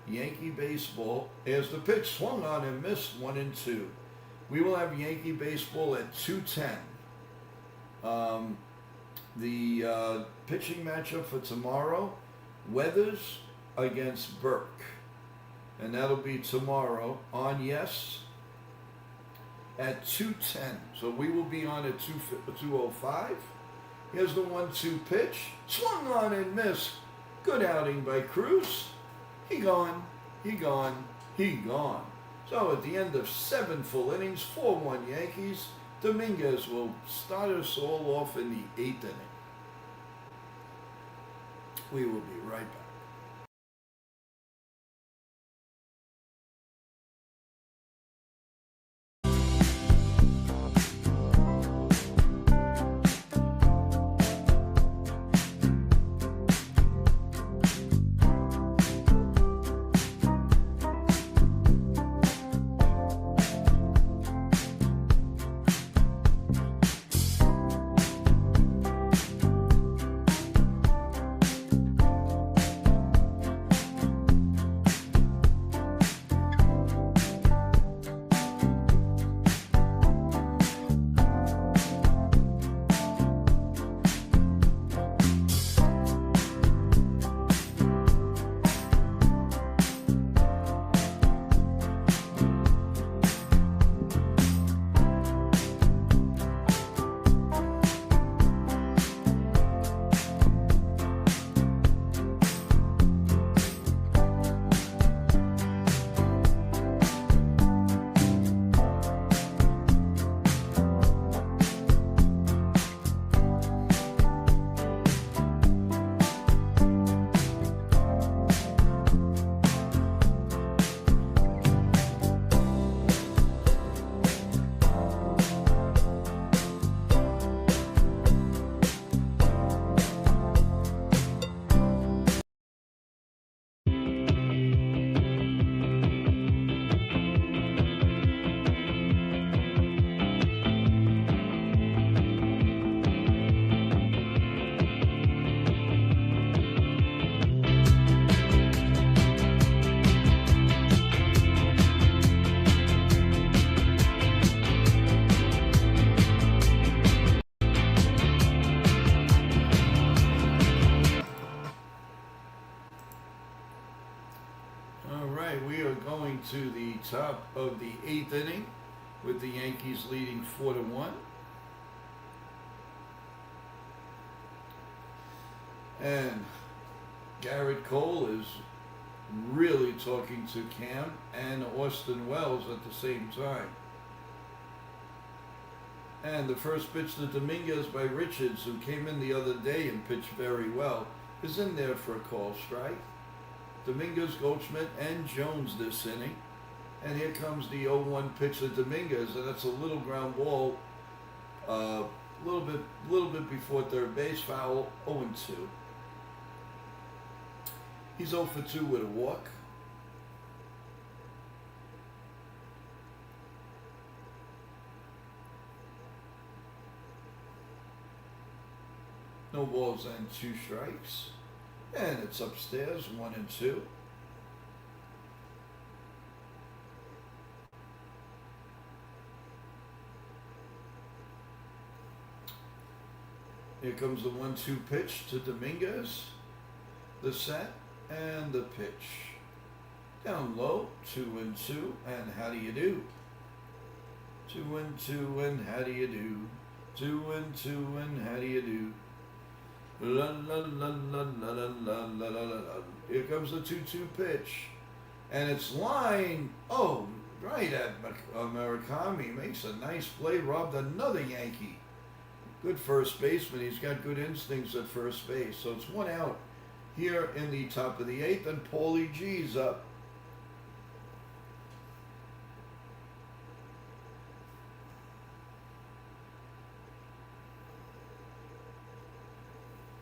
Yankee baseball as the pitch swung on and missed 1-2. We will have Yankee baseball at 2:10. The pitching matchup for tomorrow, Weathers against Burke. And that'll be tomorrow on Yes at 2:10. So we will be on at 2:05. Here's the 1-2 pitch. Swung on and missed. Good outing by Cruz. He gone, he gone, he gone. So at the end of 7 full innings, 4-1 Yankees, Dominguez will start us all off in the 8th inning. We will be right back. top of the 8th inning with the Yankees leading 4-1. And Garrett Cole is really talking to Cam and Austin Wells at the same time. And the first pitch to Dominguez by Richards, who came in the other day and pitched very well, is in there for a call strike. Dominguez, Goldschmidt, and Jones this inning. And here comes the 0-1 pitch to Dominguez, and that's a little ground ball, a little bit before third base, foul, 0-2. He's 0 for 2 with a walk. No balls and 2 strikes. And it's upstairs, 1-2. Here comes the 1-2 pitch to Dominguez. The set and the pitch. Down low, 2-2, and how do you do? 2-2, and how do you do? 2-2, and how do you do? La la la la la la la la la la. Here comes the 2-2 pitch, and it's line. Oh, right at Murakami. Makes a nice play. Robbed another Yankee. Good first baseman. He's got good instincts at first base. So it's 1 out here in the top of the 8th, and Paulie G's up.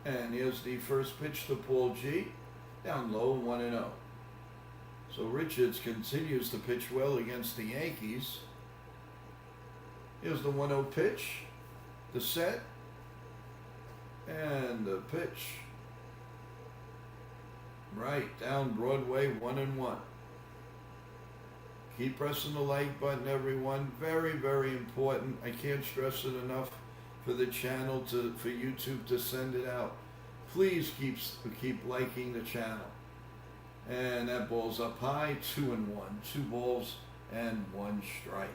And here's the first pitch to Paul G. Down low, 1-0. So Richards continues to pitch well against the Yankees. Here's the 1-0 pitch. The set. And the pitch. Right, down Broadway, 1-1. Keep pressing the like button, everyone. Very, very important. I can't stress it enough for the channel, for YouTube to send it out. Please keep liking the channel. And that ball's up high, 2-1. 2 balls and 1 strike.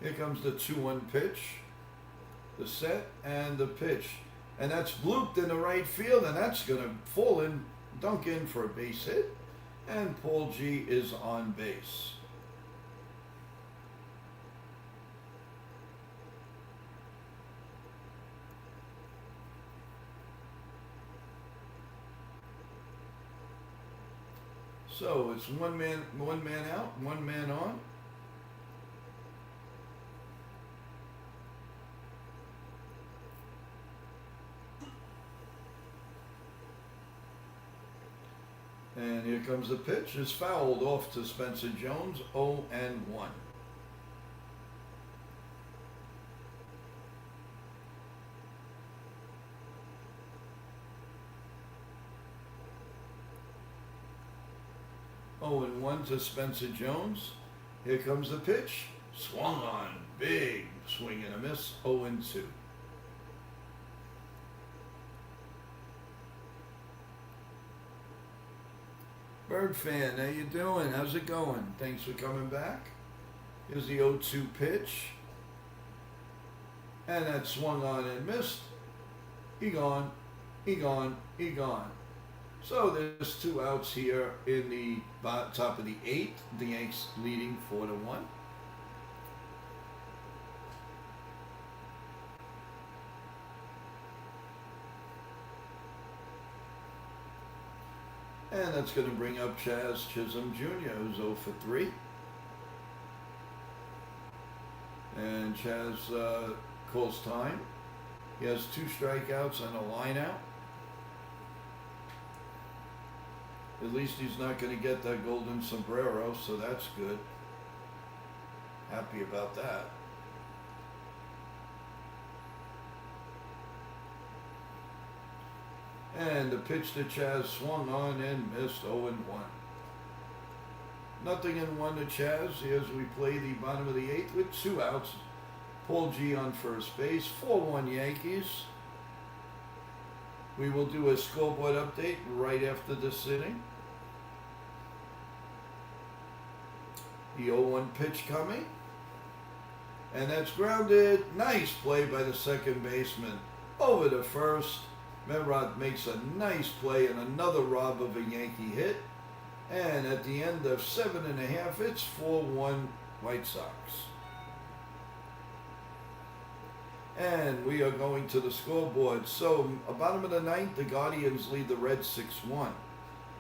Here comes the 2-1 pitch, the set, and the pitch. And that's blooped in the right field, and that's going to fall in, dunk in for a base hit. And Paul G is on base. So it's one man out, 1 man on. And here comes the pitch. It's fouled off to Spencer Jones, 0-1. Oh, and 1 to Spencer Jones. Here comes the pitch. Swung on. Big swing and a miss, 0-2. Bird fan, how you doing? How's it going? Thanks for coming back. Here's the 0-2 pitch. And that swung on and missed. He gone. He gone. He gone. So there's 2 outs here in the top of the 8th. The Yanks leading 4-1. And that's going to bring up Chaz Chisholm Jr., who's 0 for 3. And Chaz calls time. He has 2 strikeouts and a line out. At least he's not going to get that golden sombrero, so that's good. Happy about that. And the pitch to Chaz swung on and missed, 0-1. Nothing in 1 to Chaz as we play the bottom of the 8th with 2 outs Paul G on first base. 4-1 Yankees. We will do a scoreboard update right after this inning. The 0-1 pitch coming. And that's grounded. Nice play by the second baseman. Over to first. Merod makes a nice play and another rob of a Yankee hit. And at the end of 7.5, it's 4-1 White Sox. And we are going to the scoreboard. So, bottom of the ninth, the Guardians lead the Reds 6-1.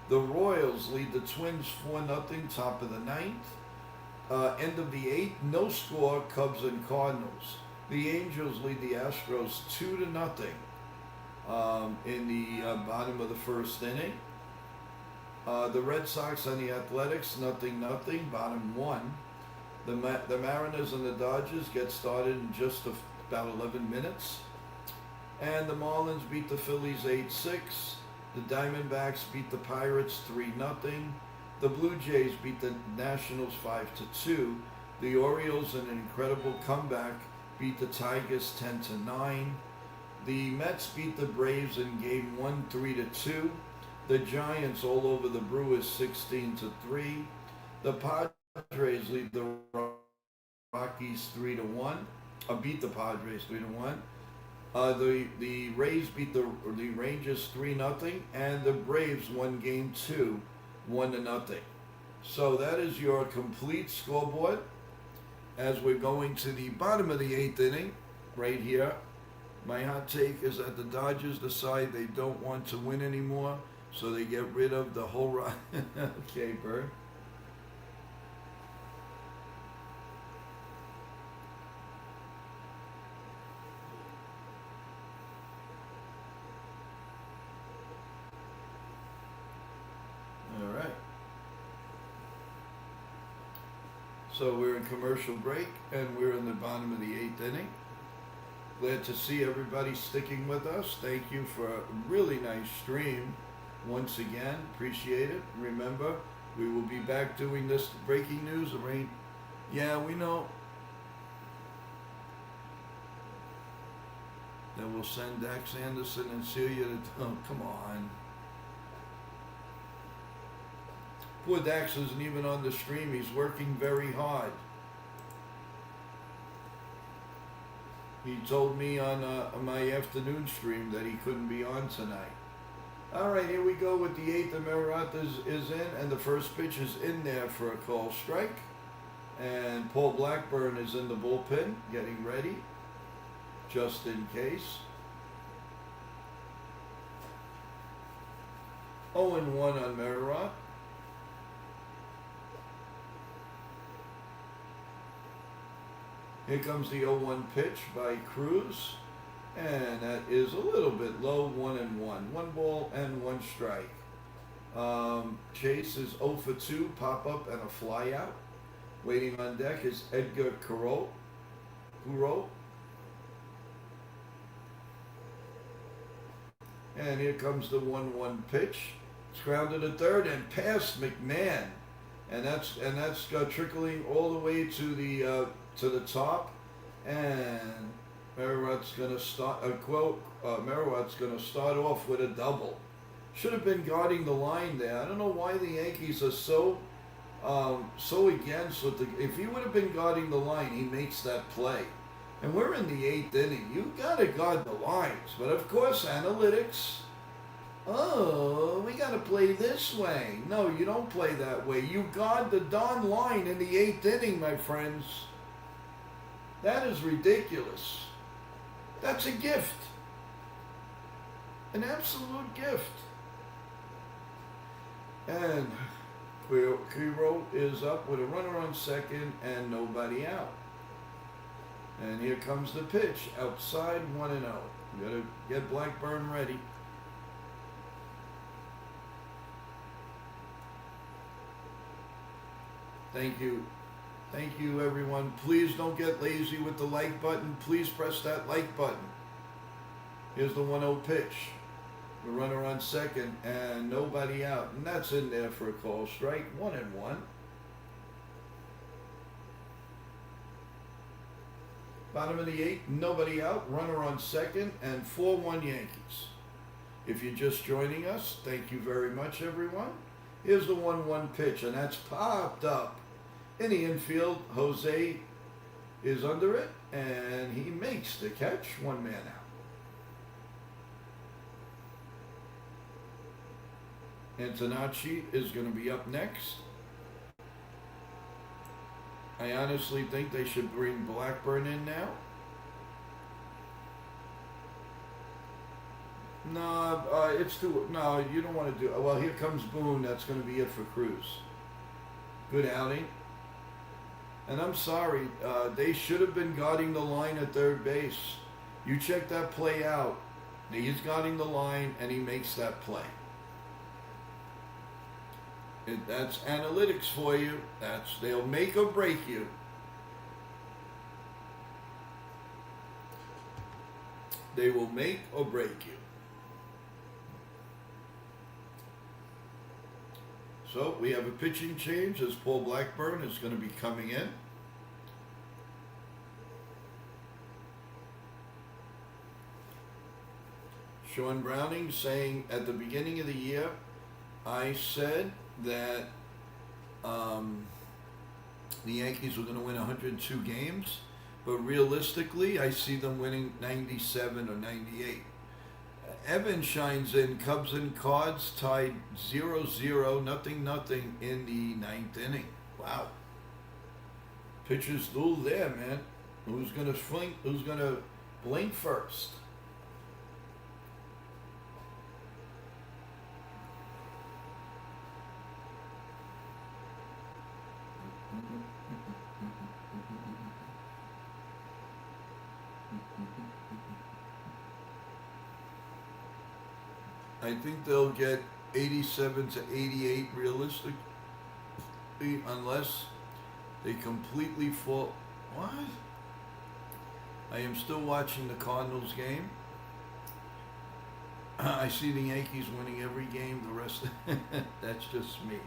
The Royals lead the Twins 4-0, top of the ninth. End of the eighth, no score, Cubs and Cardinals. The Angels lead the Astros 2-0 in the bottom of the first inning. The Red Sox and the Athletics, 0-0, bottom one. The Mariners and the Dodgers get started in just about 11 minutes. And the Marlins beat the Phillies 8-6. The Diamondbacks beat the Pirates 3-0. The Blue Jays beat the Nationals 5-2. The Orioles, in an incredible comeback, beat the Tigers 10-9. The Mets beat the Braves in Game 1 3-2. The Giants all over the Brewers 16-3. The Padres lead the Rockies 3-1. Beat the Padres 3-1. The Rays beat the Rangers 3-0, and the Braves won Game 2 1-0. So that is your complete scoreboard as we're going to the bottom of the eighth inning right here. My hot take is that the Dodgers decide they don't want to win anymore, so they get rid of the whole run. Okay, Bert. All right. So we're in commercial break, and we're in the bottom of the eighth inning. Glad to see everybody sticking with us. Thank you for a really nice stream. Once again, appreciate it. Remember, we will be back doing this breaking news. Yeah, we know. Then we'll send Dax Anderson and Celia to... Oh, come on. Poor Dax isn't even on the stream. He's working very hard. He told me on my afternoon stream that he couldn't be on tonight. All right, here we go with the eighth. The Merod is in, and the first pitch is in there for a call strike. And Paul Blackburn is in the bullpen, getting ready, just in case. 0-1 on Merod. Here comes the 0-1 pitch by Cruz, and that is a little bit low, 1-1. 1 ball and 1 strike. Chase is 0 for 2, pop up and a fly out. Waiting on deck is Edgar Curo. And here comes the 1-1 pitch. It's grounded to third and past McMahon, and that's trickling all the way to the top, and Merowit's going to start. Merowit's going to start off with a double. Should have been guarding the line there. I don't know why the Yankees are so against with the. If he would have been guarding the line, he makes that play. And we're in the eighth inning. You got to guard the lines, but of course, analytics. Oh, we got to play this way. No, you don't play that way. You guard the darn line in the eighth inning, my friends. That is ridiculous. That's a gift. An absolute gift. And Kiro is up with a runner on second and nobody out. And here comes the pitch. Outside, 1-0. We got to get Blackburn ready. Thank you. Thank you, everyone. Please don't get lazy with the like button. Please press that like button. Here's the 1-0 pitch. The runner on second and nobody out. And that's in there for a call strike. 1-1. Bottom of the 8th, nobody out, runner on second, and 4-1 Yankees. If you're just joining us, thank you very much, everyone. Here's the 1-1 pitch, and that's popped up in the infield. Jose is under it, and he makes the catch. 1 man out. Antonacci is going to be up next. I honestly think they should bring Blackburn in now. No, it's too. No, you don't want to do. Well, here comes Boone. That's going to be it for Cruz. Good outing. And I'm sorry, they should have been guarding the line at third base. You check that play out. He's guarding the line, and he makes that play. That's analytics for you. They'll make or break you. They will make or break you. So we have a pitching change as Paul Blackburn is going to be coming in. Sean Browning saying at the beginning of the year, I said that the Yankees were going to win 102 games, but realistically, I see them winning 97 or 98. Evan shines in, Cubs and Cards tied 0-0, nothing in the 9th inning. Wow. Pitcher's duel there, man. Who's going to blink first? I think they'll get 87 to 88 realistically, unless they completely fall. What? I am still watching the Cardinals game. I see the Yankees winning every game. The rest, that's just me.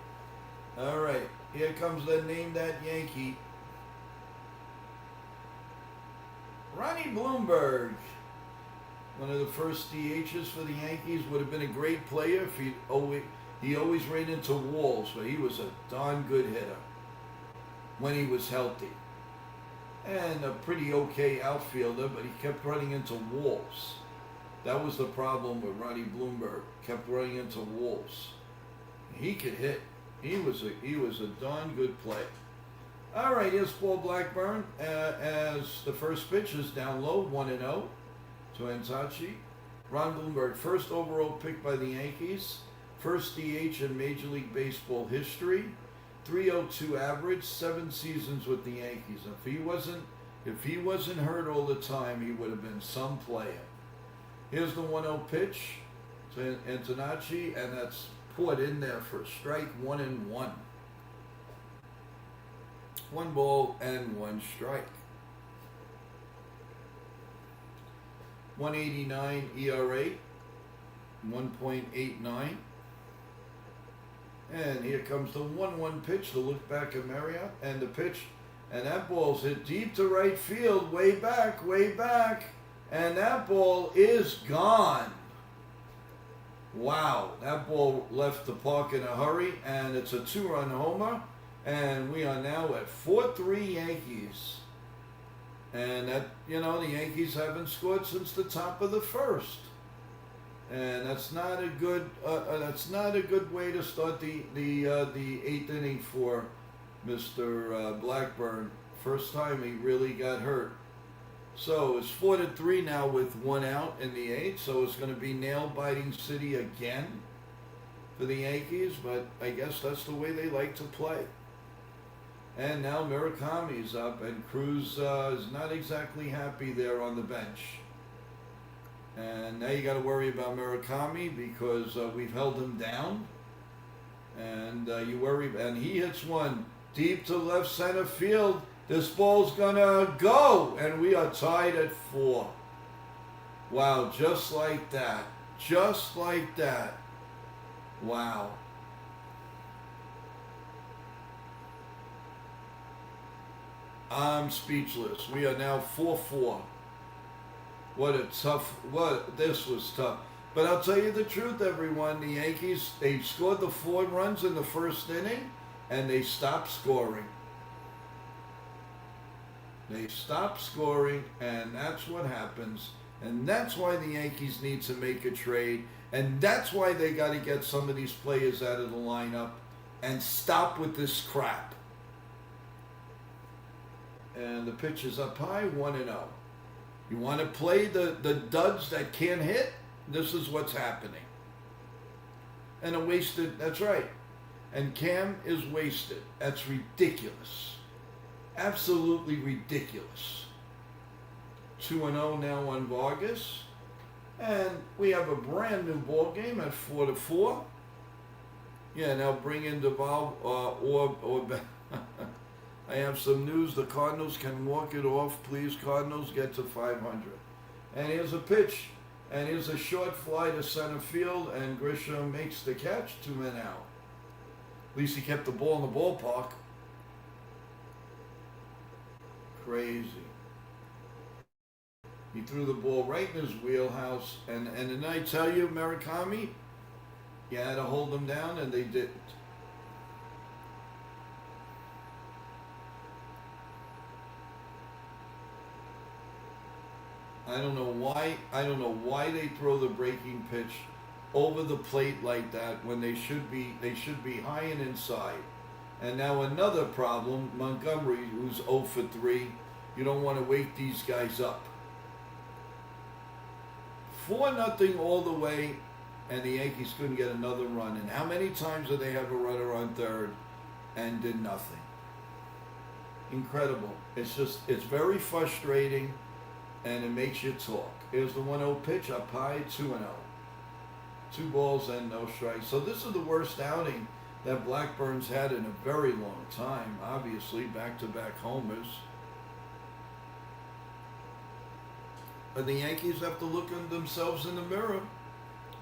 All right, here comes the name that Yankee. Ronnie Bloomberg. One of the first DHs for the Yankees, would have been a great player if he always ran into walls, but he was a darn good hitter when he was healthy. And a pretty okay outfielder, but he kept running into walls. That was the problem with Ronnie Bloomberg, kept running into walls. He could hit. He was a darn good player. All right, here's Paul Blackburn as the first pitch is down low, 1-0. To Antonacci. Ron Bloomberg, first overall pick by the Yankees, first DH in Major League Baseball history, 302 average, 7 seasons with the Yankees. If he wasn't hurt all the time, he would have been some player. Here's the 1-0 pitch to Antonacci, and that's put in there for a strike, 1-1. 1 ball and 1 strike. 189 ERA, 1.89. And here comes the 1-1 pitch to look back at Mania, and the pitch, and that ball's hit deep to right field, way back, and that ball is gone. Wow, that ball left the park in a hurry, and it's a 2-run homer, and we are now at 4-3 Yankees. And that, the Yankees haven't scored since the top of the first, and that's not a good way to start the 8th inning for Mr. Blackburn. First time he really got hurt. So it's 4-3 now with 1 out in the 8th. So it's going to be nail-biting city again for the Yankees, but I guess that's the way they like to play. And now Murakami's up, and Cruz is not exactly happy there on the bench. And now you got to worry about Murakami because we've held him down. And you worry, and he hits one deep to left center field. This ball's gonna go, and we are tied at 4. Wow, just like that. Wow. I'm speechless. We are now 4-4. This was tough. But I'll tell you the truth, everyone. The Yankees, they scored the 4 runs in the first inning, and they stopped scoring. They stopped scoring, and that's what happens. And that's why the Yankees need to make a trade. And that's why they got to get some of these players out of the lineup and stop with this crap. And the pitch is up high, 1-0. You want to play the duds that can't hit? This is what's happening. And a wasted, that's right. And Cam is wasted. That's ridiculous. Absolutely ridiculous. 2-0 now on Vargas. And we have a brand new ball game at 4-4. Yeah, now bring in Duvall or I have some news. The Cardinals can walk it off. Please, Cardinals, get to 500. And here's a pitch. And here's a short fly to center field. And Grisham makes the catch. 2 men out. At least he kept the ball in the ballpark. Crazy. He threw the ball right in his wheelhouse. And then I tell you, Murakami, you had to hold them down, and they didn't. I don't know why they throw the breaking pitch over the plate like that when they should be high and inside. And now another problem, Montgomery, who's 0 for 3. You don't want to wake these guys up. 4-0 all the way, and the Yankees couldn't get another run. And how many times did they have a runner on third and did nothing? Incredible. It's very frustrating, and it makes you talk. Here's the 1-0 pitch up high, 2-0. 2 balls and no strikes. So this is the worst outing that Blackburn's had in a very long time. Obviously, back-to-back homers. But the Yankees have to look at themselves in the mirror.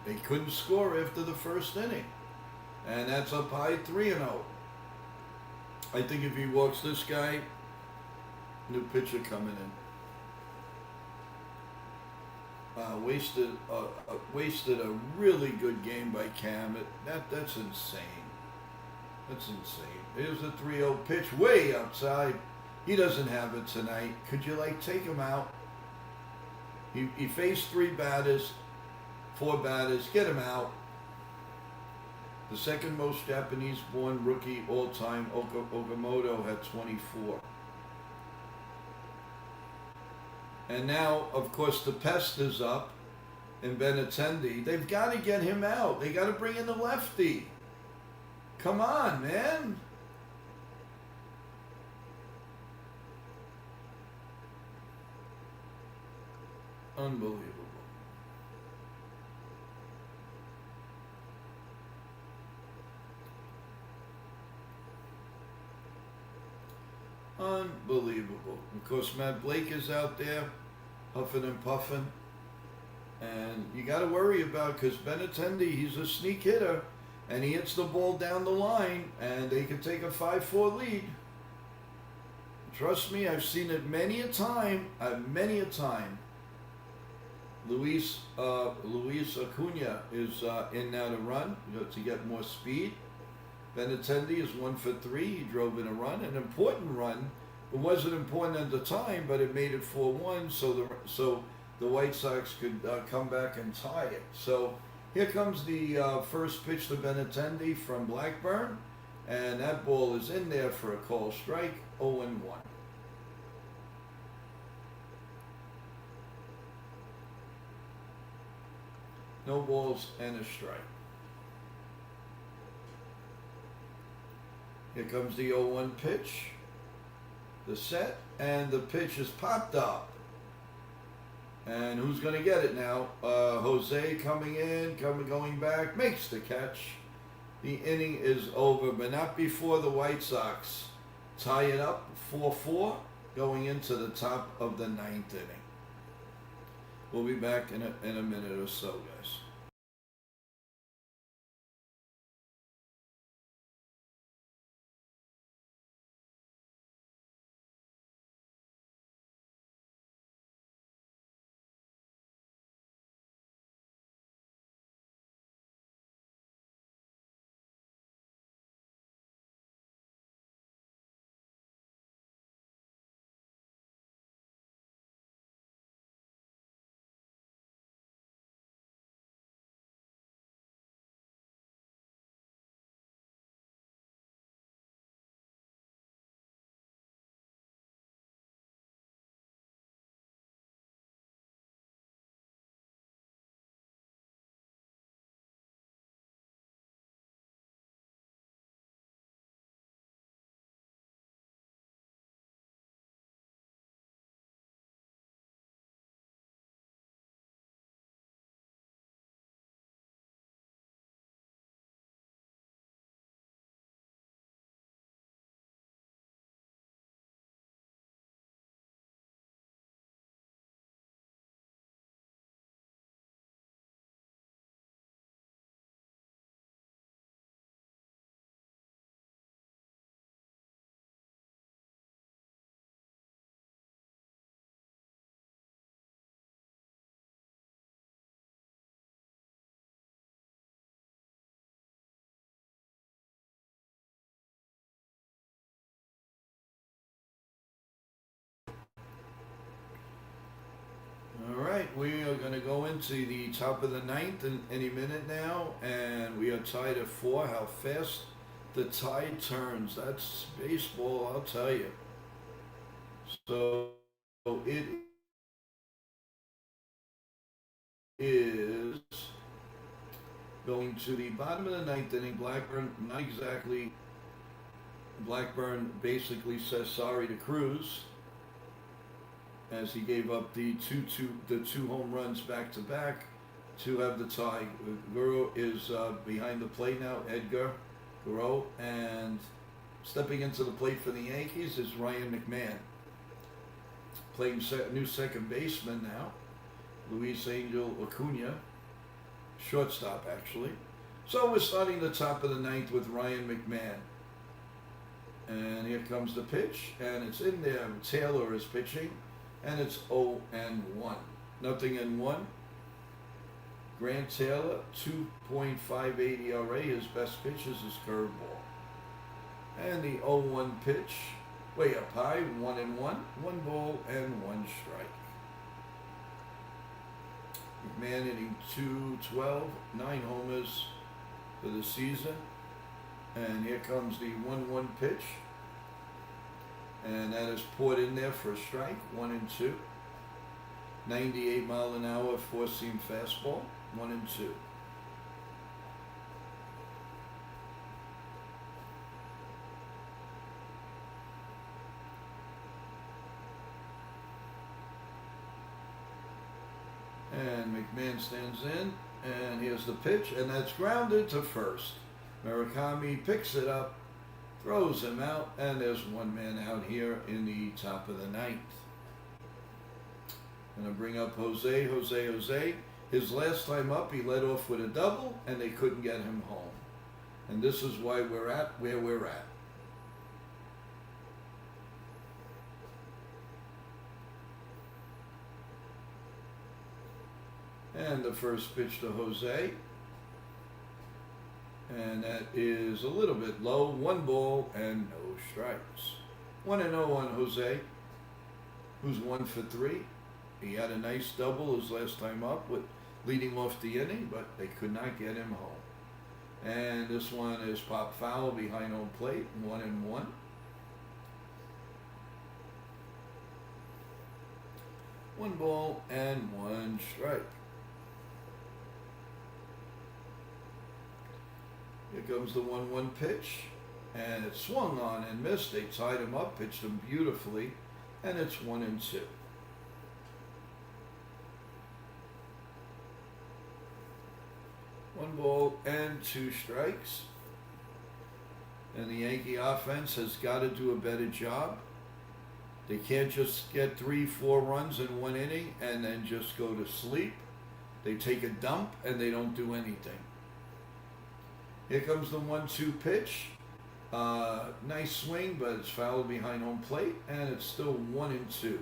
They couldn't score after the first inning. And that's up high, 3-0. I think if he walks this guy, new pitcher coming in. Wasted a really good game by Cam. That's insane. That's insane. Here's a 3-0 pitch way outside. He doesn't have it tonight. Could you take him out? He faced 4 batters. Get him out. The second most Japanese-born rookie all-time, Okamoto, had 24. And now, of course, the pest is up in Benintendi. They've got to get him out. They got to bring in the lefty. Come on, man. Unbelievable. Unbelievable. Of course, Matt Blake is out there, huffing and puffing. And you got to worry about, because Benintendi, he's a sneak hitter, and he hits the ball down the line, and they can take a 5-4 lead. Trust me, I've seen it many a time. Luis Acuna is in now to run to get more speed. Benintendi is 1 for 3. He drove in a run, an important run. It wasn't important at the time, but it made it 4-1, so the White Sox could come back and tie it. So here comes the first pitch to Benintendi from Blackburn, and that ball is in there for a called strike, 0-1. No balls and a strike. Here comes the 0-1 pitch. The set, and the pitch is popped up. And who's going to get it now? Jose coming in, going back, makes the catch. The inning is over, but not before the White Sox tie it up 4-4, going into the top of the 9th inning. We'll be back in a minute or so, guys. into the top of the ninth in any minute now, and we are tied at 4. How fast the tide turns. That's baseball, I'll tell you. So it is going to the bottom of the ninth inning. Blackburn basically says sorry to Cruz as he gave up the two home runs back to back to have the tie. Guru is behind the plate now, Edgar Guru, and stepping into the plate for the Yankees is Ryan McMahon, playing new second baseman now, Luis Angel Acuna, shortstop actually. So we're starting the top of the ninth with Ryan McMahon. And here comes the pitch, and it's in there. Taylor is pitching, and it's 0-1. Nothing in 1. Grant Taylor, 2.58 ERA. His best pitch is his curveball. And the 0-1 pitch, way up high, 1-1. 1 ball and 1 strike. McMahon hitting .212, 9 homers for the season. And here comes the 1-1 pitch. And that is poured in there for a strike, 1-2. 98 mile an hour, 4-seam fastball, 1-2. And McMahon stands in, and here's the pitch, and that's grounded to first. Murakami picks it up, throws him out, and there's one man out here in the top of the ninth. I'm going to bring up Jose. His last time up, he led off with a double, and they couldn't get him home. And this is why we're at where we're at. And the first pitch to Jose. And that is a little bit low. 1 ball and no strikes. 1-0 on Jose, who's 1 for 3. He had a nice double his last time up with leading off the inning, but they could not get him home. And this one is pop foul behind home plate, 1-1. One ball and 1 strike. Here comes the 1-1 pitch, and it swung on and missed. They tied him up, pitched him beautifully, and it's 1-2. One ball and 2 strikes. And the Yankee offense has got to do a better job. They can't just get 3-4 runs in 1 inning and then just go to sleep. They take a dump and they don't do anything. Here comes the 1-2 pitch. Nice swing, but it's fouled behind home plate, and it's still 1-2.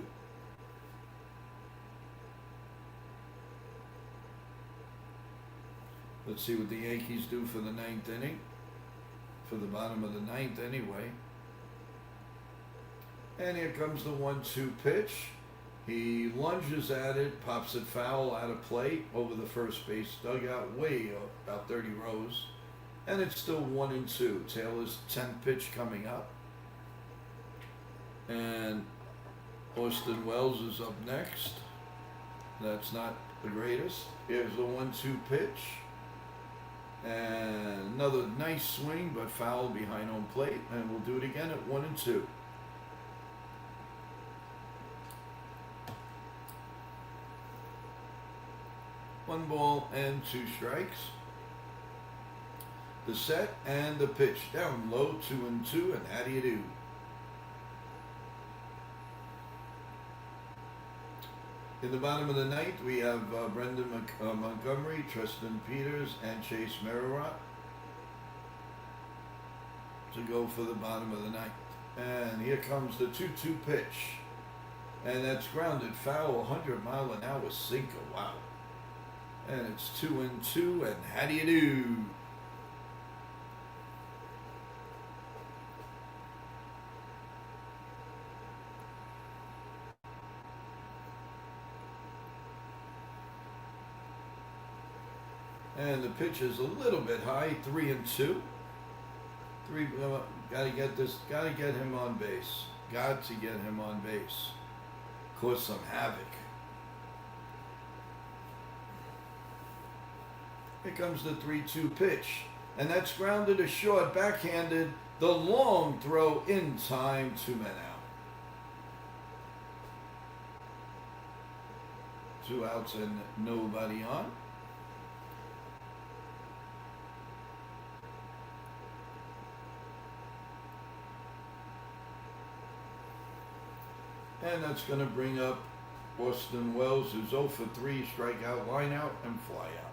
Let's see what the Yankees do for the 9th inning. For the bottom of the 9th anyway. And here comes the 1-2 pitch. He lunges at it, pops it foul out of play over the first base dugout, way up, about 30 rows. And it's still 1-2. Taylor's 10th pitch coming up. And Austin Wells is up next. That's not the greatest. Here's the 1-2 pitch. And another nice swing, but foul behind home plate. And we'll do it again at 1-2. One ball and 2 strikes. The set and the pitch. Down low, 2-2, and how do you do? In the bottom of the ninth, we have Brendan Montgomery, Tristan Peters, and Chase Merriott to go for the bottom of the ninth. And here comes the 2-2 pitch. And that's grounded foul, 100 mile an hour sinker. Wow. And it's 2-2, and how do you do? And the pitch is a little bit high, 3-2. Gotta get him on base. Got to get him on base. Cause some havoc. Here comes the 3-2 pitch. And that's grounded to short, backhanded. The long throw in time, 2 men out. 2 outs and nobody on. And that's going to bring up Austin Wells, who's 0 for 3, strikeout, line out, and fly out.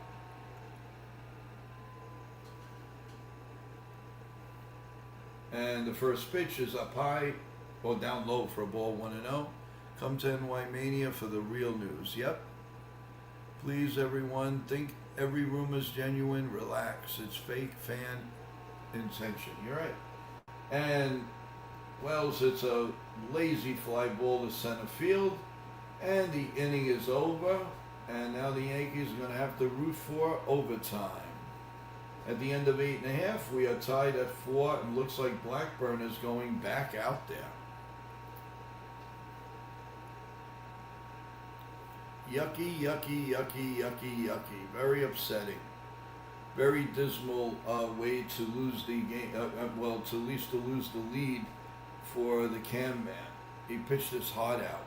And the first pitch is up high, or down low for a ball, 1-0. Come to NY Mania for the real news. Yep. Please, everyone, think every rumor is genuine. Relax. It's fake fan intention. You're right. And Wells, it's a lazy fly ball to center field. And the inning is over. And now the Yankees are going to have to root for overtime. At the end of 8.5, we are tied at 4, and looks like Blackburn is going back out there. Yucky, yucky, yucky, yucky, yucky. Very upsetting. Very dismal way to lose the game. Well, to at least to lose the lead for the Cam man. He pitched his heart out,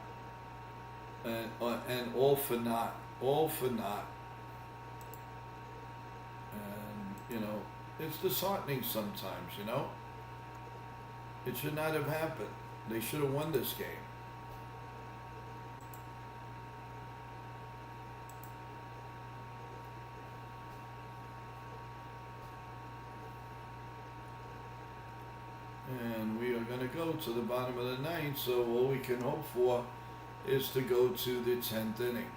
and all for naught. All for naught. And you know, it's disheartening sometimes. You know, it should not have happened. They should have won this game. And we are going to go to the bottom of the ninth, so all we can hope for is to go to the 10th inning.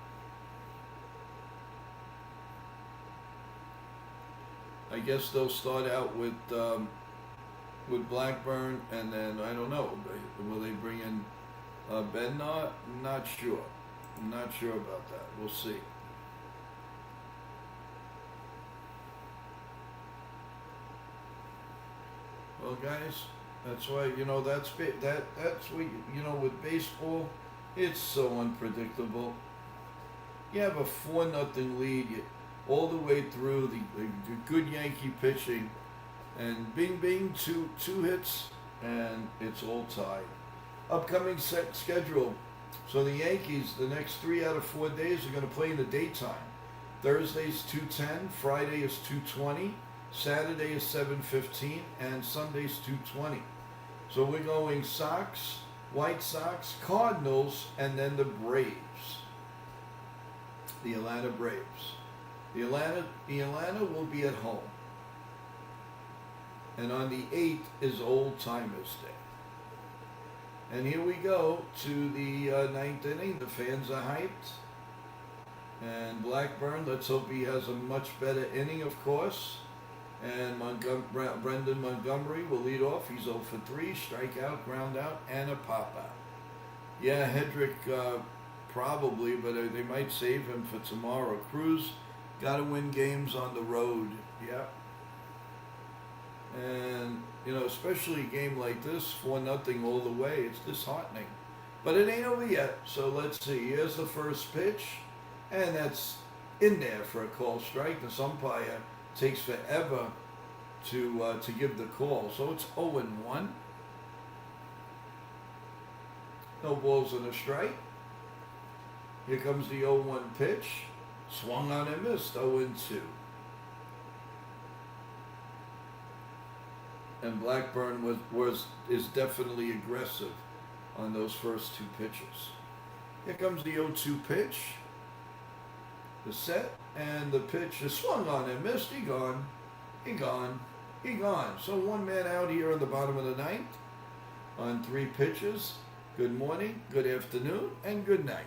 I guess they'll start out with Blackburn, and then I don't know. Will they bring in Bednar? Not sure. I'm not sure about that. We'll see. Well, guys, that's why, you know, that's what, you know, with baseball, it's so unpredictable. You have a 4-0 lead all the way through the good Yankee pitching, and bing bing, two hits, and it's all tied. Upcoming schedule. So the Yankees, the next 3 out of 4 days are going to play in the daytime. Thursday's 2:10, Friday is 2:20. Saturday is 7:15, and Sunday's 2:20. So we're going Sox, White Sox, Cardinals, and then the Braves. The Atlanta Braves. The Atlanta will be at home. And on the 8th is Old Timers Day. And here we go to the 9th inning. The fans are hyped. And Blackburn, let's hope he has a much better inning, of course. And Brendan Montgomery will lead off. He's 0 for 3, strikeout, ground out, and a pop out. Yeah, Hedrick probably, but they might save him for tomorrow. Cruz got to win games on the road. Yeah. And, you know, especially a game like this, 4-0 all the way, it's disheartening. But it ain't over yet, so let's see. Here's the first pitch, and that's in there for a call strike. The umpire takes forever to give the call. So it's 0-1. No balls and a strike. Here comes the 0-1 pitch. Swung on and missed, 0-2. And Blackburn is definitely aggressive on those first 2 pitches. Here comes the 0-2 pitch. The set, and the pitch is swung on and missed. He gone. So 1 man out here in the bottom of the 9th on 3 pitches. Good morning, good afternoon, and good night.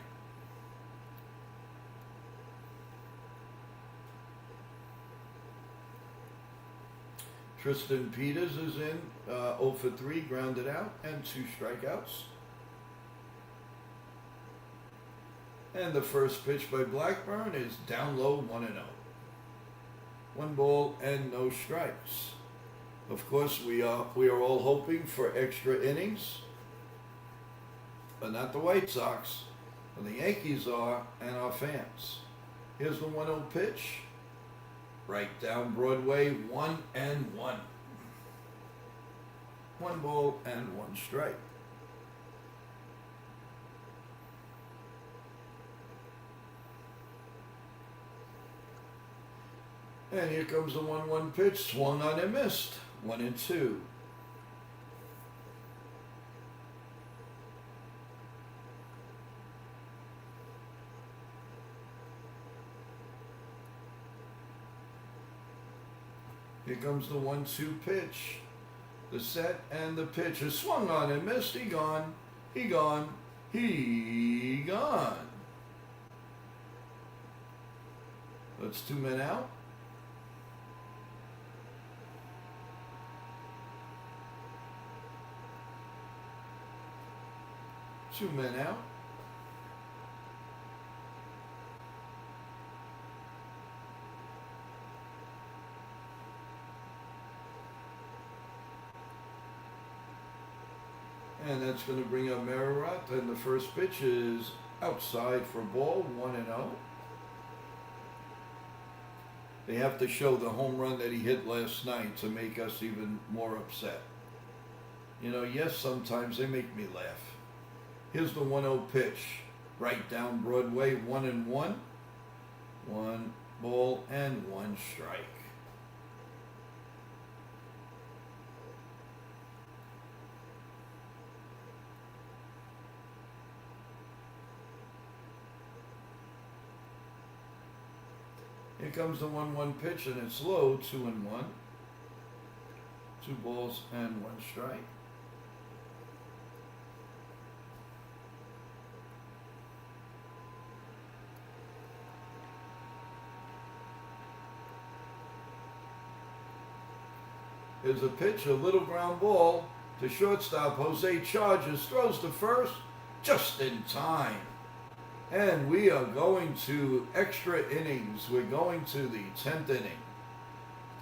Tristan Peters is in, 0 for 3, grounded out, and 2 strikeouts. And the first pitch by Blackburn is down low, 1-0. 1 ball and no strikes. Of course, we are all hoping for extra innings, but not the White Sox. And the Yankees are, and our fans. Here's the 1-0 pitch. Right down Broadway, 1-1. 1 ball and 1 strike. And here comes the 1-1 pitch, swung on and missed. 1-2. Here comes the 1-2 pitch. The set and the pitch is swung on and missed. He gone. He gone. He gone. That's 2 men out. Two men out. And that's going to bring up Mararat. And the first pitch is outside for ball, 1-0. They have to show the home run that he hit last night to make us even more upset. You know, yes, sometimes they make me laugh. Here's the 1-0 pitch. Right down Broadway, 1-1. 1 ball and 1 strike. Here comes the 1-1 pitch, and it's low, 2-1. 2 balls and 1 strike. Here's a pitch, a little ground ball to shortstop. Jose charges, throws to first, just in time. And we are going to extra innings. We're going to the 10th inning.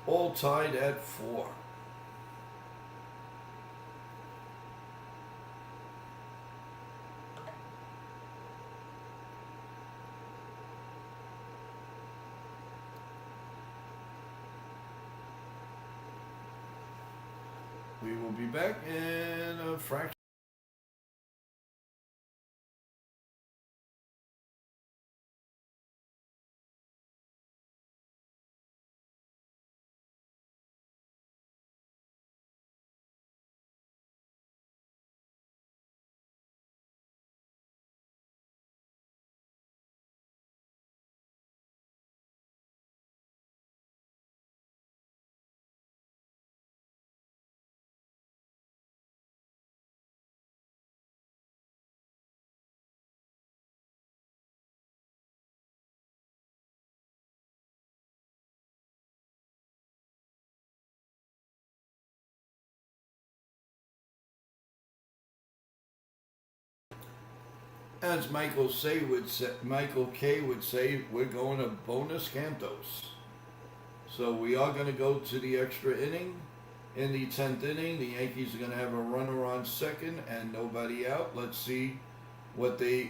All tied at 4. We will be back in a fraction. As Michael K would say, we're going to bonus cantos. So we are going to go to the extra inning. In the 10th inning, the Yankees are going to have a runner on second and nobody out. Let's see what they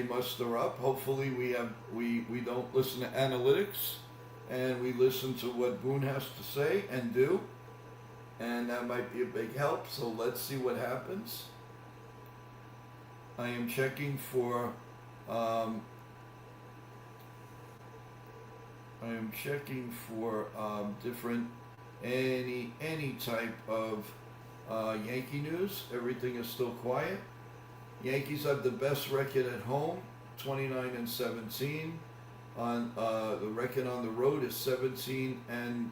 muster up. Hopefully we don't listen to analytics and we listen to what Boone has to say and do. And that might be a big help. So let's see what happens. I am checking for different any type of Yankee news. Everything is still quiet. Yankees have the best record at home, 29-17. On the record on the road is 17-32.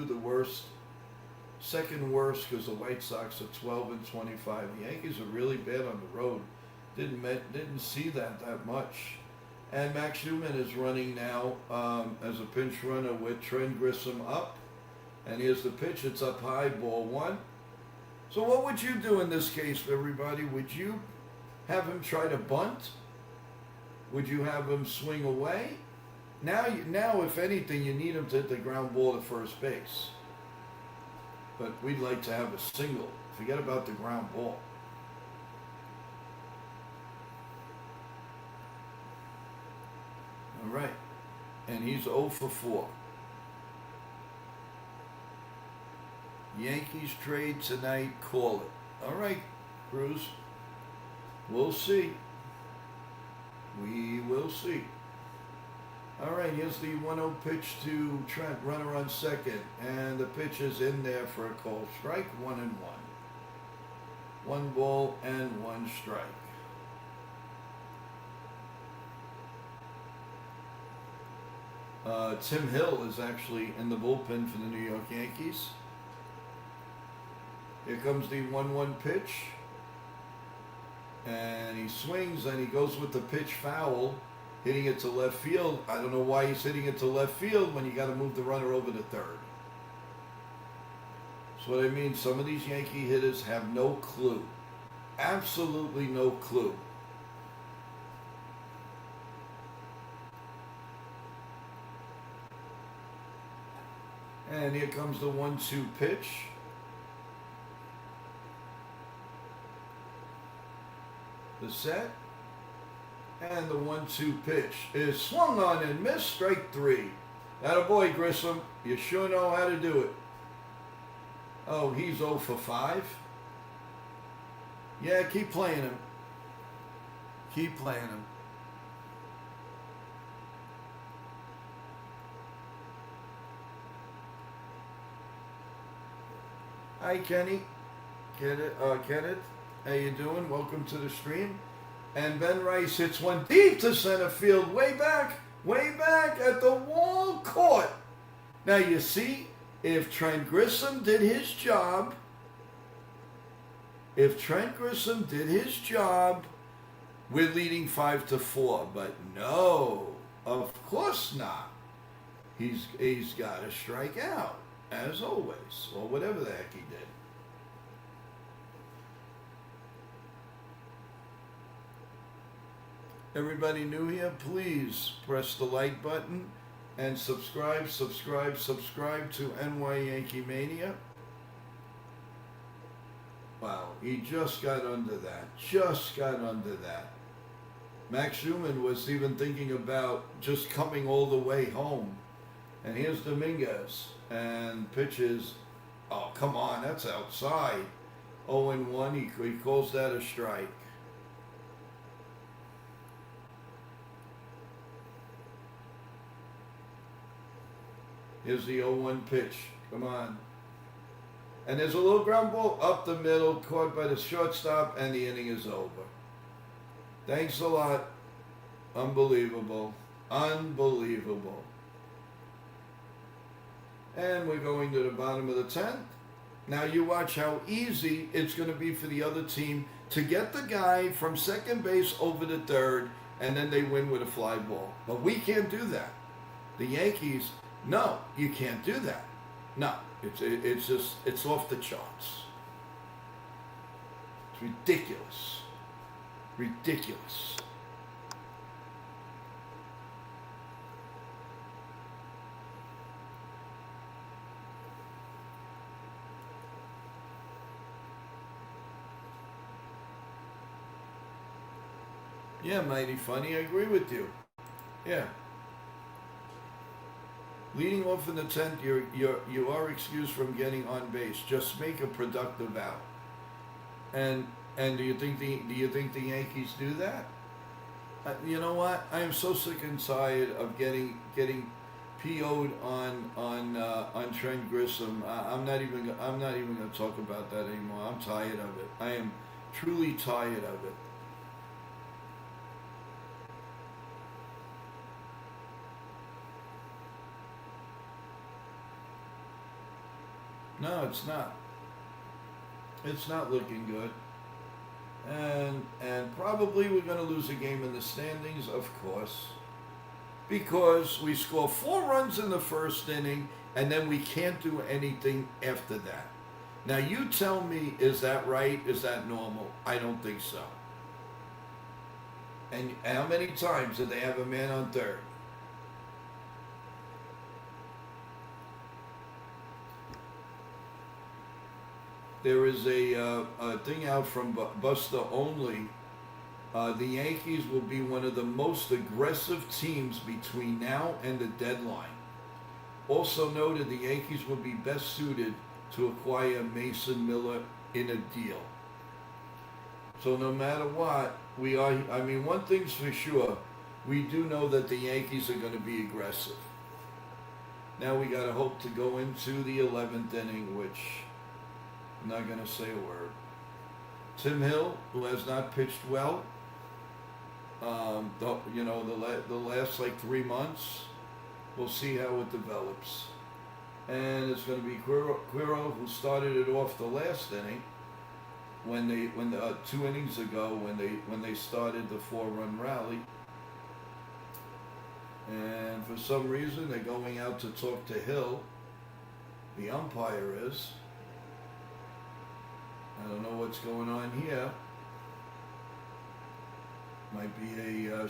The worst. Second worst because the White Sox are 12-25. The Yankees are really bad on the road. Didn't see that much. And Max Schumann is running now as a pinch runner with Trent Grissom up. And here's the pitch. It's up high, ball 1. So what would you do in this case, everybody? Would you have him try to bunt? Would you have him swing away? Now, if anything, you need him to hit the ground ball at first base. But we'd like to have a single. Forget about the ground ball. All right. And he's 0 for 4. Yankees trade tonight. Call it. All right, Cruz. We'll see. We will see. All right, here's the 1-0 pitch to Trent, runner on second. And the pitch is in there for a called strike, 1-1. 1 ball and 1 strike. Tim Hill is actually in the bullpen for the New York Yankees. Here comes the 1-1 pitch. And he swings and he goes with the pitch foul, hitting it to left field. I don't know why he's hitting it to left field when you got to move the runner over to third. That's what I mean. Some of these Yankee hitters have no clue. Absolutely no clue. And here comes the 1-2 pitch. The set. And the 1-2 pitch is swung on and missed, strike 3. Atta boy, Grissom. You sure know how to do it. Oh, he's 0 for 5. Yeah, keep playing him. Keep playing him. Hi, Kenny. Kenneth, how you doing? Welcome to the stream. And Ben Rice hits one deep to center field, way back at the wall court. Now you see, if Trent Grissom did his job, we're leading 5-4. But no, of course not. He's got to strike out, as always, or whatever the heck he did. Everybody new here, please press the like button and subscribe to NY Yankee Mania. Wow, he just got under that. Max Schumann was even thinking about just coming all the way home. And here's Dominguez, and pitches, oh, come on, that's outside. 0-1, he calls that a strike. Here's the 0-1 pitch. Come on. And there's a little ground ball up the middle, caught by the shortstop, and the inning is over. Thanks a lot. Unbelievable. Unbelievable. And we're going to the bottom of the 10th. Now you watch how easy it's going to be for the other team to get the guy from second base over to third, and then they win with a fly ball. But we can't do that. The Yankees... No, you can't do that. No, it's off the charts. It's ridiculous. Ridiculous. Yeah, mighty funny. I agree with you. Yeah. Leading off in the 10th, you are excused from getting on base. Just make a productive out. And do you think the Yankees do that? You know what? I am so sick and tired of getting PO'd on Trent Grissom. I'm not even going to talk about that anymore. I'm tired of it. I am truly tired of it. No, it's not. It's not looking good. And probably we're going to lose a game in the standings, of course. Because we score 4 runs in the first inning, and then we can't do anything after that. Now you tell me, is that right? Is that normal? I don't think so. And how many times did they have a man on third? there is a thing out from Buster Only. The Yankees will be one of the most aggressive teams between now and the deadline. Also noted, the Yankees will be best suited to acquire Mason Miller in a deal. So no matter what, one thing's for sure, we do know that the Yankees are going to be aggressive. Now we got to hope to go into the 11th inning, which I'm not going to say a word. Tim Hill, who has not pitched well, the last like 3 months, we'll see how it develops. And it's going to be Quiro who started it off the last inning when 2 innings ago when they started the 4-run rally. And for some reason they're going out to talk to Hill. The umpire is. I don't know what's going on here. Might be a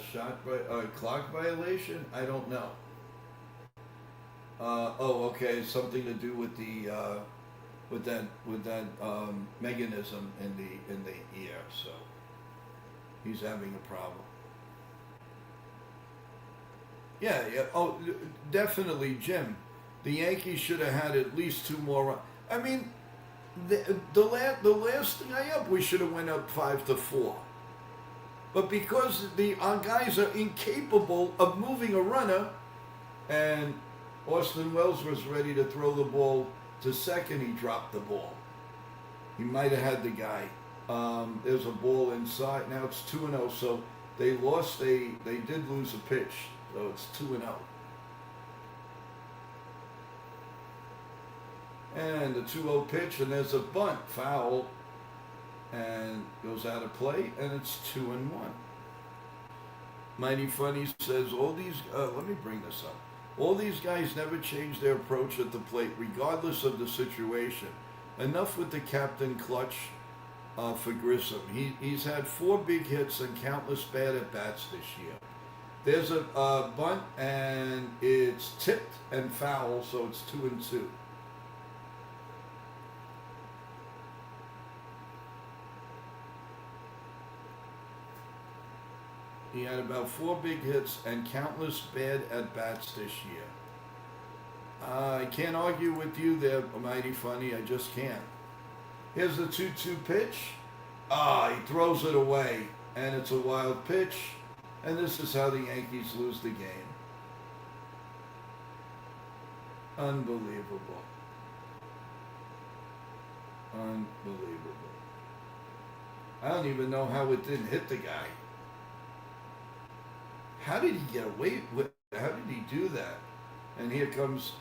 clock violation. I don't know. Okay, something to do with the with that mechanism in the ear. So he's having a problem. Yeah. Oh, definitely, Jim. The Yankees should have had at least 2 more. I mean, the last guy up, we should have went up 5-4. But because our guys are incapable of moving a runner, and Austin Wells was ready to throw the ball to second, he dropped the ball. He might have had the guy. There's a ball inside. Now it's 2-0. So they lost. They did lose a pitch. So it's 2-0. And the 2-0 pitch, and there's a bunt, foul, and goes out of play, and it's 2-1. Mighty Funny says, let me bring this up. All these guys never change their approach at the plate, regardless of the situation. Enough with the captain clutch for Grissom. He's had 4 big hits and countless bad at-bats this year. There's a bunt, and it's tipped and foul, so it's 2-2. He had about 4 big hits and countless bad at-bats this year. I can't argue with you there, Mighty Funny. I just can't. Here's the 2-2 pitch. He throws it away, and it's a wild pitch. And this is how the Yankees lose the game. Unbelievable. Unbelievable. I don't even know how it didn't hit the guy. How did he get away with? How did he do that? And here comes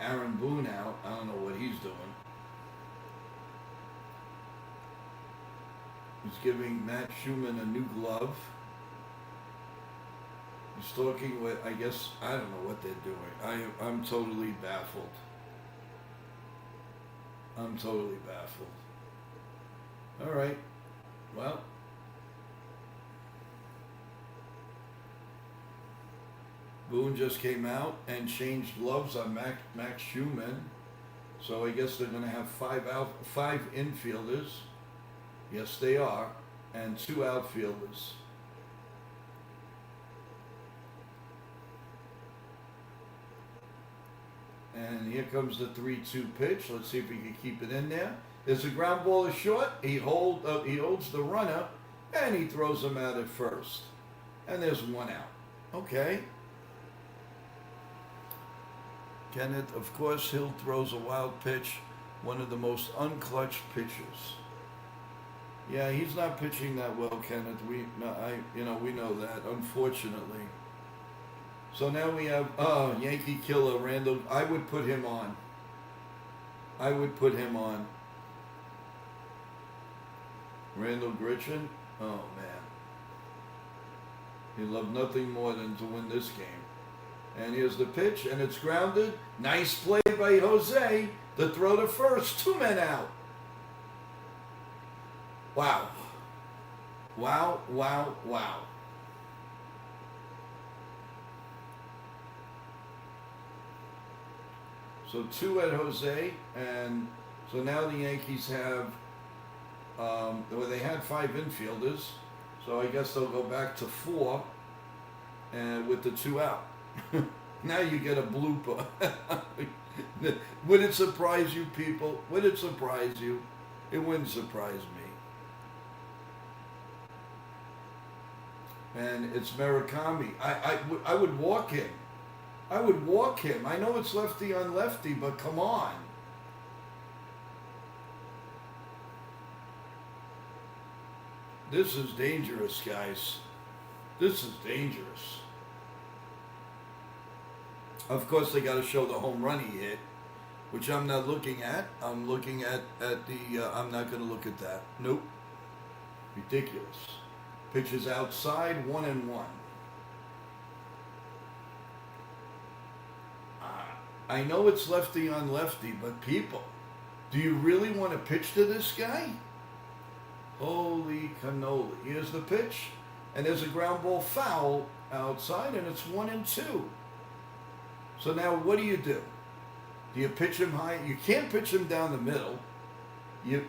Aaron Boone out. I don't know what he's doing. He's giving Matt Schumann a new glove. He's talking with, I guess, I don't know what they're doing. I'm totally baffled. I'm totally baffled. All right. Well. Boone just came out and changed gloves on Max Schumann. So I guess they're going to have 5 infielders. Yes, they are. And 2 outfielders. And here comes the 3-2 pitch. Let's see if we can keep it in there. There's a ground ball is short. He holds the runner, and he throws him out at first. And there's 1 out. Okay. Kenneth, of course, Hill throws a wild pitch, one of the most unclutched pitchers. Yeah, he's not pitching that well, Kenneth. We know that, unfortunately. So now we have Yankee killer Randall. I would put him on. Randall Gritchen. Oh man, he loved nothing more than to win this game. And here's the pitch, and it's grounded. Nice play by Jose. The throw to first. 2 men out. Wow. Wow, wow, wow. So 2 at Jose, and so now the Yankees have, well, they had 5 infielders, so I guess they'll go back to 4, and with the 2 out. Now you get a blooper. Would it surprise you, people? Would it surprise you? It wouldn't surprise me. And it's Murakami. I would walk him. I would walk him. I know it's lefty on lefty, but come on. This is dangerous, guys. This is dangerous. Of course, they got to show the home run he hit, which I'm not looking at. I'm looking at the, I'm not going to look at that. Nope. Ridiculous. Pitches outside, 1-1. I know it's lefty on lefty, but people, do you really want to pitch to this guy? Holy cannoli. Here's the pitch, and there's a ground ball foul outside, and it's 1-2. So now what do? Do you pitch him high? You can't pitch him down the middle. You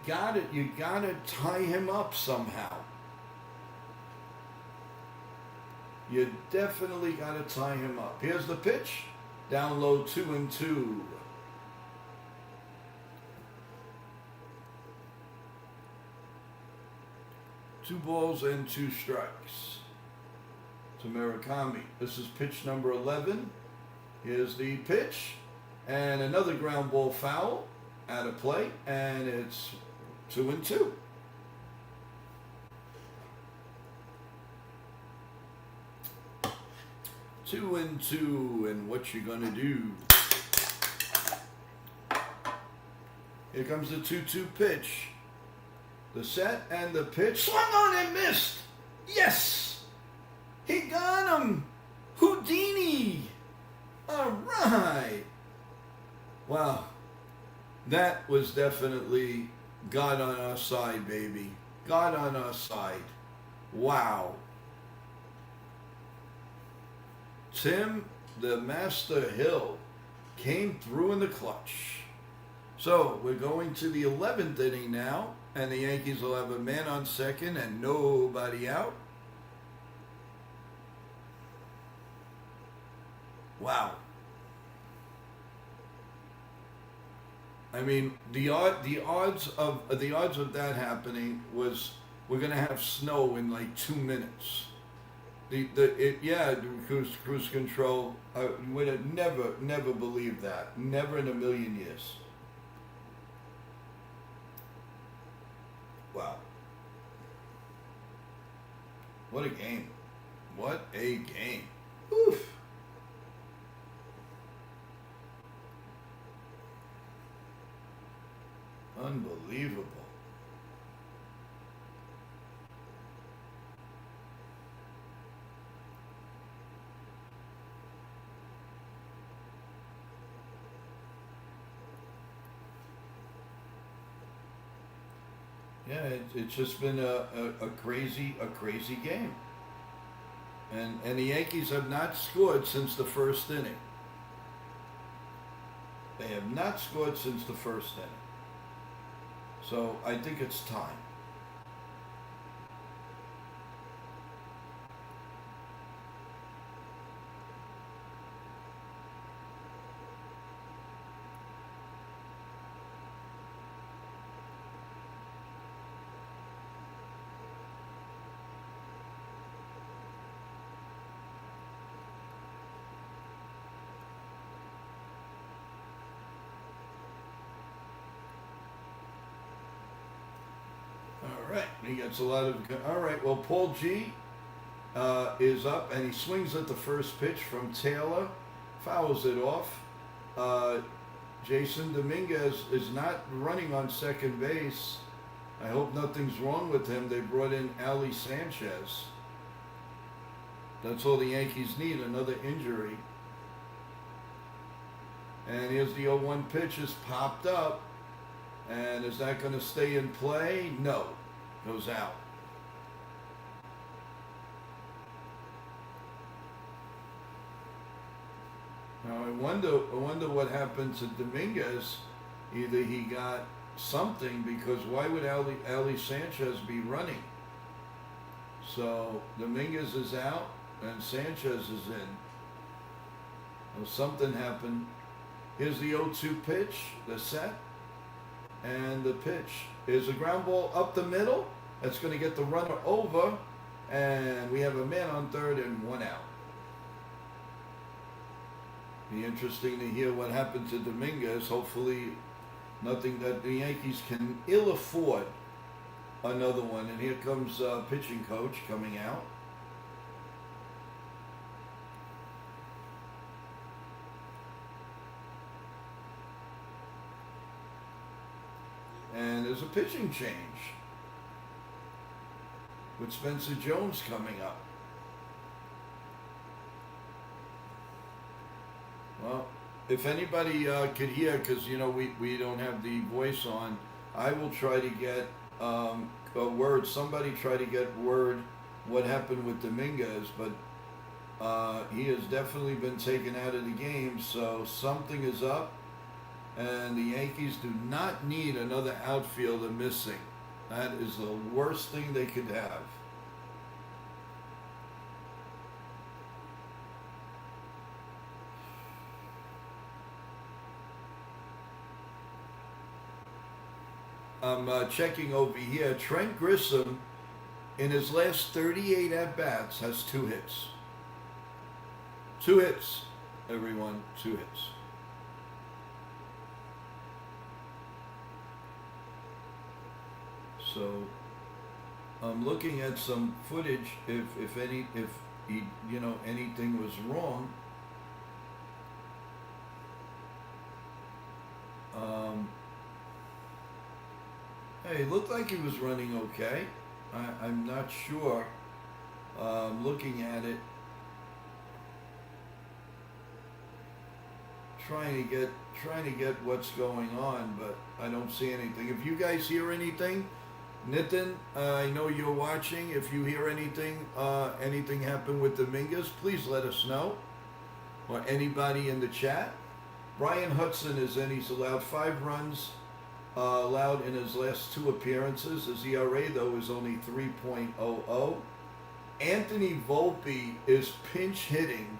gotta tie him up somehow. You definitely gotta tie him up. Here's the pitch. Down low, 2-2. Two balls and 2 strikes to Murakami. This is pitch number 11. Here's the pitch, and another ground ball foul out of play, and it's 2-2. Two and two, and what you gonna do? Here comes the 2-2 pitch. The set and the pitch. Swung on and missed. Yes! He got him! Houdini! All right. Wow. That was definitely God on our side, baby. God on our side. Wow. Tim, the Master Hill, came through in the clutch. So we're going to the 11th inning now, and the Yankees will have a man on second and nobody out. Wow. I mean, the odds of that happening was we're gonna have snow in like 2 minutes. Cruise control. I would have never believed that. Never in a million years. Wow. What a game. What a game. Oof. Unbelievable. Yeah, it's just been a crazy game. And the Yankees have not scored since the first inning. They have not scored since the first inning. So I think it's time. He gets a lot of. All right. Well, Paul G is up, and he swings at the first pitch from Taylor, fouls it off. Jason Dominguez is not running on second base. I hope nothing's wrong with him. They brought in Ali Sanchez. That's all the Yankees need, another injury. And here's the 0-1 pitch is popped up. And is that going to stay in play? No. Goes out. Now I wonder what happened to Dominguez. Either he got something, because why would Ali Sanchez be running? So Dominguez is out and Sanchez is in. Well, something happened. Here's the 0-2 pitch, the set, and the pitch. Here's a ground ball up the middle. That's going to get the runner over, and we have a man on third and one out. Be interesting to hear what happened to Dominguez. Hopefully nothing that the Yankees can ill afford another one. And here comes pitching coach coming out. And there's a pitching change with Spencer Jones coming up. Well, if anybody could hear, because you know we don't have the voice on, I will try to get a word. Somebody try to get word what happened with Dominguez, but he has definitely been taken out of the game. So something is up, and the Yankees do not need another outfielder missing. That is the worst thing they could have. I'm checking over here. Trent Grisham, in his last 38 at-bats, has 2 hits. 2 hits, everyone, 2 hits. So I'm looking at some footage. If he, you know, anything was wrong. Hey, it looked like he was running okay. I'm not sure. Looking at it, trying to get what's going on, but I don't see anything. If you guys hear anything, Nitin, I know you're watching. If you hear anything, anything happen with Dominguez, please let us know. Or anybody in the chat. Brian Hudson is in. He's allowed 5 runs. Allowed in his last 2 appearances. His ERA, though, is only 3.00. Anthony Volpe is pinch hitting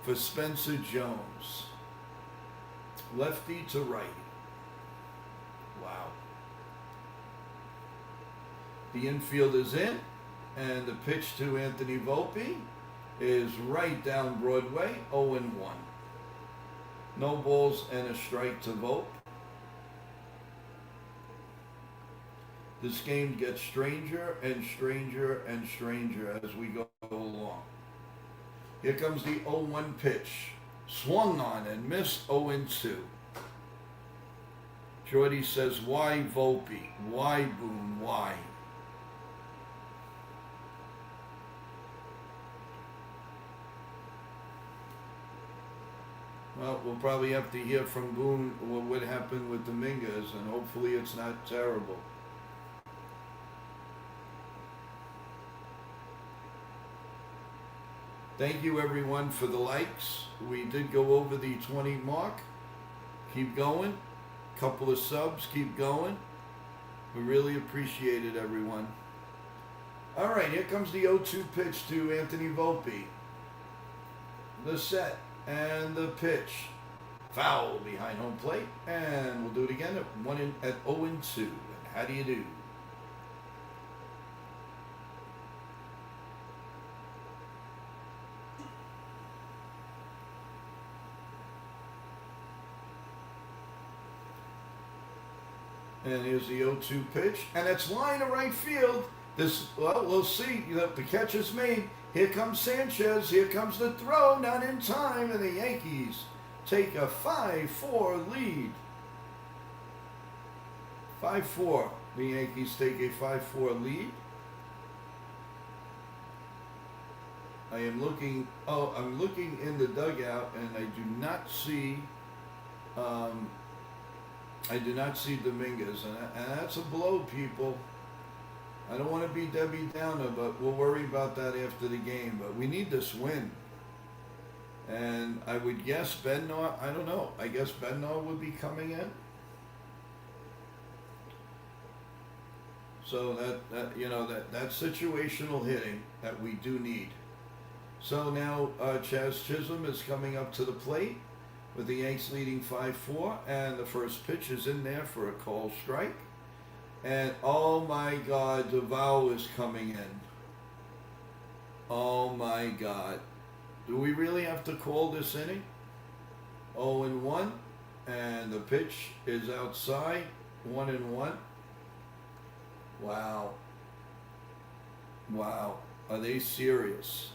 for Spencer Jones. Lefty to righty. Wow. The infield is in, and the pitch to Anthony Volpe is right down Broadway, 0-1. No balls and a strike to Volpe. This game gets stranger and stranger and stranger as we go along. Here comes the 0-1 pitch. Swung on and missed, 0-2. Jordy says, why Volpe? Why Boone? Why? Well, we'll probably have to hear from Boone what happened with Dominguez, and hopefully it's not terrible. Thank you, everyone, for the likes. We did go over the 20 mark. Keep going. Couple of subs. Keep going. We really appreciate it, everyone. All right, here comes the 0-2 pitch to Anthony Volpe. The set and the pitch. Foul behind home plate. And we'll do it again at 0-2. And how do you do? And here's the 0-2 pitch, and it's line to right field. Well, we'll see. The catch is made. Here comes Sanchez. Here comes the throw, not in time, and the Yankees take a 5-4 lead. 5-4. The Yankees take a 5-4 lead. I'm looking in the dugout, and I do not see. Dominguez, and that's a blow, people. I don't want to be Debbie Downer, but we'll worry about that after the game. But we need this win. And I would guess Bednar, I don't know, I guess Bednar would be coming in. So that's situational hitting that we do need. So now Chaz Chisholm is coming up to the plate with the Yanks leading 5-4, and the first pitch is in there for a called strike. And oh my God, Duvall is coming in. Oh my God. Do we really have to call this inning? 0-1, and the pitch is outside, 1-1. Wow. Wow. Are they serious?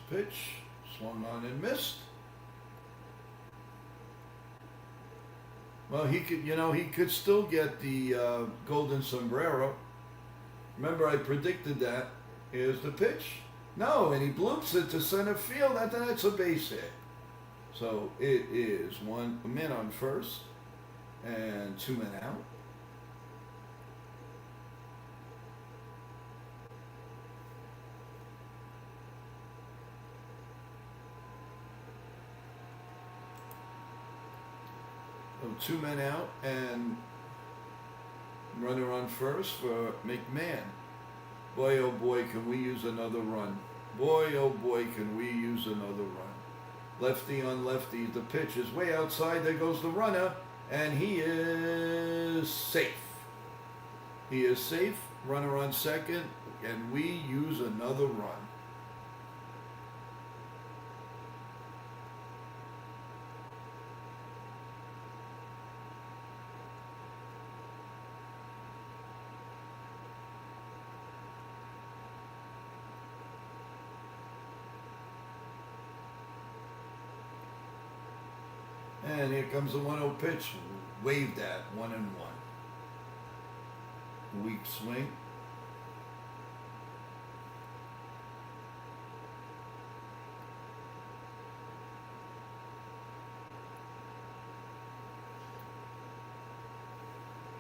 Pitch, swung on and missed. Well, he could still get the golden sombrero. Remember, I predicted that. Here's the pitch. No, and he bloops it to center field. That's a base hit. So it is 1 man on first and 2 men out. So 2 men out and runner on first for McMahon. Boy, oh boy, can we use another run. Boy, oh boy, can we use another run. Lefty on lefty. The pitch is way outside. There goes the runner. And he is safe. He is safe. Runner on second. And we use another run. And here comes the 1-0 pitch. Waved at 1-1. Weak swing.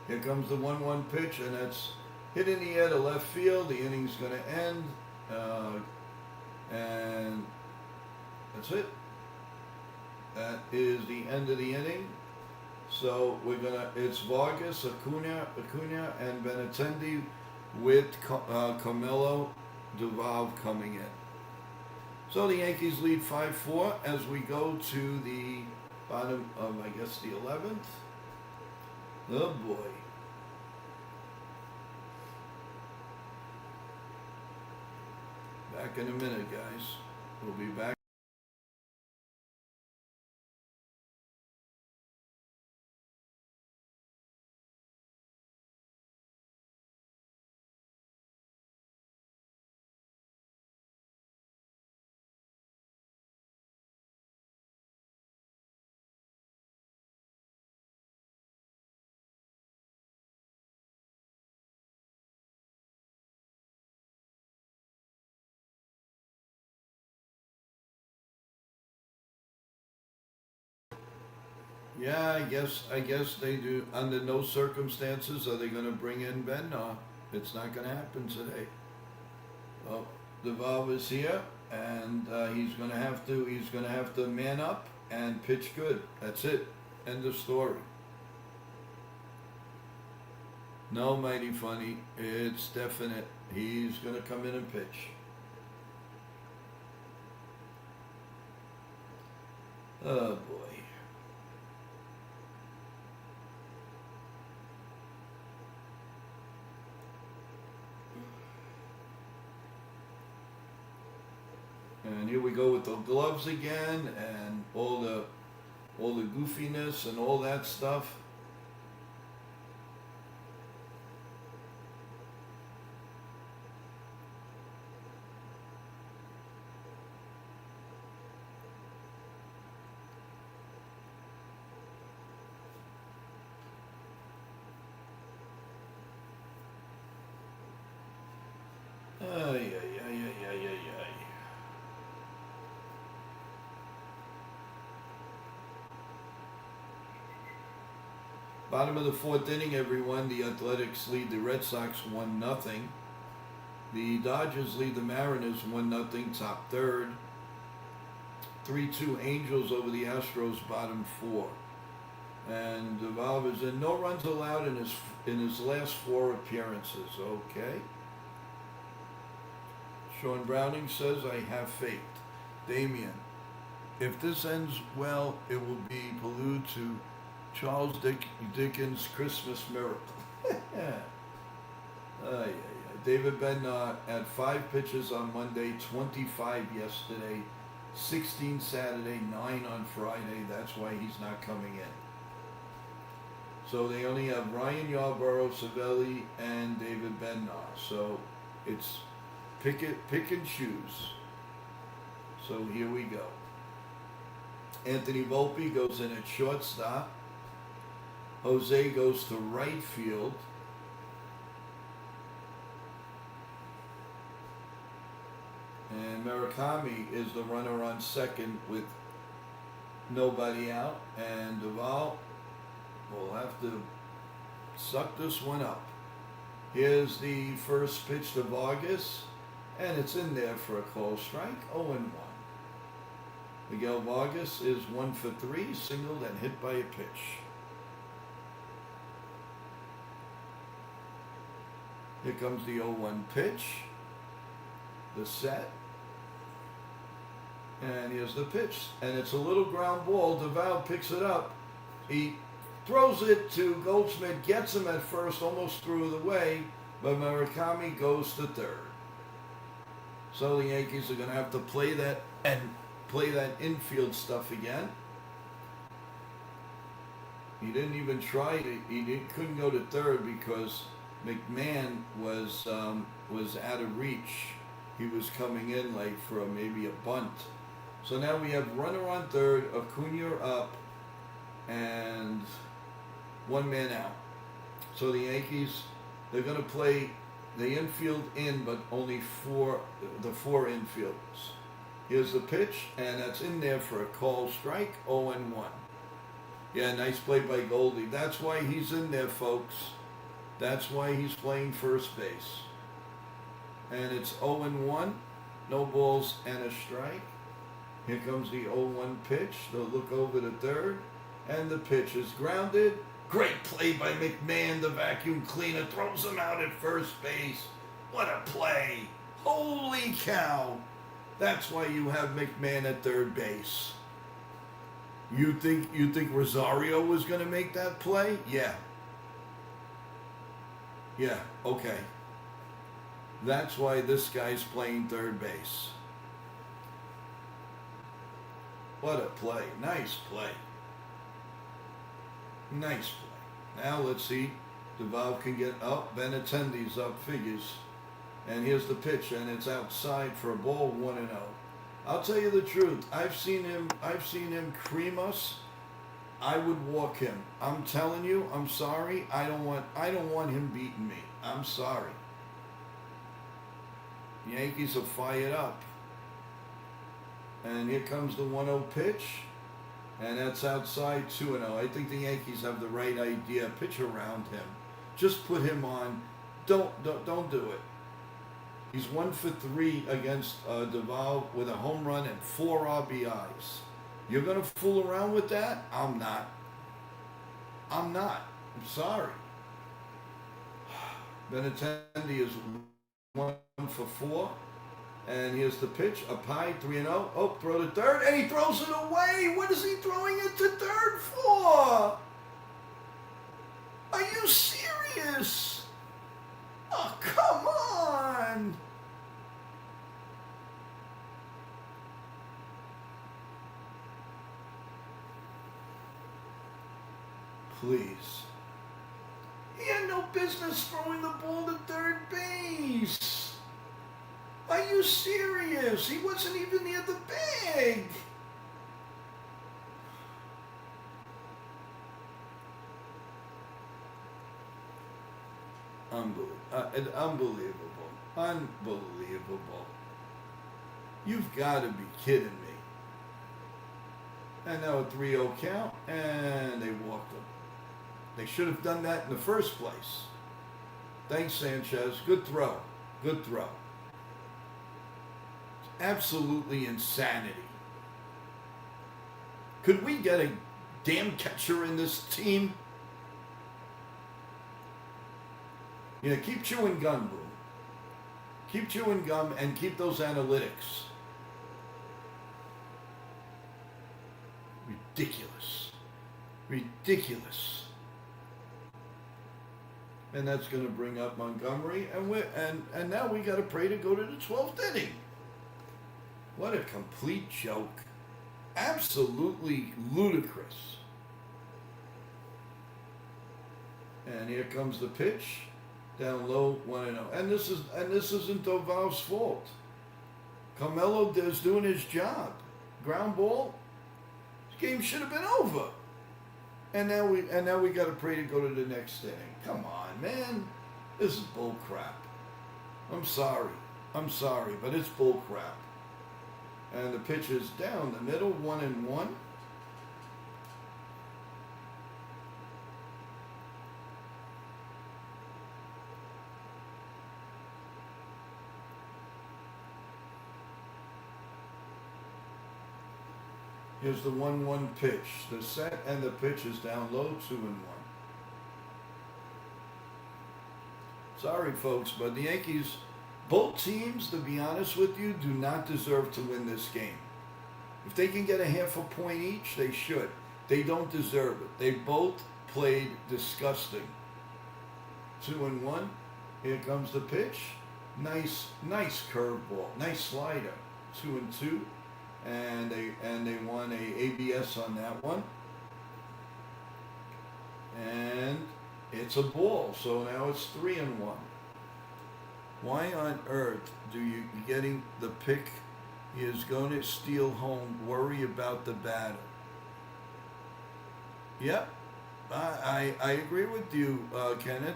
Here comes the 1-1 pitch, and that's hit in the air to left field. The inning's going to end. And that's it. That is the end of the inning. So it's Vargas, Acuna, and Benintendi with Carmelo Duvall coming in. So the Yankees lead 5-4 as we go to the bottom of, I guess, the 11th. Oh boy. Back in a minute, guys. We'll be back. Yeah, I guess they do. Under no circumstances are they going to bring in Bednar. It's not going to happen today. Well, Duvall is here, and he's going to have to man up and pitch good. That's it. End of story. No, Mighty Funny. It's definite. He's going to come in and pitch. Oh boy. And here we go with the gloves again, and all the goofiness and all that stuff. Ay, ay, ay, ay, ay, ay, ay. Bottom of the fourth inning, everyone. The Athletics lead the Red Sox 1-0. The Dodgers lead the Mariners 1-0, top third. 3-2 Angels over the Astros, bottom four. And Duvall is in. No runs allowed in his last 4 appearances. Okay. Sean Browning says, I have faith. Damien, if this ends well, it will be prelude to Charles Dickens' Christmas Miracle. David Bednar at 5 pitches on Monday, 25 yesterday, 16 Saturday, 9 on Friday. That's why he's not coming in. So they only have Ryan Yarborough, Savelli, and David Bednar. So it's pick and choose. So here we go. Anthony Volpe goes in at shortstop. Jose goes to right field. And Murakami is the runner on second with nobody out. And Duvall will have to suck this one up. Here's the first pitch to Vargas. And it's in there for a call strike, 0-1. Miguel Vargas is 1 for 3, singled and hit by a pitch. Here comes the 0-1 pitch. The set. And here's the pitch. And it's a little ground ball. Duvall picks it up. He throws it to Goldschmidt, gets him at first, almost threw it away, but Murakami goes to third. So the Yankees are going to have to play that infield stuff again. He didn't even try it. Couldn't go to third because McMahon was out of reach. He was coming in late for maybe a bunt. So now we have runner on third, Acuna up, and 1 man out. So the Yankees, they're going to play the infield in, but only the 4 infielders. Here's the pitch, and that's in there for a call strike, 0-1. Yeah, nice play by Goldie. That's why he's in there, folks. That's why he's playing first base. And it's 0-1, no balls and a strike. Here comes the 0-1 pitch. They'll look over to third, and the pitch is grounded. Great play by McMahon, the vacuum cleaner, throws him out at first base. What a play. Holy cow. That's why you have McMahon at third base. You think Rosario was going to make that play? Yeah. Yeah, okay. That's why this guy's playing third base. What a play. Nice play. Nice play. Now let's see. Duvall can get up. Benintendi's up, figures. And here's the pitch, and it's outside for a ball, 1-0. I'll tell you the truth. I've seen him cream us. I would walk him. I'm telling you, I'm sorry. I don't want him beating me. I'm sorry. The Yankees are fired up. And here comes the 1-0 pitch. And that's outside, 2-0. I think the Yankees have the right idea. Pitch around him. Just put him on. Don't do it. He's 1 for 3 against Duvall with a home run and 4 RBIs. You're going to fool around with that? I'm not. I'm sorry. Benintendi is 1 for 4. And here's the pitch, up high, 3-0. Oh, throw to third, and he throws it away. What is he throwing it to third for? Are you serious? Oh, come on. Please. He had no business throwing the ball to third base. Are you serious? He wasn't even near the bag. Unbelievable. Unbelievable. You've got to be kidding me. And now a 3-0 count, and they walked him. They should have done that in the first place. Thanks, Sanchez. Good throw. Good throw. Absolutely insanity. Could we get a damn catcher in this team? Yeah, keep chewing gum, bro. Keep chewing gum and keep those analytics. Ridiculous. Ridiculous. And that's going to bring up Montgomery, and now we got to pray to go to the 12th inning. What a complete joke. Absolutely ludicrous. And here comes the pitch. Down low, 1-0. And this isn't Doval's fault. Carmelo is doing his job. Ground ball. This game should have been over. And now we got to pray to go to the next inning. Come on, man. This is bull crap. I'm sorry, but it's bull crap. And the pitch is down the middle, 1-1. Here's the 1-1 pitch. The set and the pitch is down low, 2-1. Sorry, folks, but the Yankees, both teams, to be honest with you, do not deserve to win this game. If they can get a half a point each, they should. They don't deserve it. They both played disgusting. 2-1. Here comes the pitch. Nice curveball. Nice slider. 2-2. And they won a ABS on that one. And it's a ball, so now it's 3-1. Why on earth do you getting the pick is going to steal home, worry about the batter? Yep, I agree with you, Kenneth.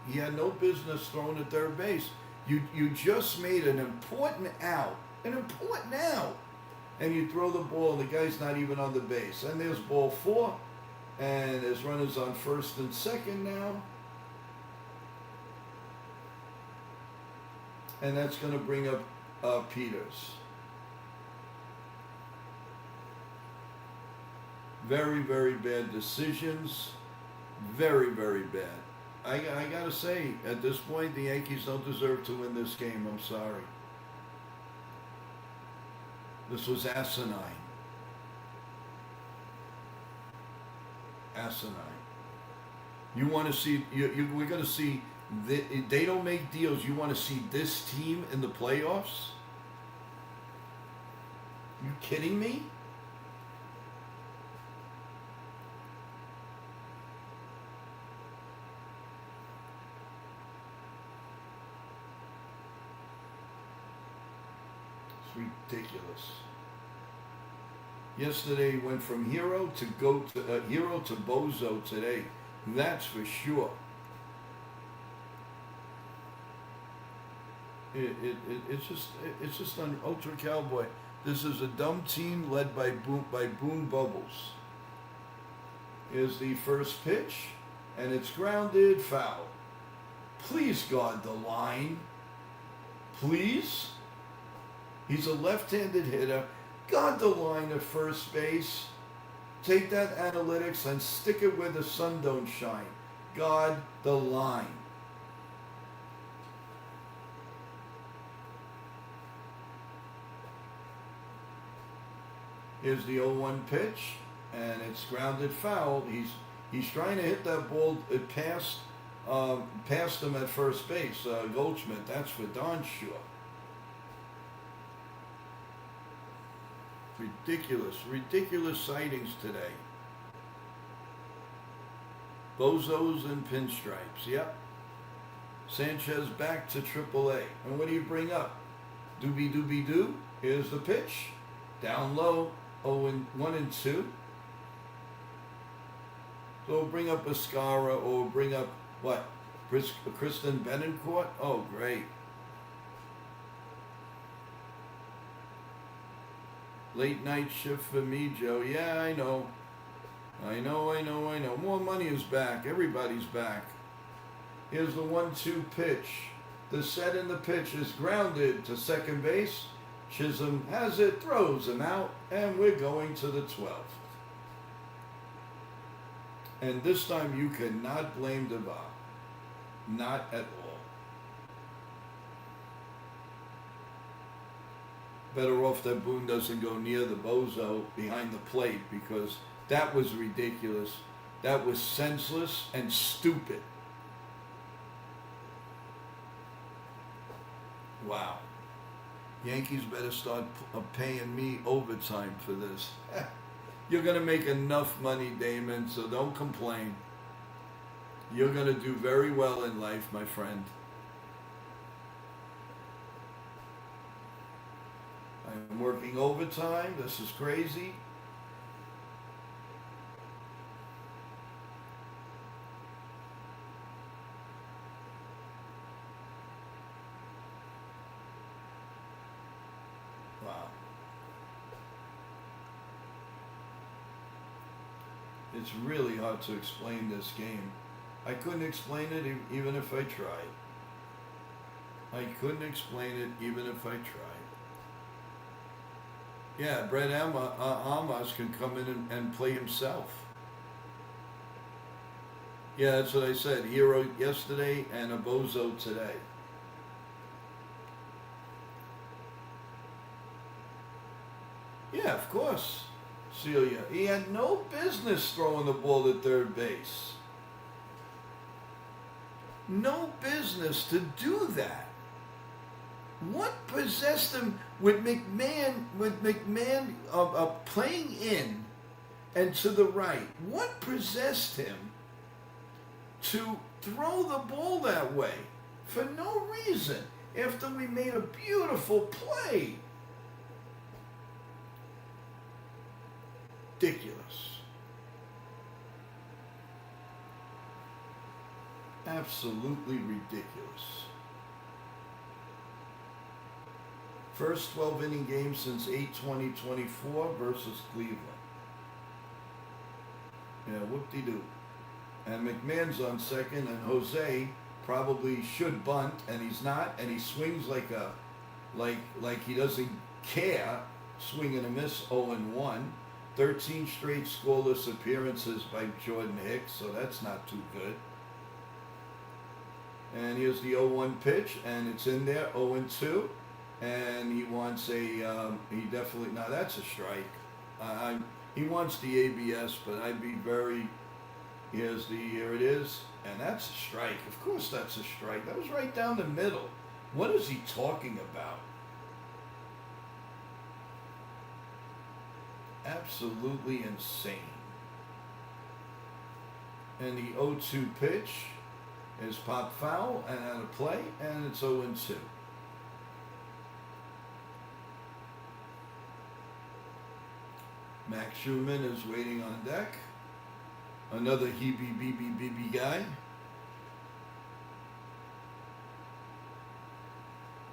He had no business throwing at third base. You just made an important out, and you throw the ball, and the guy's not even on the base. And there's ball 4, and there's runners on first and second now. And that's going to bring up Peters. Very, very bad decisions. Very, very bad. I got to say, at this point, the Yankees don't deserve to win this game. I'm sorry. This was asinine. Asinine. You want to see, we're going to see, they don't make deals. You want to see this team in the playoffs? You kidding me? Ridiculous. Yesterday went from hero to hero to bozo today. That's for sure. It's just an ultra cowboy. This is a dumb team led by Boone Bubbles. Here's the first pitch, and it's grounded foul. Please guard the line. Please. He's a left-handed hitter. Guard the line at first base. Take that analytics and stick it where the sun don't shine. Guard the line. Here's the 0-1 pitch, and it's grounded foul. He's trying to hit that ball. It passed him at first base. Goldschmidt, that's for darn sure. Ridiculous sightings today. Bozos and pinstripes, yep. Sanchez back to AAA. And what do you bring up? Doobie-doobie-doo. Here's the pitch. Down low, 1-2. So we'll bring up Ascara, or we'll bring up, what? Kristen Benincourt? Oh, great. Late night shift for me, Joe. Yeah, I know. I know. More money is back. Everybody's back. Here's the 1-2 pitch. The set and the pitch is grounded to second base. Chisholm has it, throws him out, and we're going to the 12th. And this time you cannot blame Duval. Not at all. Better off that Boone doesn't go near the bozo behind the plate, because that was ridiculous. That was senseless and stupid. Wow. Yankees better start paying me overtime for this. You're going to make enough money, Damon, so don't complain. You're going to do very well in life, my friend. I'm working overtime. This is crazy. Wow. It's really hard to explain this game. I couldn't explain it even if I tried. I couldn't explain it even if I tried. Yeah, Brett Amos can come in and play himself. Yeah, that's what I said. Hero yesterday and a bozo today. Yeah, of course, Celia. He had no business throwing the ball to third base. No business to do that. What possessed him with McMahon playing in and to the right? What possessed him to throw the ball that way for no reason after we made a beautiful play? Ridiculous. Absolutely ridiculous. First 12-inning game since 8/20/24 versus Cleveland. Yeah, whoop-de-doo. And McMahon's on second, and Jose probably should bunt, and he's not, and he swings like he doesn't care. Swing and a miss, 0-1. 13 straight scoreless appearances by Jordan Hicks, so that's not too good. And here's the 0-1 pitch, and it's in there, 0-2. And he wants he definitely, now that's a strike. He wants the ABS, but I'd be very, here it is, and that's a strike. Of course that's a strike. That was right down the middle. What is he talking about? Absolutely insane. And the 0-2 pitch is pop foul and out of play, and it's 0-2. Max Schumann is waiting on deck. Another heebie-beebie-beebie guy.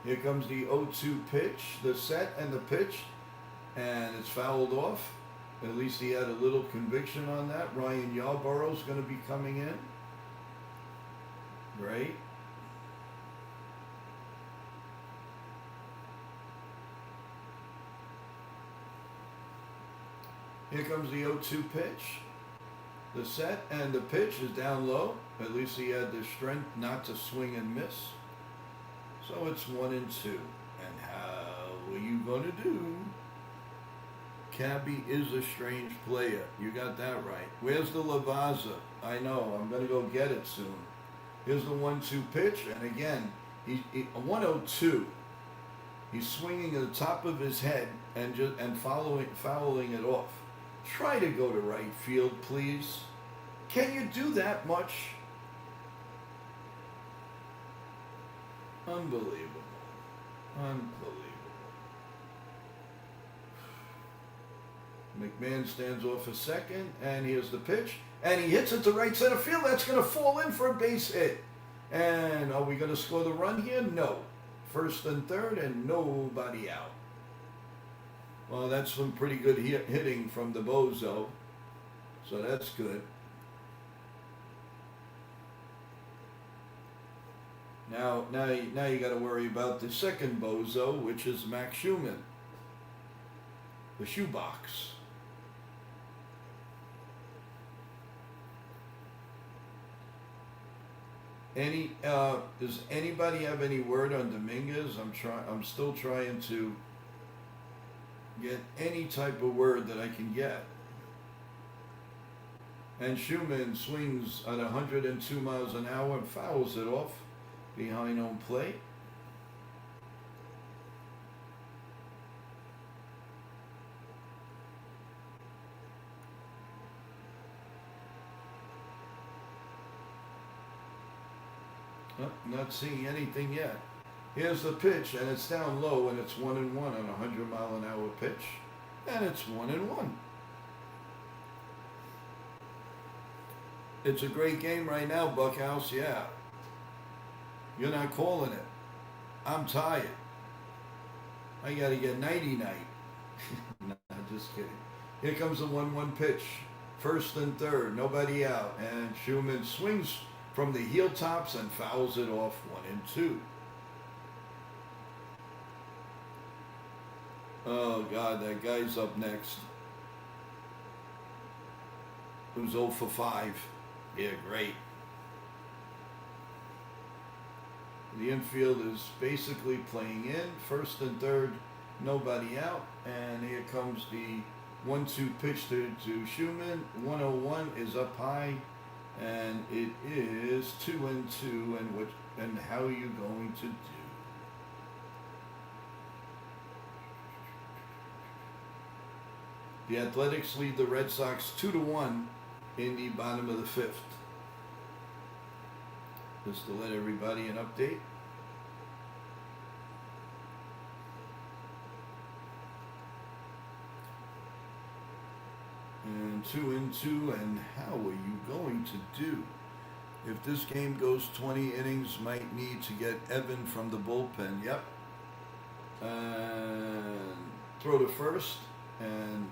Here comes the 0-2 pitch, the set and the pitch, and it's fouled off. At least he had a little conviction on that. Ryan Yalborough's going to be coming in. Great. Here comes the 0-2 pitch. The set and the pitch is down low. At least he had the strength not to swing and miss. So it's 1-2. And how are you going to do? Cabby is a strange player. You got that right. Where's the Lavazza? I know. I'm going to go get it soon. Here's the 1-2 pitch. And again, he 102. He's swinging at the top of his head and fouling it off. Try to go to right field, please. Can you do that much? Unbelievable. McMahon stands off a second, and here's the pitch, and he hits it to right center field. That's going to fall in for a base hit. And are we going to score the run here? No. First and third, and nobody out. Well, that's some pretty good hitting from the bozo. So that's good. Now you got to worry about the second bozo, which is Max Schumann, the shoebox. Does anybody have any word on Dominguez? I'm still trying to get any type of word that I can get. And Schumann swings at 102 miles an hour and fouls it off behind home plate. Oh, not seeing anything yet. Here's the pitch, and it's down low, and it's 1-1 on a 100-mile-an-hour pitch, and it's 1-1. It's a great game right now, Buckhouse. Yeah. You're not calling it. I'm tired. I got to get nighty-night. No, just kidding. Here comes the 1-1 pitch. First and third, nobody out, and Schumann swings from the heel tops and fouls it off 1-2. Oh God, that guy's up next. Who's 0 for 5? Yeah, great. The infield is basically playing in. First and third, nobody out. And here comes the 1-2 pitch to Schumann. 101 is up high. And it is 2-2. And how are you going to do? The Athletics lead the Red Sox 2-1 in the bottom of the fifth. Just to let everybody an update. And 2-2, and how are you going to do? If this game goes 20 innings, might need to get Evan from the bullpen. Yep. And throw to first, and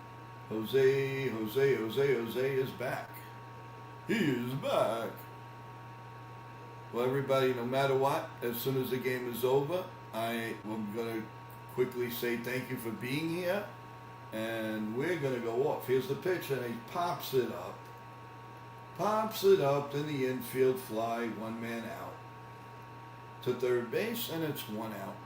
Jose is back. He is back. Well, everybody, no matter what, as soon as the game is over, I'm going to quickly say thank you for being here. And we're going to go off. Here's the pitch, and he pops it up. Pops it up in the infield fly, 1 man out. To third base, and it's 1 out.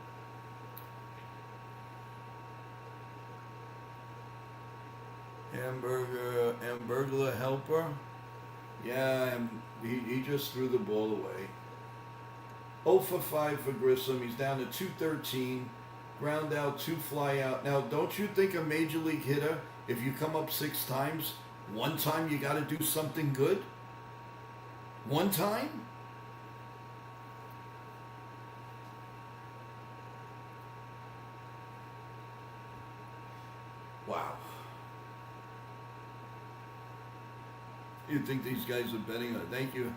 Hamburglar helper. Yeah, he just threw the ball away. 0 for 5 for Grissom. He's down to 213. Ground out, 2 fly out. Now, don't you think a major league hitter, if you come up 6 times, one time you got to do something good? One time? Wow. You think these guys are betting on it? Thank you.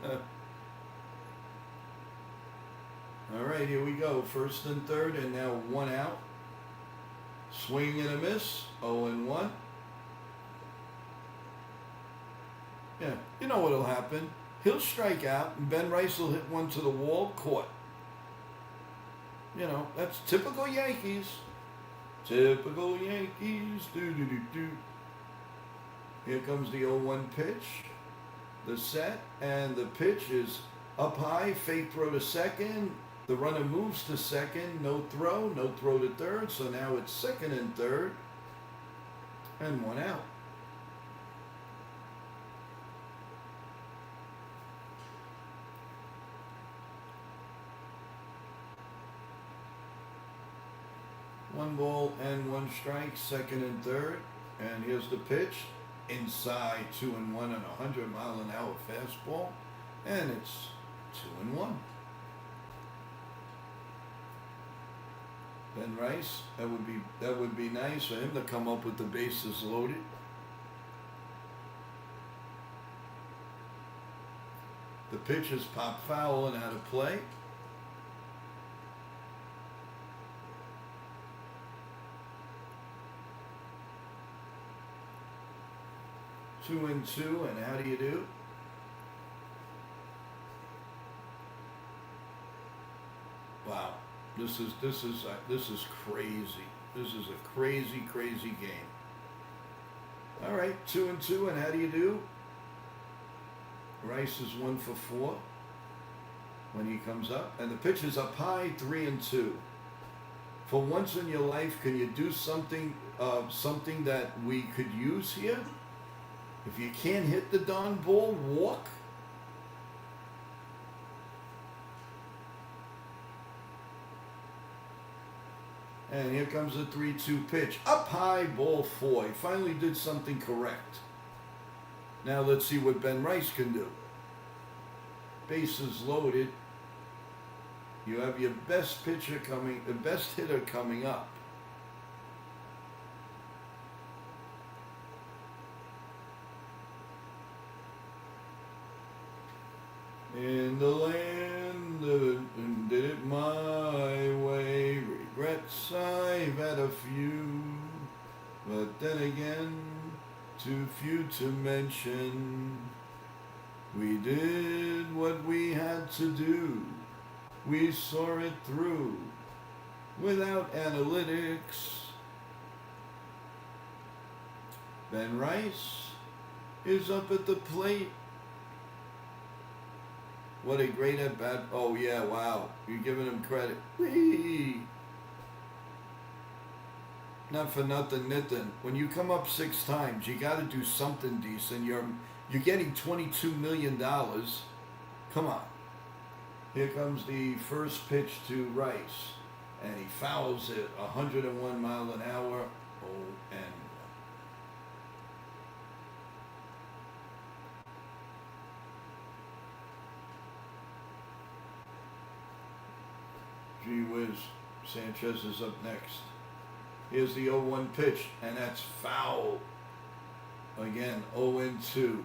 All right, here we go. First and third, and now 1 out. Swing and a miss. 0-1. Yeah, you know what'll happen. He'll strike out, and Ben Rice will hit one to the wall, caught. You know, that's typical Yankees. Typical Yankees. Do. Here comes the 0-1 pitch. The set, and the pitch is up high. Fake throw to second. The runner moves to second. No throw to third. So now it's second and third. And 1 out. One ball and 1 strike, second and third. And here's the pitch. Inside, 2-1 on a 100-mile-an-hour fastball. And it's 2-1. Ben Rice, that would be nice for him to come up with the bases loaded. The pitch is pop foul and out of play. 2-2, and how do you do? Wow, this is crazy. This is a crazy game. All right, 2-2, and how do you do? Rice is 1 for 4 when he comes up, and the pitch is up high, 3-2. For once in your life, can you do something that we could use here? If you can't hit the darn ball, walk. And here comes the 3-2 pitch. Up high, ball 4. He finally did something correct. Now let's see what Ben Rice can do. Bases loaded. You have your best pitcher coming, the best hitter coming up. In the land that did it my way, regrets I've had a few, but then again, too few to mention. We did what we had to do. We saw it through without analytics. Ben Rice is up at the plate. What a great at-bat. Oh, yeah, wow. You're giving him credit. Whee! Not for nothing, Nathan. When you come up 6 times, you got to do something decent. You're getting $22 million. Come on. Here comes the first pitch to Rice. And he fouls it 101 mile an hour. Oh, and gee whiz, Sanchez is up next. Here's the 0-1 pitch, and that's foul. Again, 0-2.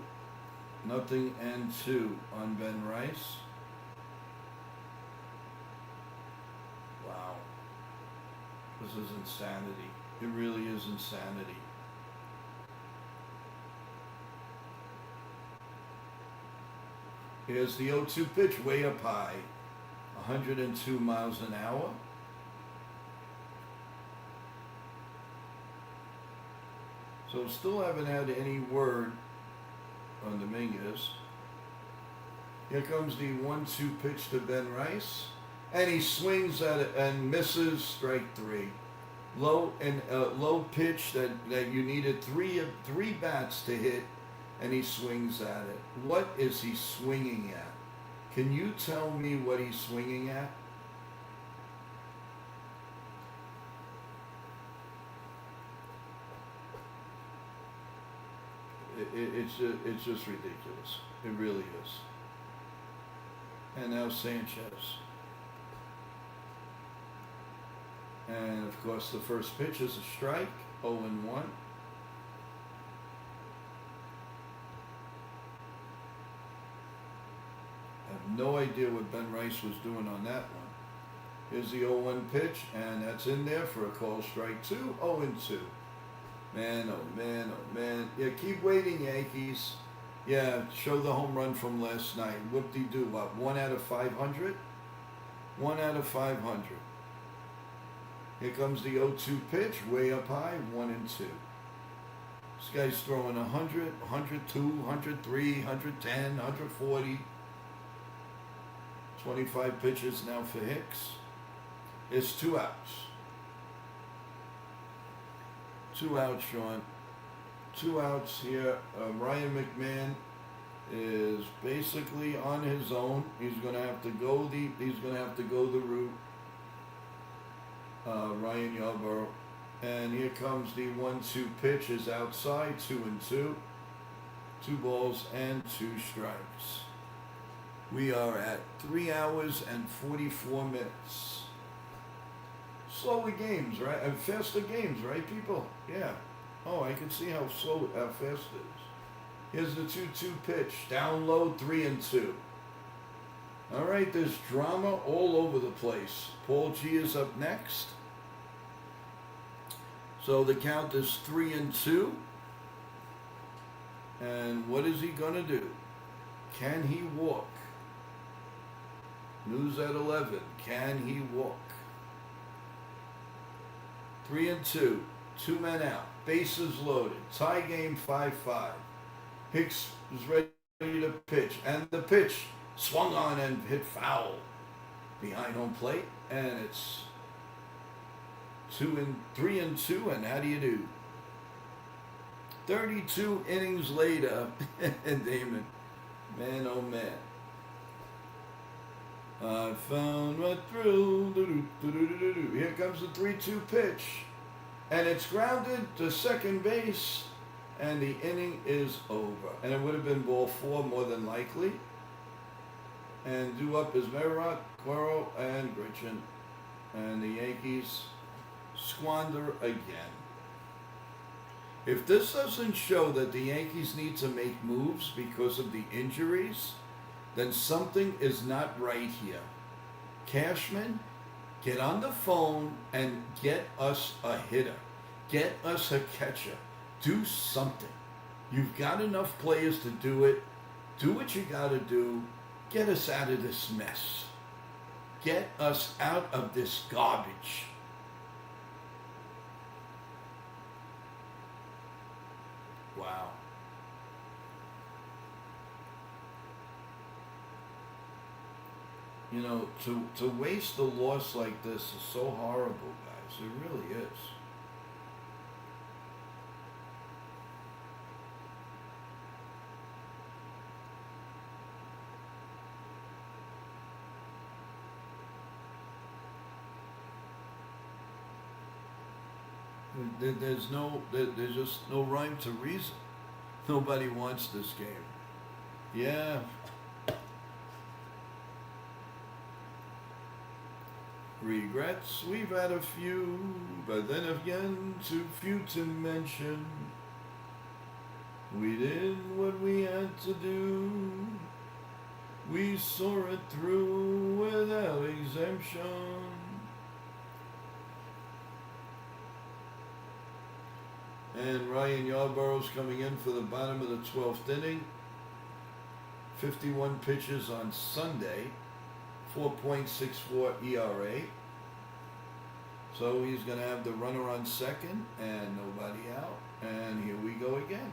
Nothing and 2 on Ben Rice. Wow. This is insanity. It really is insanity. Here's the 0-2 pitch, way up high. 102 miles an hour. So still haven't had any word on Dominguez. Here comes the 1-2 pitch to Ben Rice. And he swings at it and misses, strike 3. Low pitch that you needed three bats to hit, and he swings at it. What is he swinging at? Can you tell me what he's swinging at? It's just ridiculous. It really is. And now Sanchez. And of course the first pitch is a strike, 0-1. I have no idea what Ben Rice was doing on that one. Here's the 0-1 pitch, and that's in there for a call strike 2, 0-2. Man, oh man, oh man. Yeah, keep waiting, Yankees. Yeah, show the home run from last night. Whoop-de-doo, what, 1 out of 500? 1 out of 500. Here comes the 0-2 pitch, way up high, 1-2. This guy's throwing 100, 102, 103, 110, 140. 25 pitches now for Hicks. It's 2 outs. 2 outs, Sean. 2 outs here. Ryan McMahon is basically on his own. He's going to have to go the route. Ryan Yarborough. And here comes the 1-2 pitch is outside, 2-2. 2 balls and 2 strikes. We are at 3 hours and 44 minutes. Slower games, right? And faster games, right, people? Yeah. Oh, I can see how fast it is. Here's the 2-2 pitch. Down low, 3-2. All right, there's drama all over the place. Paul G is up next. So the count is 3-2. And what is he going to do? Can he walk? News at 11. Can he walk? 3-2. 2 men out. Bases loaded. Tie game 5-5. Hicks is ready to pitch. And the pitch swung on and hit foul behind home plate. And it's 3-2. And how do you do? 32 innings later. And Damon, man, oh man. I found my thrill. Here comes the 3-2 pitch. And it's grounded to second base. And the inning is over. And it would have been ball 4 more than likely. And due up is Merritt, Quero, and Gritchen. And the Yankees squander again. If this doesn't show that the Yankees need to make moves because of the injuries, then something is not right here. Cashman, get on the phone and get us a hitter. Get us a catcher. Do something. You've got enough players to do it. Do what you got to do. Get us out of this mess. Get us out of this garbage. Wow. You know, to waste a loss like this is so horrible, guys. It really is. There's just no rhyme to reason. Nobody wants this game. Yeah. Regrets, we've had a few, but then again, too few to mention. We did what we had to do. We saw it through without exemption. And Ryan Yarborough's coming in for the bottom of the 12th inning. 51 pitches on Sunday. 4.64 ERA. So he's going to have the runner on second and nobody out. And here we go again.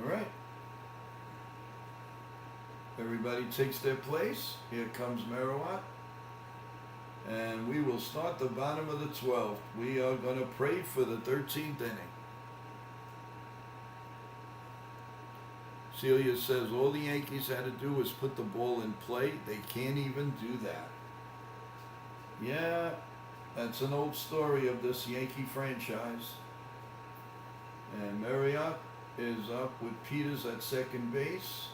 All right. Everybody takes their place. Here comes Merritt. And we will start the bottom of the 12th. We are going to pray for the 13th inning. Celia says all the Yankees had to do was put the ball in play. They can't even do that. Yeah, that's an old story of this Yankee franchise. And Marriott is up with Peters at second base.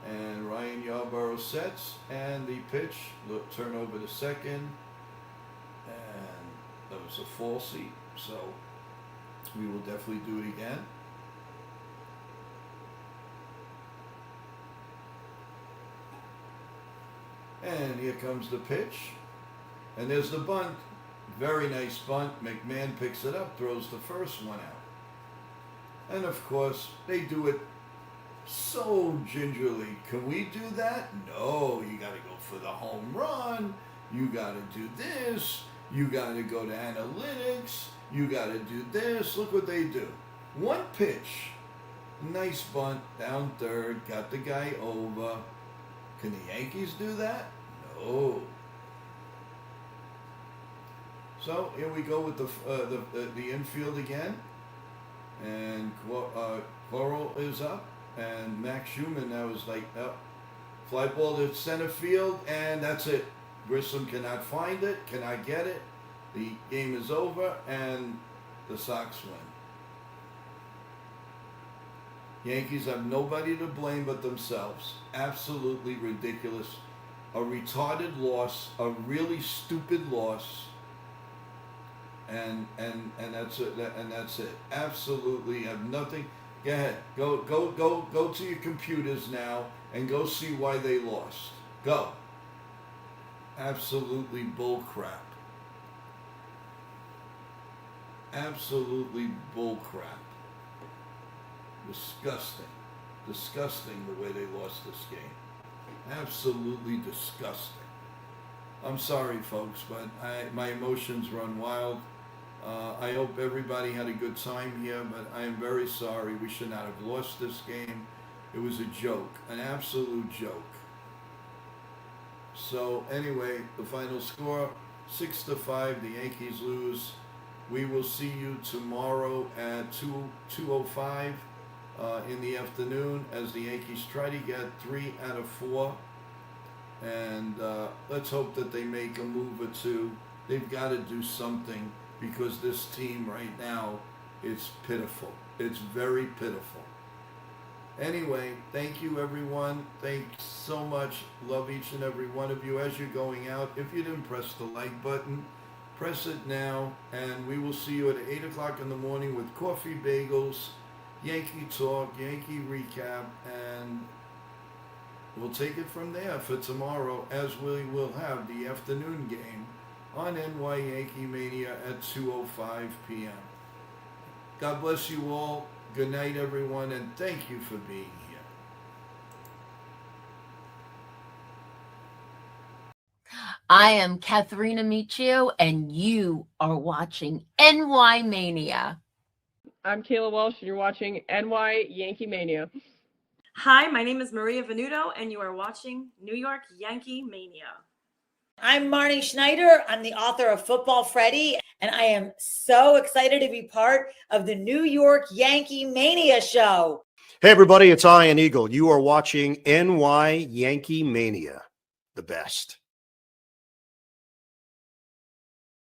And Ryan Yarborough sets, and the pitch, turn over to second, and that was a falsie, so we will definitely do it again. And here comes the pitch, and there's the bunt. Very nice bunt. McMahon picks it up, throws the first one out. And of course, they do it so gingerly. Can we do that? No, you got to go for the home run. You got to do this. You got to go to analytics. You got to do this. Look what they do. One pitch. Nice bunt down third. Got the guy over. Can the Yankees do that? No. So here we go with the infield again. And Coral is up. And Max Schumann now is like, oh, fly ball to center field, and that's it. Grissom cannot find it, cannot get it. The game is over, and the Sox win. Yankees have nobody to blame but themselves. Absolutely ridiculous. A retarded loss, a really stupid loss. And that's it. And that's it. Absolutely have nothing. Go ahead. Go to your computers now and go see why they lost. Go. Absolutely bullcrap. Absolutely bullcrap. Disgusting. Disgusting the way they lost this game. Absolutely disgusting. I'm sorry, folks, but my emotions run wild. I hope everybody had a good time here, but I am very sorry. We should not have lost this game. It was a joke, an absolute joke. So anyway, the final score, 6-5, the Yankees lose. We will see you tomorrow at 2:05 in the afternoon as the Yankees try to get 3 out of 4. And let's hope that they make a move or two. They've got to do something because this team right now is pitiful. It's very pitiful. Anyway, thank you, everyone. Thanks so much. Love each and every one of you. As you're going out, if you didn't press the like button, press it now. And we will see you at 8 o'clock in the morning with coffee, bagels, Yankee talk, Yankee recap, and we'll take it from there for tomorrow, as we will have the afternoon game on NY Yankee Mania at 2:05 p.m. God bless you all. Good night, everyone, and thank you for being here. I am Katharina Michio, and you are watching NY Mania. I'm Kayla Welsh, and you're watching NY Yankee Mania. Hi, my name is Maria Venuto, and you are watching New York Yankee Mania. I'm Marnie Schneider. I'm the author of Football Freddy, and I am so excited to be part of the New York Yankee Mania show. Hey, everybody, it's Ian Eagle. You are watching NY Yankee Mania, the best.